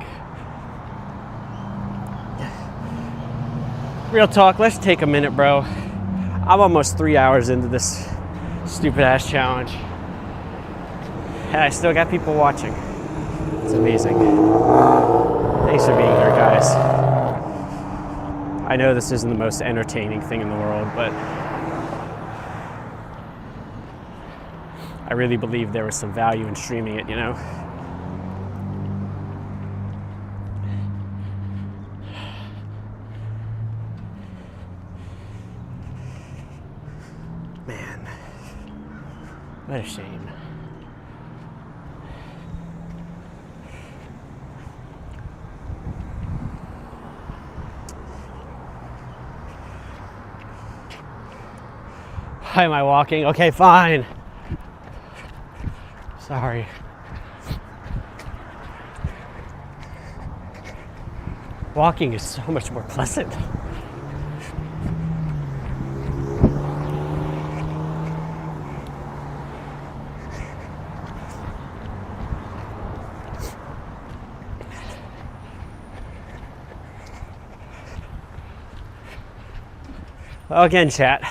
Real talk, let's take a minute, bro. I'm almost 3 hours into this stupid ass challenge. And I still got people watching. It's amazing. Thanks for being here, guys. I know this isn't the most entertaining thing in the world, but I really believe there was some value in streaming it, you know? Man, what a shame. Why am I walking? Okay, fine. Sorry. Walking is so much more pleasant. Well, again, chat.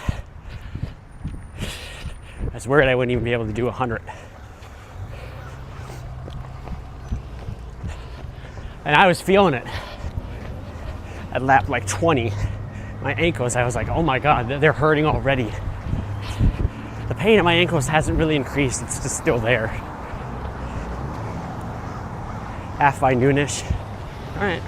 I was worried I wouldn't even be able to do 100. And I was feeling it. At lap like 20, my ankles, I was like, oh my God, they're hurting already. The pain in my ankles hasn't really increased, it's just still there. Half by noonish. All right.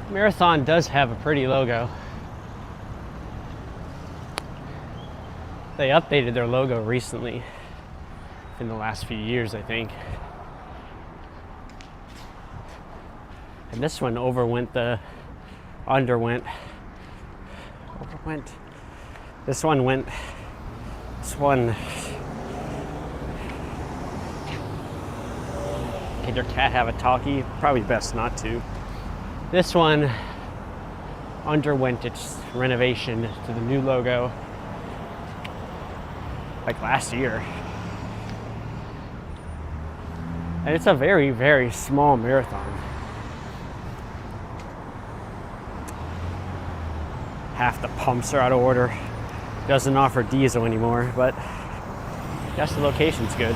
Marathon does have a pretty logo. They updated their logo recently, in the last few years, I think. And this one overwent. This one Can your cat have a talkie? Probably best not to. This one underwent its renovation to the new logo like last year. And it's a very, very small marathon. Half the pumps are out of order. Doesn't offer diesel anymore, but I guess the location's good.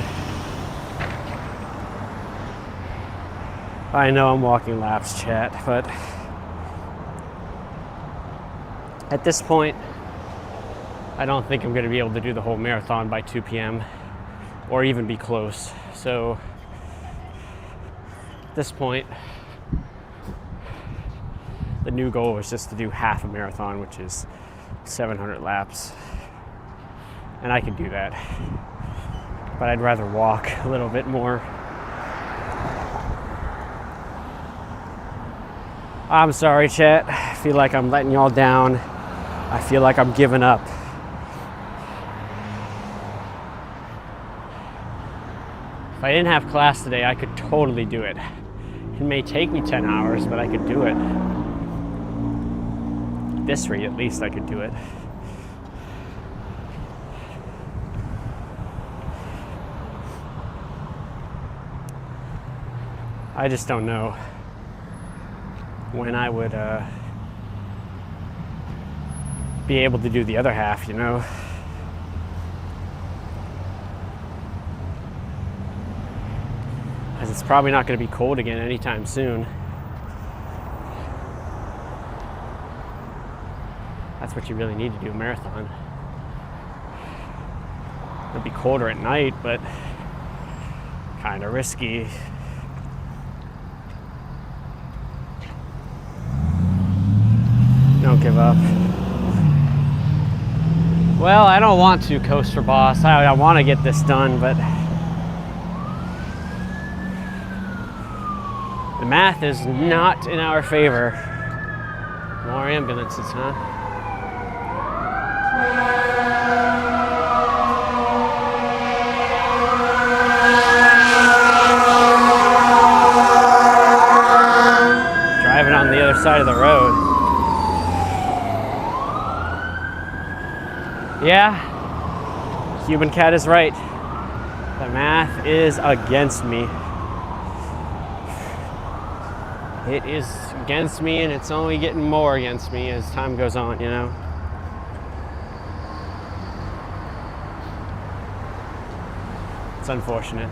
I know I'm walking laps, chat, but at this point, I don't think I'm going to be able to do the whole marathon by 2 p.m. or even be close. So at this point, the new goal is just to do half a marathon, which is 700 laps. And I can do that. But I'd rather walk a little bit more. I'm sorry, chat. I feel like I'm letting y'all down. I feel like I'm giving up. If I didn't have class today, I could totally do it. It may take me 10 hours, but I could do it. At this rate, at least I could do it. I just don't know when I would be able to do the other half, you know? Because it's probably not going to be cold again anytime soon. That's what you really need to do a marathon. It'll be colder at night, but kind of risky. Don't give up. Well, I don't want to, Coaster Boss. I want to get this done, but the math is not in our favor. More ambulances, huh? Driving on the other side of the road. Yeah, Human Cat is right. The math is against me. It is against me, and it's only getting more against me as time goes on, you know? It's unfortunate.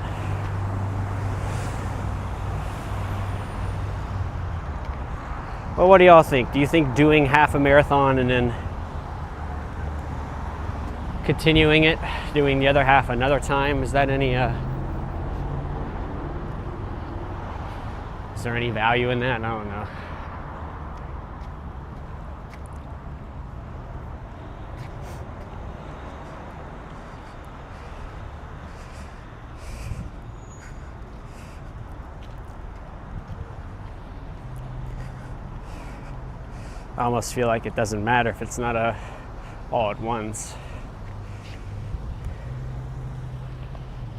Well, what do y'all think? Do you think doing half a marathon and then continuing it, doing the other half another time, is that any, is there any value in that? I don't know. I almost feel like it doesn't matter if it's not all at once.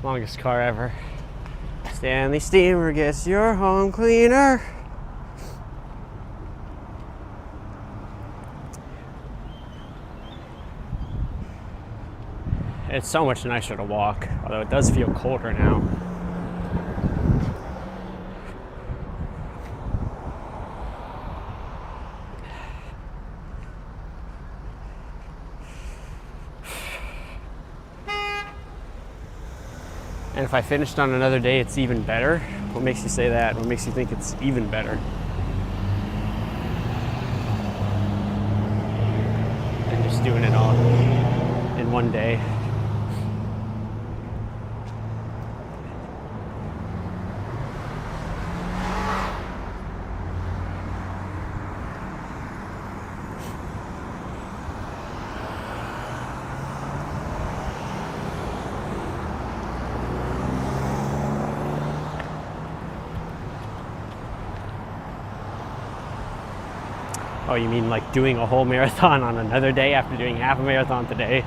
Longest car ever. Stanley Steamer gets your home cleaner. It's so much nicer to walk, although it does feel colder now. And if I finished on another day, it's even better. What makes you say that? What makes you think it's even better? Than just doing it all in one day. Oh, you mean like doing a whole marathon on another day after doing half a marathon today?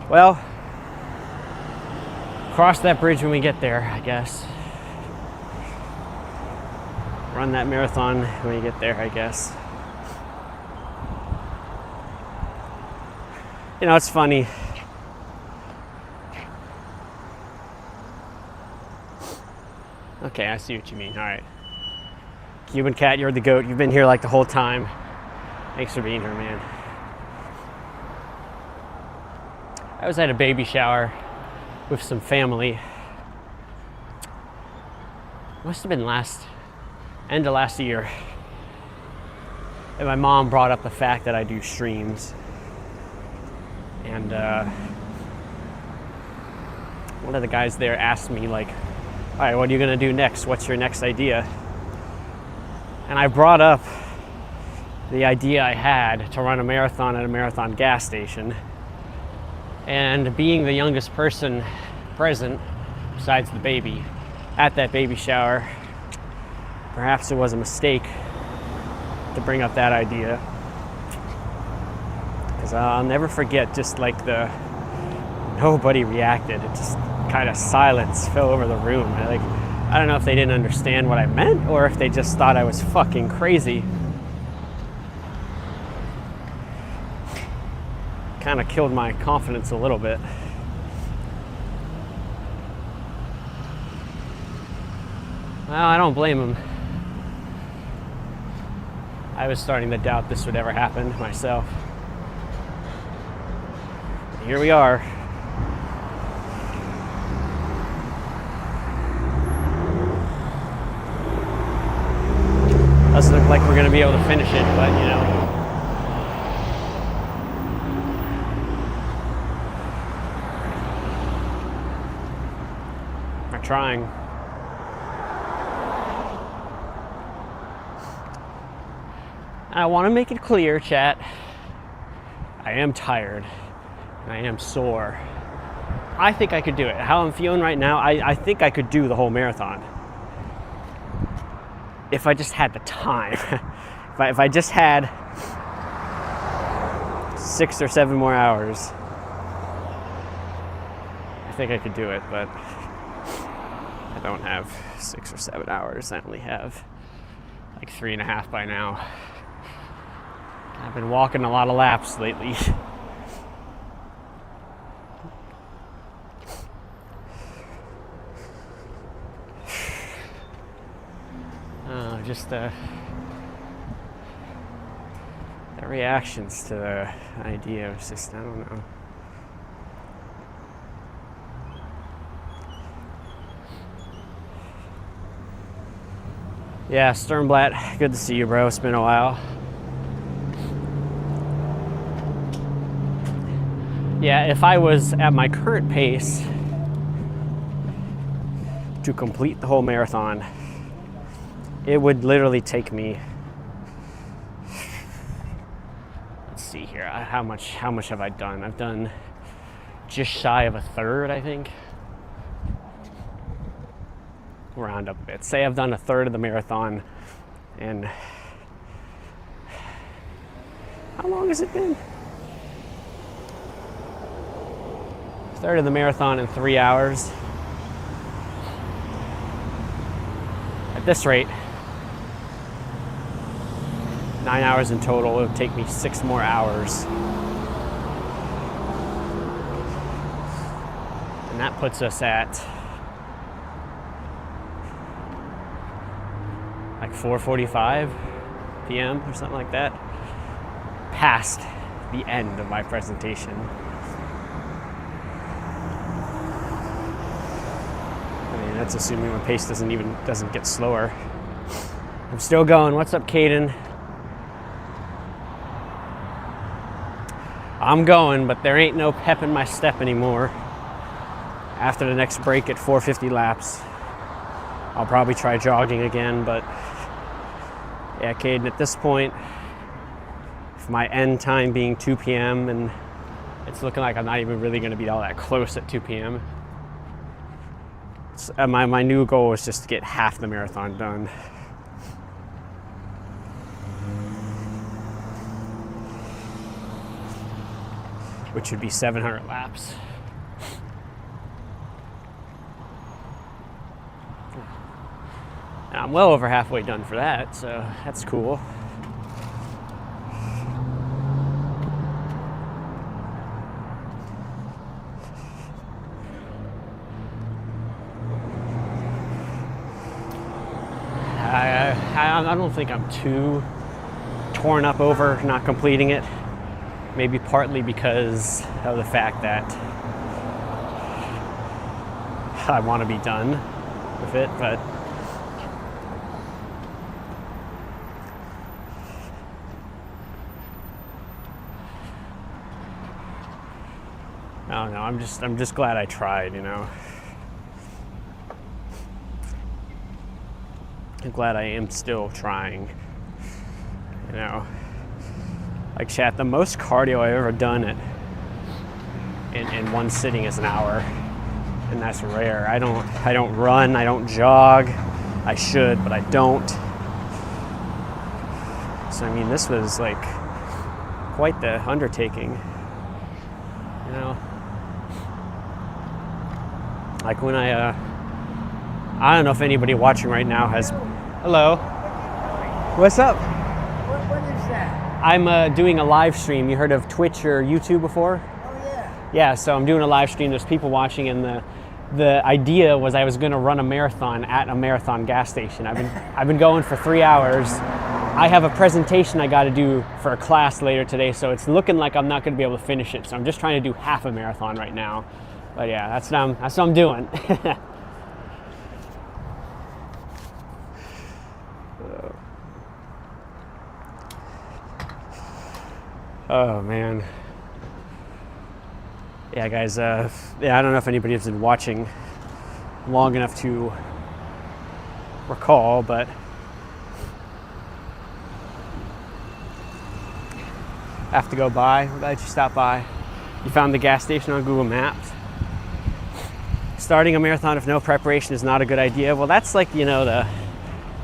Well, cross that bridge when we get there, I guess. Run that marathon when we get there, I guess. You know, it's funny. Okay, I see what you mean. All right. Cuban Cat, you're the goat. You've been here like the whole time. Thanks for being here, man. I was at a baby shower with some family. Must have been end of last year. And my mom brought up the fact that I do streams. And one of the guys there asked me, like, all right, what are you gonna do next? What's your next idea? And I brought up the idea I had to run a marathon at a marathon gas station. And being the youngest person present, besides the baby, at that baby shower, perhaps it was a mistake to bring up that idea. Because I'll never forget just like nobody reacted. It just kind of silence fell over the room. I don't know if they didn't understand what I meant or if they just thought I was fucking crazy. Kind of killed my confidence a little bit. Well, I don't blame them. I was starting to doubt this would ever happen myself. Here we are. Doesn't look like we're going to be able to finish it, but you know. We're trying. I want to make it clear, chat. I am tired. I am sore. I think I could do it. How I'm feeling right now, I think I could do the whole marathon. If I just had the time. if I just had 6 or 7 more hours, I think I could do it, but I don't have 6 or 7 hours. I only have like 3.5 by now. I've been walking a lot of laps lately. Just the reactions to the idea was just, I don't know. Yeah, Sternblatt, good to see you, bro. It's been a while. Yeah, if I was at my current pace to complete the whole marathon, it would literally take me, let's see here, how much have I done? I've done just shy of a third, I think. We'll round up a bit. Say I've done a third of the marathon, and how long has it been? A third of the marathon in 3 hours. At this rate, 9 hours in total. It would take me 6 more hours. And that puts us at like 4:45 p.m. or something like that. Past the end of my presentation. I mean, that's assuming my pace doesn't get slower. I'm still going. What's up, Caden? I'm going, but there ain't no pep in my step anymore. After the next break at 450 laps, I'll probably try jogging again, but yeah, Caden, at this point, with my end time being 2 p.m. and it's looking like I'm not even really going to be all that close at 2 p.m. My new goal is just to get half the marathon done. Which would be 700 laps. I'm well over halfway done for that, so that's cool. I don't think I'm too torn up over not completing it. Maybe partly because of the fact that I want to be done with it, but I don't know. I'm just glad I tried, you know. I'm glad I am still trying, you know. Like, chat, the most cardio I've ever done in one sitting is an hour, and that's rare. I don't run, I don't jog. I should, but I don't. So I mean, this was like quite the undertaking, you know. Like when I don't know if anybody watching right now has. Hello. What's up? What is that? I'm doing a live stream. You heard of Twitch or YouTube before? Oh yeah. Yeah, so I'm doing a live stream. There's people watching, and the idea was I was going to run a marathon at a marathon gas station. I've been going for 3 hours. I have a presentation I got to do for a class later today, so it's looking like I'm not going to be able to finish it. So I'm just trying to do half a marathon right now. But yeah, that's what I'm doing. Oh man. Yeah, guys, I don't know if anybody has been watching long enough to recall, but I have to go by. I'm glad you stopped by. You found the gas station on Google Maps. Starting a marathon with no preparation is not a good idea. Well, that's like, you know,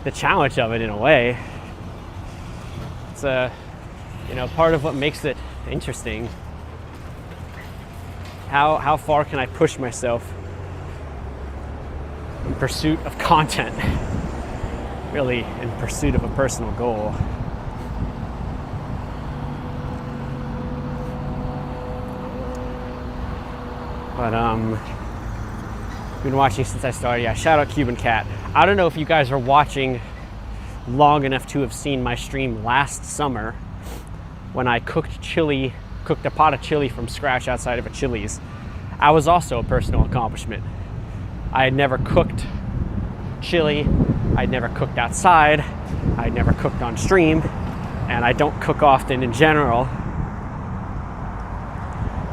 the challenge of it in a way. It's you know, part of what makes it interesting. How far can I push myself in pursuit of content? Really, in pursuit of a personal goal. But been watching since I started. Yeah, shout out Cuban Cat. I don't know if you guys are watching long enough to have seen my stream last summer when I cooked a pot of chili from scratch outside of a Chili's. I was also a personal accomplishment. I had never cooked chili, I'd never cooked outside, I'd never cooked on stream, and I don't cook often in general.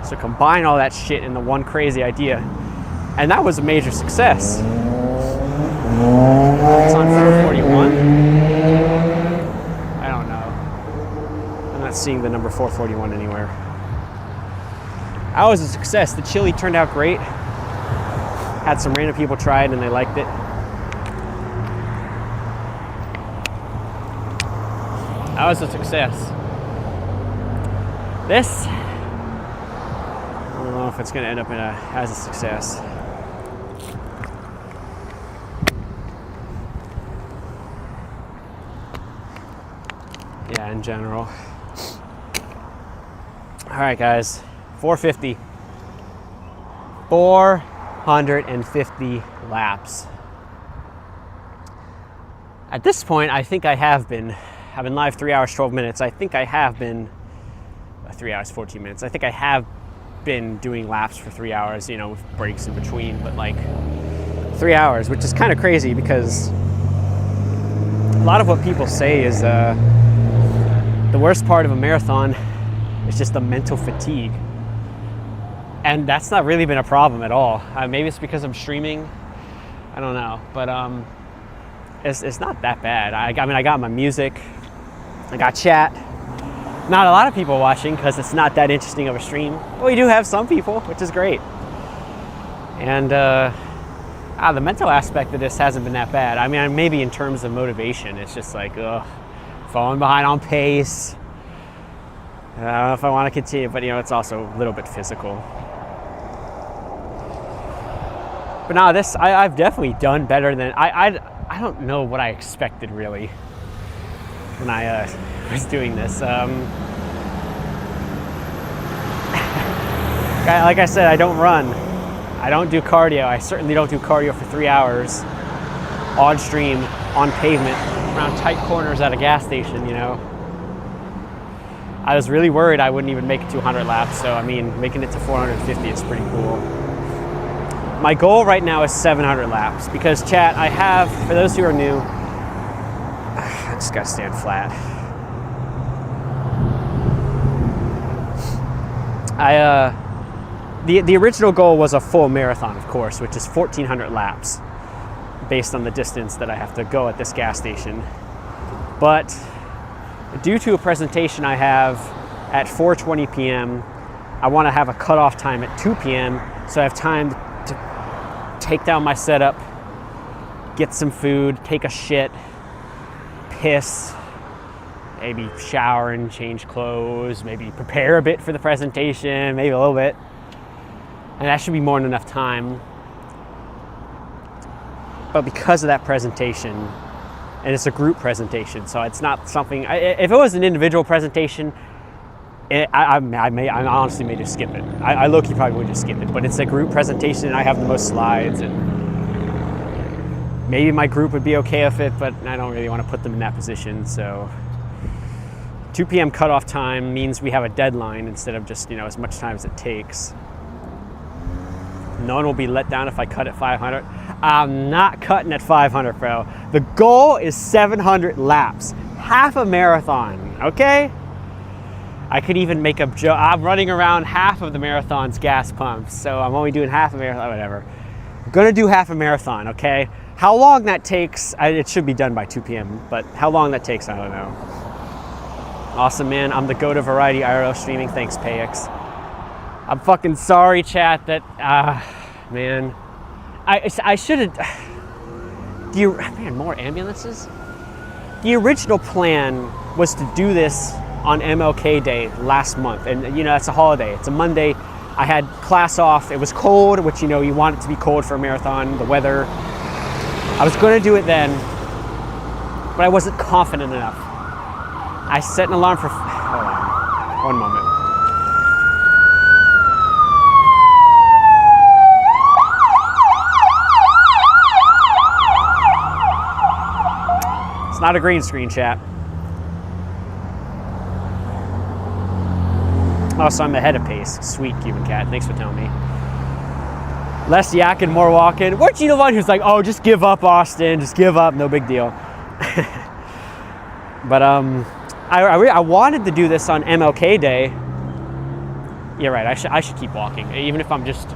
So combine all that shit in the one crazy idea, and that was a major success. It's on 441. I don't know. I'm not seeing the number 441 anywhere. That was a success. The chili turned out great. Had some random people try it and they liked it. That was a success. This, I don't know if it's going to end up as a success. Yeah, in general. All right, guys, 450. 450 laps. At this point, I think I've been live 3 hours, 12 minutes. I think I have been 3 hours, 14 minutes. I think I have been doing laps for 3 hours, you know, with breaks in between, but like 3 hours, which is kind of crazy because a lot of what people say is the worst part of a marathon is just the mental fatigue. And that's not really been a problem at all. Maybe it's because I'm streaming. I don't know, but it's not that bad. I mean, I got my music, I got chat. Not a lot of people watching because it's not that interesting of a stream. But we do have some people, which is great. And the mental aspect of this hasn't been that bad. I mean, maybe in terms of motivation, it's just like, falling behind on pace. I don't know if I want to continue, but you know, it's also a little bit physical. But now this, I've definitely done better than, I I don't know what I expected really when I was doing this. Like I said, I don't run. I don't do cardio. I certainly don't do cardio for 3 hours on stream, on pavement, around tight corners at a gas station, you know. I was really worried I wouldn't even make it to 100 laps, so I mean, making it to 450 is pretty cool. My goal right now is 700 laps because, chat, I have, for those who are new, I just gotta stand flat. The original goal was a full marathon, of course, which is 1,400 laps based on the distance that I have to go at this gas station. But due to a presentation I have at 4:20 p.m., I want to have a cutoff time at 2 p.m. so I have time to take down my setup, get some food, take a shit, piss, maybe shower and change clothes, maybe prepare a bit for the presentation, maybe a little bit. And that should be more than enough time. But because of that presentation, and it's a group presentation, so it's not something, if it was an individual presentation, I honestly may just skip it. I low-key probably would just skip it, but it's a group presentation and I have the most slides, and maybe my group would be okay with it, but I don't really want to put them in that position, so 2 p.m. cutoff time means we have a deadline instead of just, you know, as much time as it takes. No one will be let down if I cut at 500. I'm not cutting at 500, bro. The goal is 700 laps, half a marathon, okay? I could even make a joke. I'm running around half of the marathon's gas pumps, so I'm only doing half a marathon, whatever. I'm gonna do half a marathon, okay? How long that takes, it should be done by 2 p.m., but how long that takes, I don't know. Awesome, man. I'm the GOAT of variety IRL streaming. Thanks, Payx. I'm fucking sorry, chat, that, man. I should have, man, more ambulances? The original plan was to do this on MLK Day last month, and you know, that's a holiday. It's a Monday. I had class off. It was cold, which, you know, you want it to be cold for a marathon, the weather. I was gonna do it then, but I wasn't confident enough. I set an alarm for, hold on, one moment. It's not a green screen, chat. Oh, so I'm ahead of pace. Sweet, Cuban Cat. Thanks for telling me. Less yakking, more walking. Weren't you the one who's like, oh, just give up, Austin. Just give up. No big deal. But I wanted to do this on MLK Day. You're right. I should keep walking, even if I'm just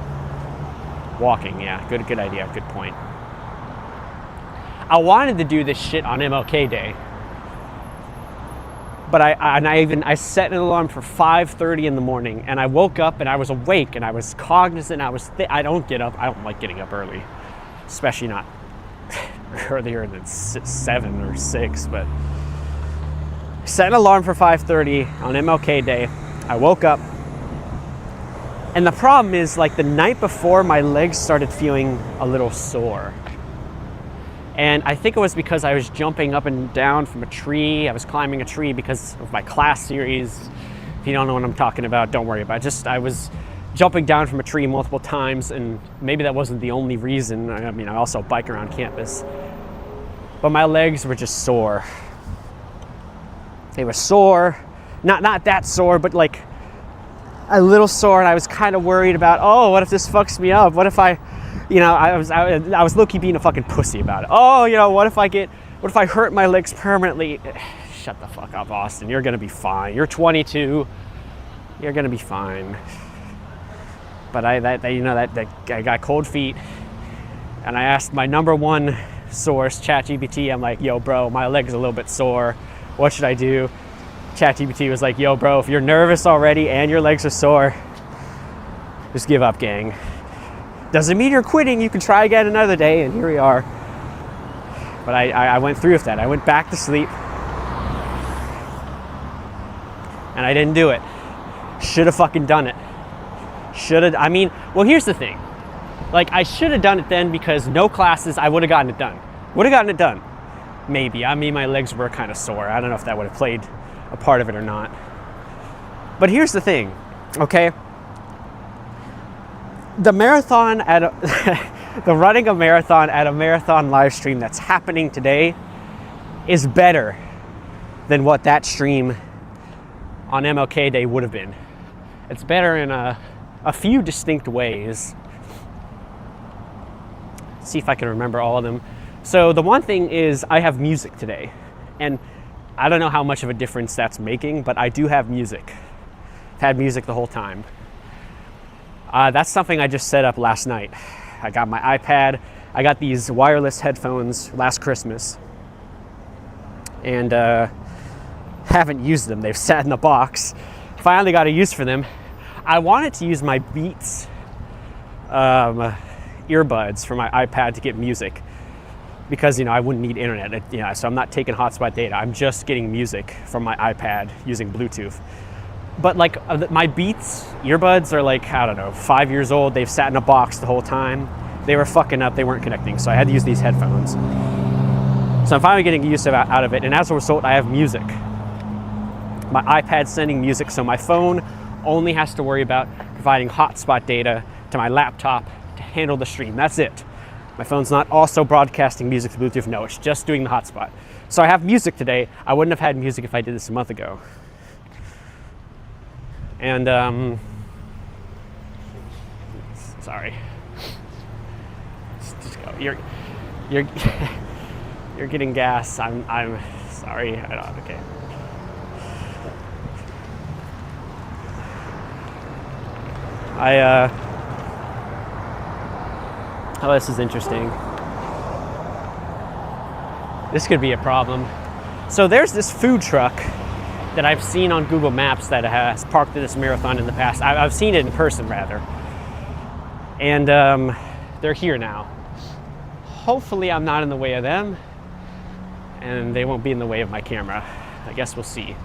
walking. Yeah, good idea. Good point. I wanted to do this shit on MLK Day. But I set an alarm for 5:30 in the morning, and I woke up and I was awake and I was cognizant. I don't get up. I don't like getting up early, especially not earlier than 7 or 6. But I set an alarm for 5:30 on MLK Day. I woke up, and the problem is, like, the night before, my legs started feeling a little sore. And I think it was because I was jumping up and down from a tree. I was climbing a tree because of my class series. If you don't know what I'm talking about, don't worry about it. I was jumping down from a tree multiple times, and maybe that wasn't the only reason. I mean, I also bike around campus. But my legs were just sore. They were sore. Not that sore, but like a little sore, and I was kind of worried about, oh, what if this fucks me up? What if I was low-key being a fucking pussy about it. Oh, you know, what if I hurt my legs permanently? Shut the fuck up, Austin. You're gonna be fine. You're 22. You're gonna be fine. But I got cold feet, and I asked my number one source, ChatGPT. I'm like, yo, bro, my leg's a little bit sore. What should I do? ChatGPT was like, yo, bro, if you're nervous already and your legs are sore, just give up, gang. Doesn't mean you're quitting. You can try again another day, and here we are. But I went through with that. I went back to sleep, and I didn't do it. Should have fucking done it. Well, here's the thing. Like, I should have done it then because no classes, I would have gotten it done. Would have gotten it done. Maybe. I mean, my legs were kind of sore. I don't know if that would have played a part of it or not. But here's the thing, okay? The marathon the running a marathon at a marathon live stream that's happening today is better than what that stream on MLK Day would have been. It's better in a few distinct ways. Let's see if I can remember all of them. So the one thing is I have music today, and I don't know how much of a difference that's making, but I do have music. I've had music the whole time. That's something I just set up last night. I got my iPad. I got these wireless headphones last Christmas, and haven't used them. They've sat in the box. Finally got a use for them. I wanted to use my Beats earbuds for my iPad to get music, because I wouldn't need internet. So I'm not taking hotspot data. I'm just getting music from my iPad using Bluetooth. But like my Beats earbuds are like, I don't know, 5 years old. They've sat in a box the whole time. They were fucking up. They weren't connecting. So I had to use these headphones. So I'm finally getting use out of it. And as a result, I have music. My iPad's sending music. So my phone only has to worry about providing hotspot data to my laptop to handle the stream. That's it. My phone's not also broadcasting music to Bluetooth. No, it's just doing the hotspot. So I have music today. I wouldn't have had music if I did this a month ago. And sorry. Just go. You're you're getting gas. I'm sorry. I don't. Okay. Oh, this is interesting. This could be a problem. So there's this food truck that I've seen on Google Maps that has parked at this marathon in the past. I've seen it in person, rather. And they're here now. Hopefully I'm not in the way of them, and they won't be in the way of my camera. I guess we'll see.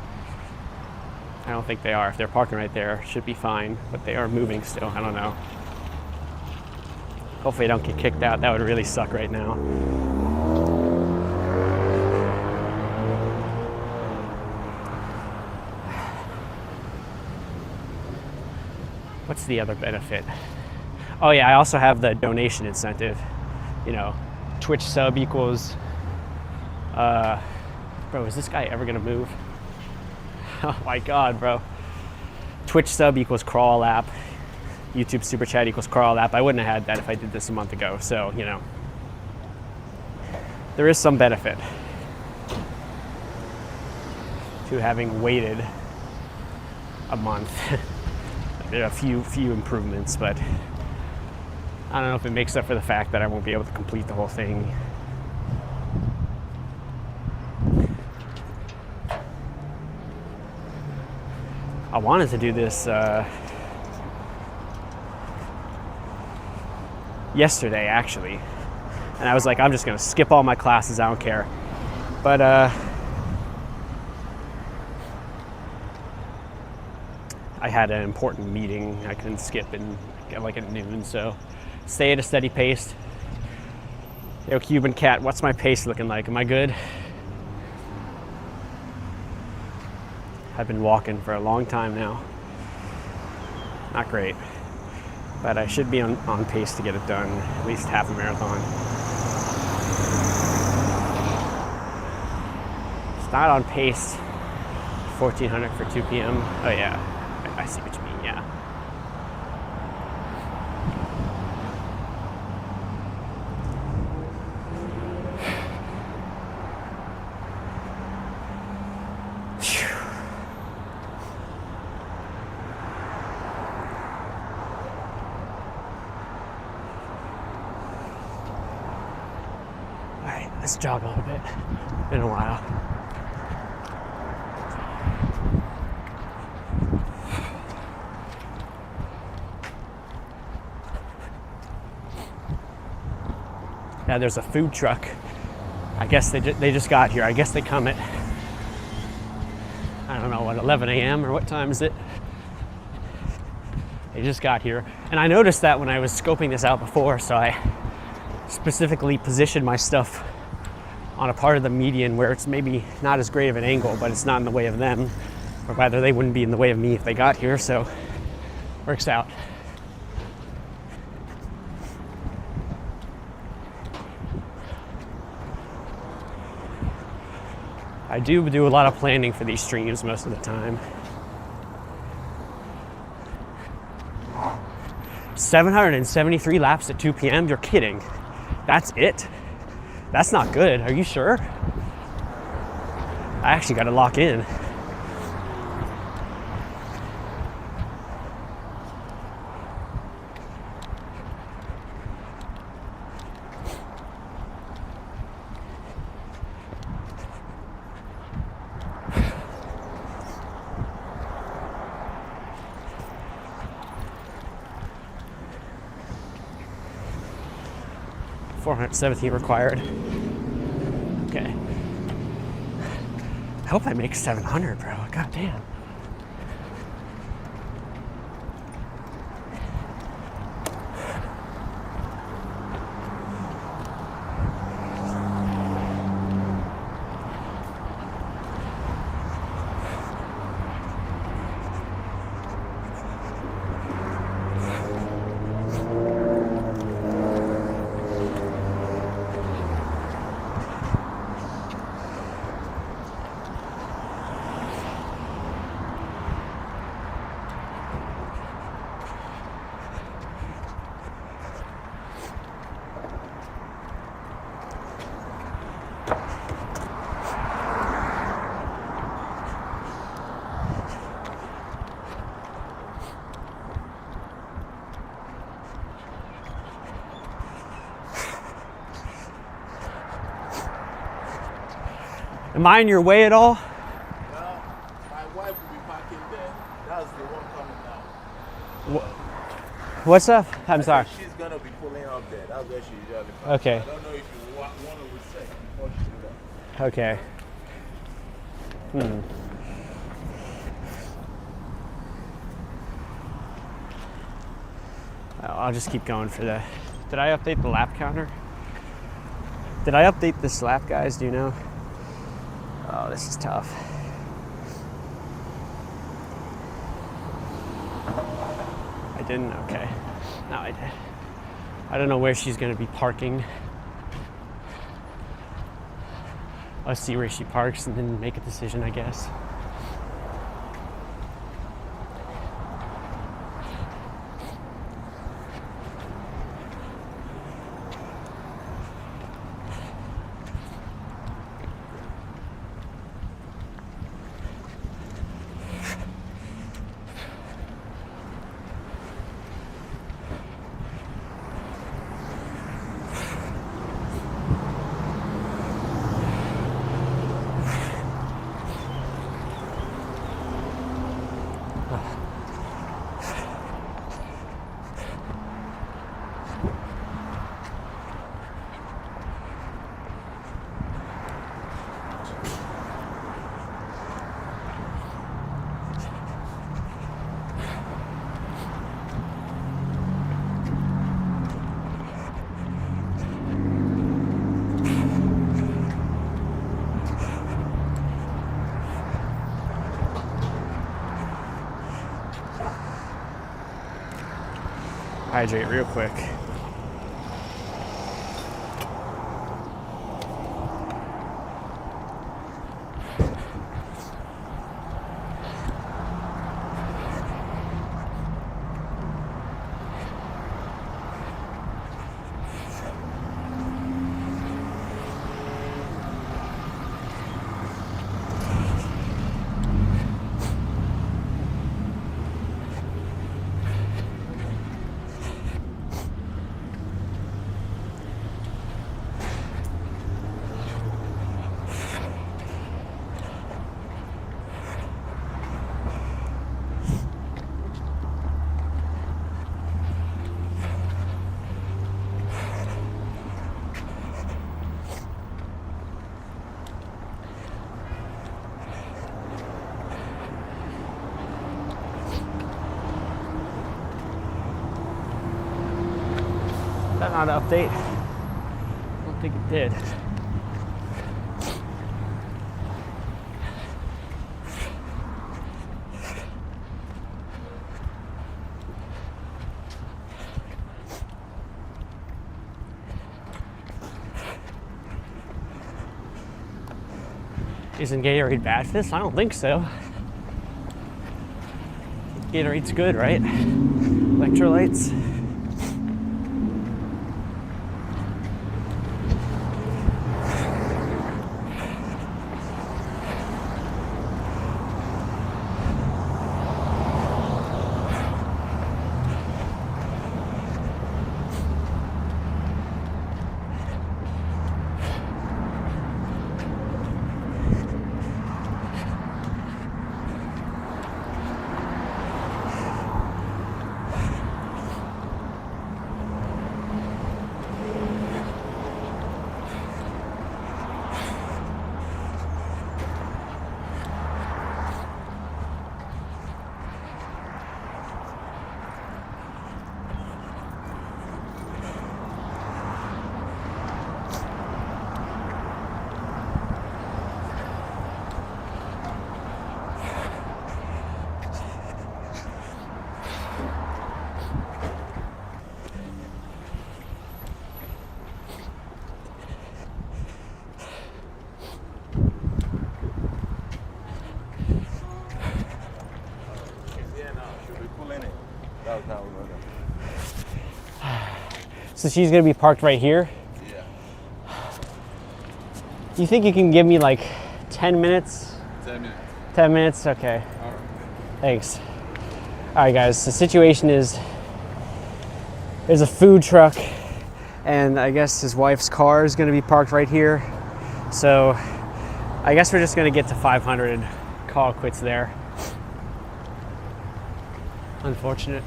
I don't think they are. If they're parking right there, it should be fine, but they are moving still. I don't know. Hopefully I don't get kicked out. That would really suck right now. What's the other benefit? Oh yeah, I also have the donation incentive. Twitch sub equals, bro, is this guy ever gonna move? Oh my God, bro. Twitch sub equals crawl app. YouTube super chat equals crawl app. I wouldn't have had that if I did this a month ago. So, there is some benefit to having waited a month. There are a few improvements, but I don't know if it makes up for the fact that I won't be able to complete the whole thing. I wanted to do this yesterday, actually, and I was like, I'm just gonna skip all my classes. I don't care. But I had an important meeting I couldn't skip at noon, so stay at a steady pace. Yo, Cuban Cat, what's my pace looking like? Am I good? I've been walking for a long time now. Not great, but I should be on pace to get it done, at least half a marathon. It's not on pace. 1400 for 2 p.m. Oh yeah, I see what you mean, yeah. Let's jog a little bit. Been a while. Yeah, there's a food truck. I guess they just got here. I guess they come at, I don't know, what, 11 a.m. or what time is it? They just got here. And I noticed that when I was scoping this out before, so I specifically positioned my stuff on a part of the median where it's maybe not as great of an angle, but it's not in the way of them, or rather they wouldn't be in the way of me if they got here, so works out. I do a lot of planning for these streams most of the time. 773 laps at 2 p.m. You're kidding. That's it? That's not good. Are you sure? I actually got to lock in. .417 required. Okay. I hope I make 700, bro. God damn. Am I in your way at all? Well, my wife will be parking there. That's the one coming now. What's up? I'm sorry. She's going to be pulling up there. That's where she usually parks. Okay. I don't know if you want to reset before she do that. Okay. I'll just keep going for the... Did I update the lap counter? Did I update this lap, guys? Do you know? Oh, this is tough. I didn't? Okay. No, I did. I don't know where she's going to be parking. Let's see where she parks and then make a decision, I guess. Hydrate real quick. That not an update? I don't think it did. Isn't Gatorade bad for this? I don't think so. Gatorade's good, right? Electrolytes. So she's gonna be parked right here? Yeah. You think you can give me like 10 minutes? 10 minutes. 10 minutes? Okay. All right. Thanks. All right, guys, the situation is there's a food truck, and I guess his wife's car is gonna be parked right here. So I guess we're just gonna get to 500 and call it quits there. Unfortunate.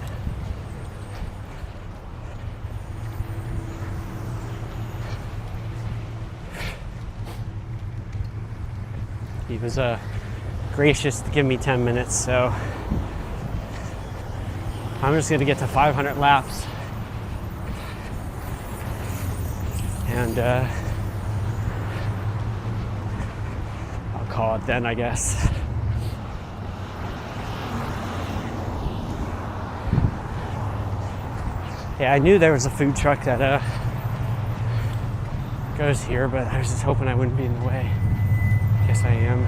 He was gracious to give me 10 minutes, so I'm just gonna get to 500 laps. And I'll call it then, I guess. Yeah, I knew there was a food truck that goes here, but I was just hoping I wouldn't be in the way. Guess I am.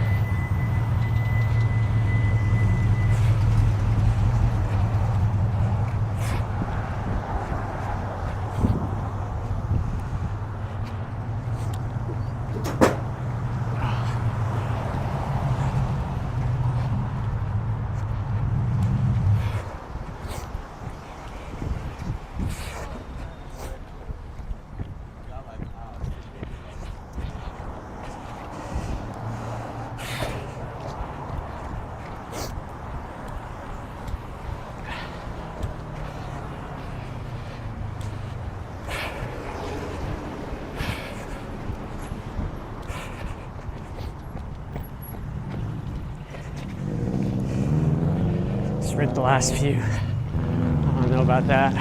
Sprint the last few. I don't know about that.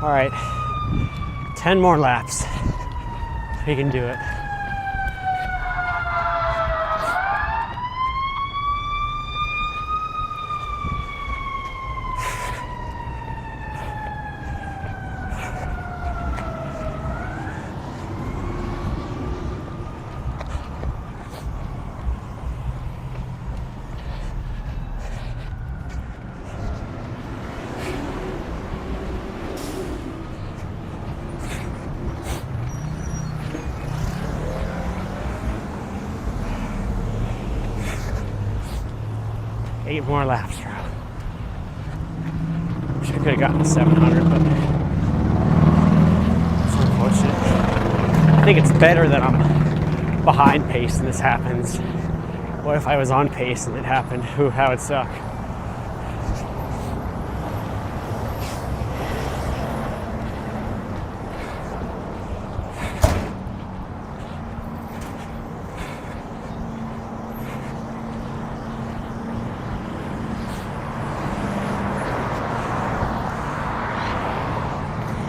All right, 10 more laps. We can do it. Eight more laps, bro. Wish I could have gotten to 700, but it's unfortunate. I think it's better that I'm behind pace and this happens. What if I was on pace and it happened? Ooh, how would suck.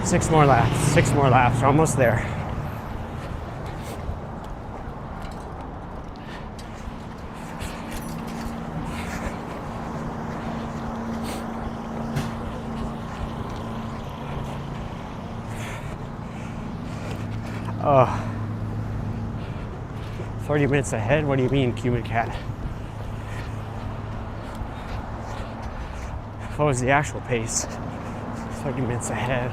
Six more laps, we're almost there. Oh. 30 minutes ahead? What do you mean, Cuban Cat? What was the actual pace? 30 minutes ahead.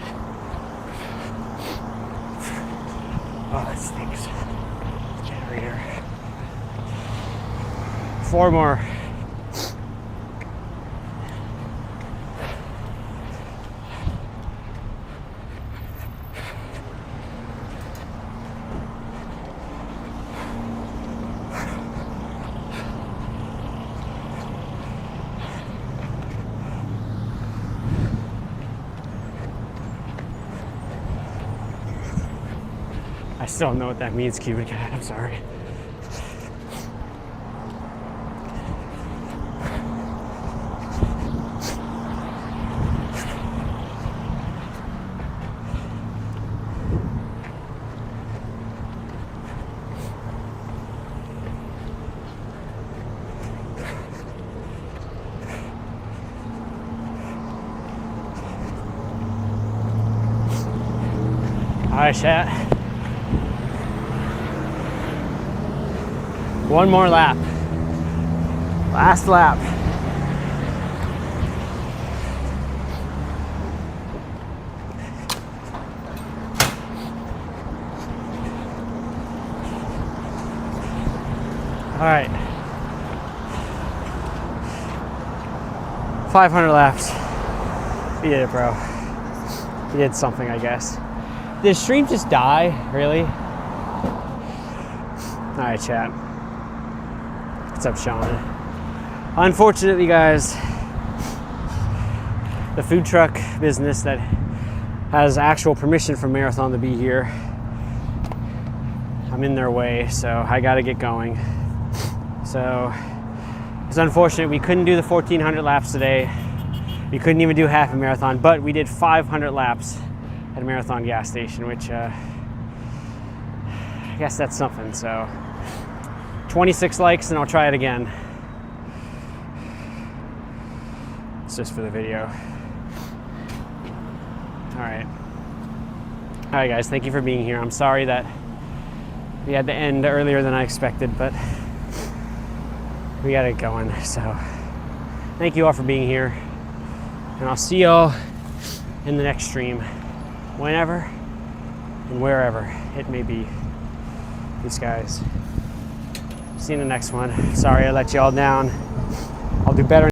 Oh, that stinks. Generator. 4 more. I still don't know what that means, Cuban Cat. I'm sorry. All right, chat. One more lap. Last lap. All right. 500 laps. You did it, bro. You did something, I guess. Did the stream just die? Really? All right, chat. What's up, Sean? Unfortunately, guys, the food truck business that has actual permission from Marathon to be here, I'm in their way, so I gotta get going. So it's unfortunate we couldn't do the 1,400 laps today. We couldn't even do half a marathon, but we did 500 laps at a Marathon gas station, which I guess that's something. So 26 likes and I'll try it again. It's just for the video. All right, guys, thank you for being here. I'm sorry that we had to end earlier than I expected, but we got it going. So thank you all for being here, and I'll see y'all in the next stream, whenever and wherever it may be. Peace, guys. See you in the next one. Sorry I let you all down. I'll do better.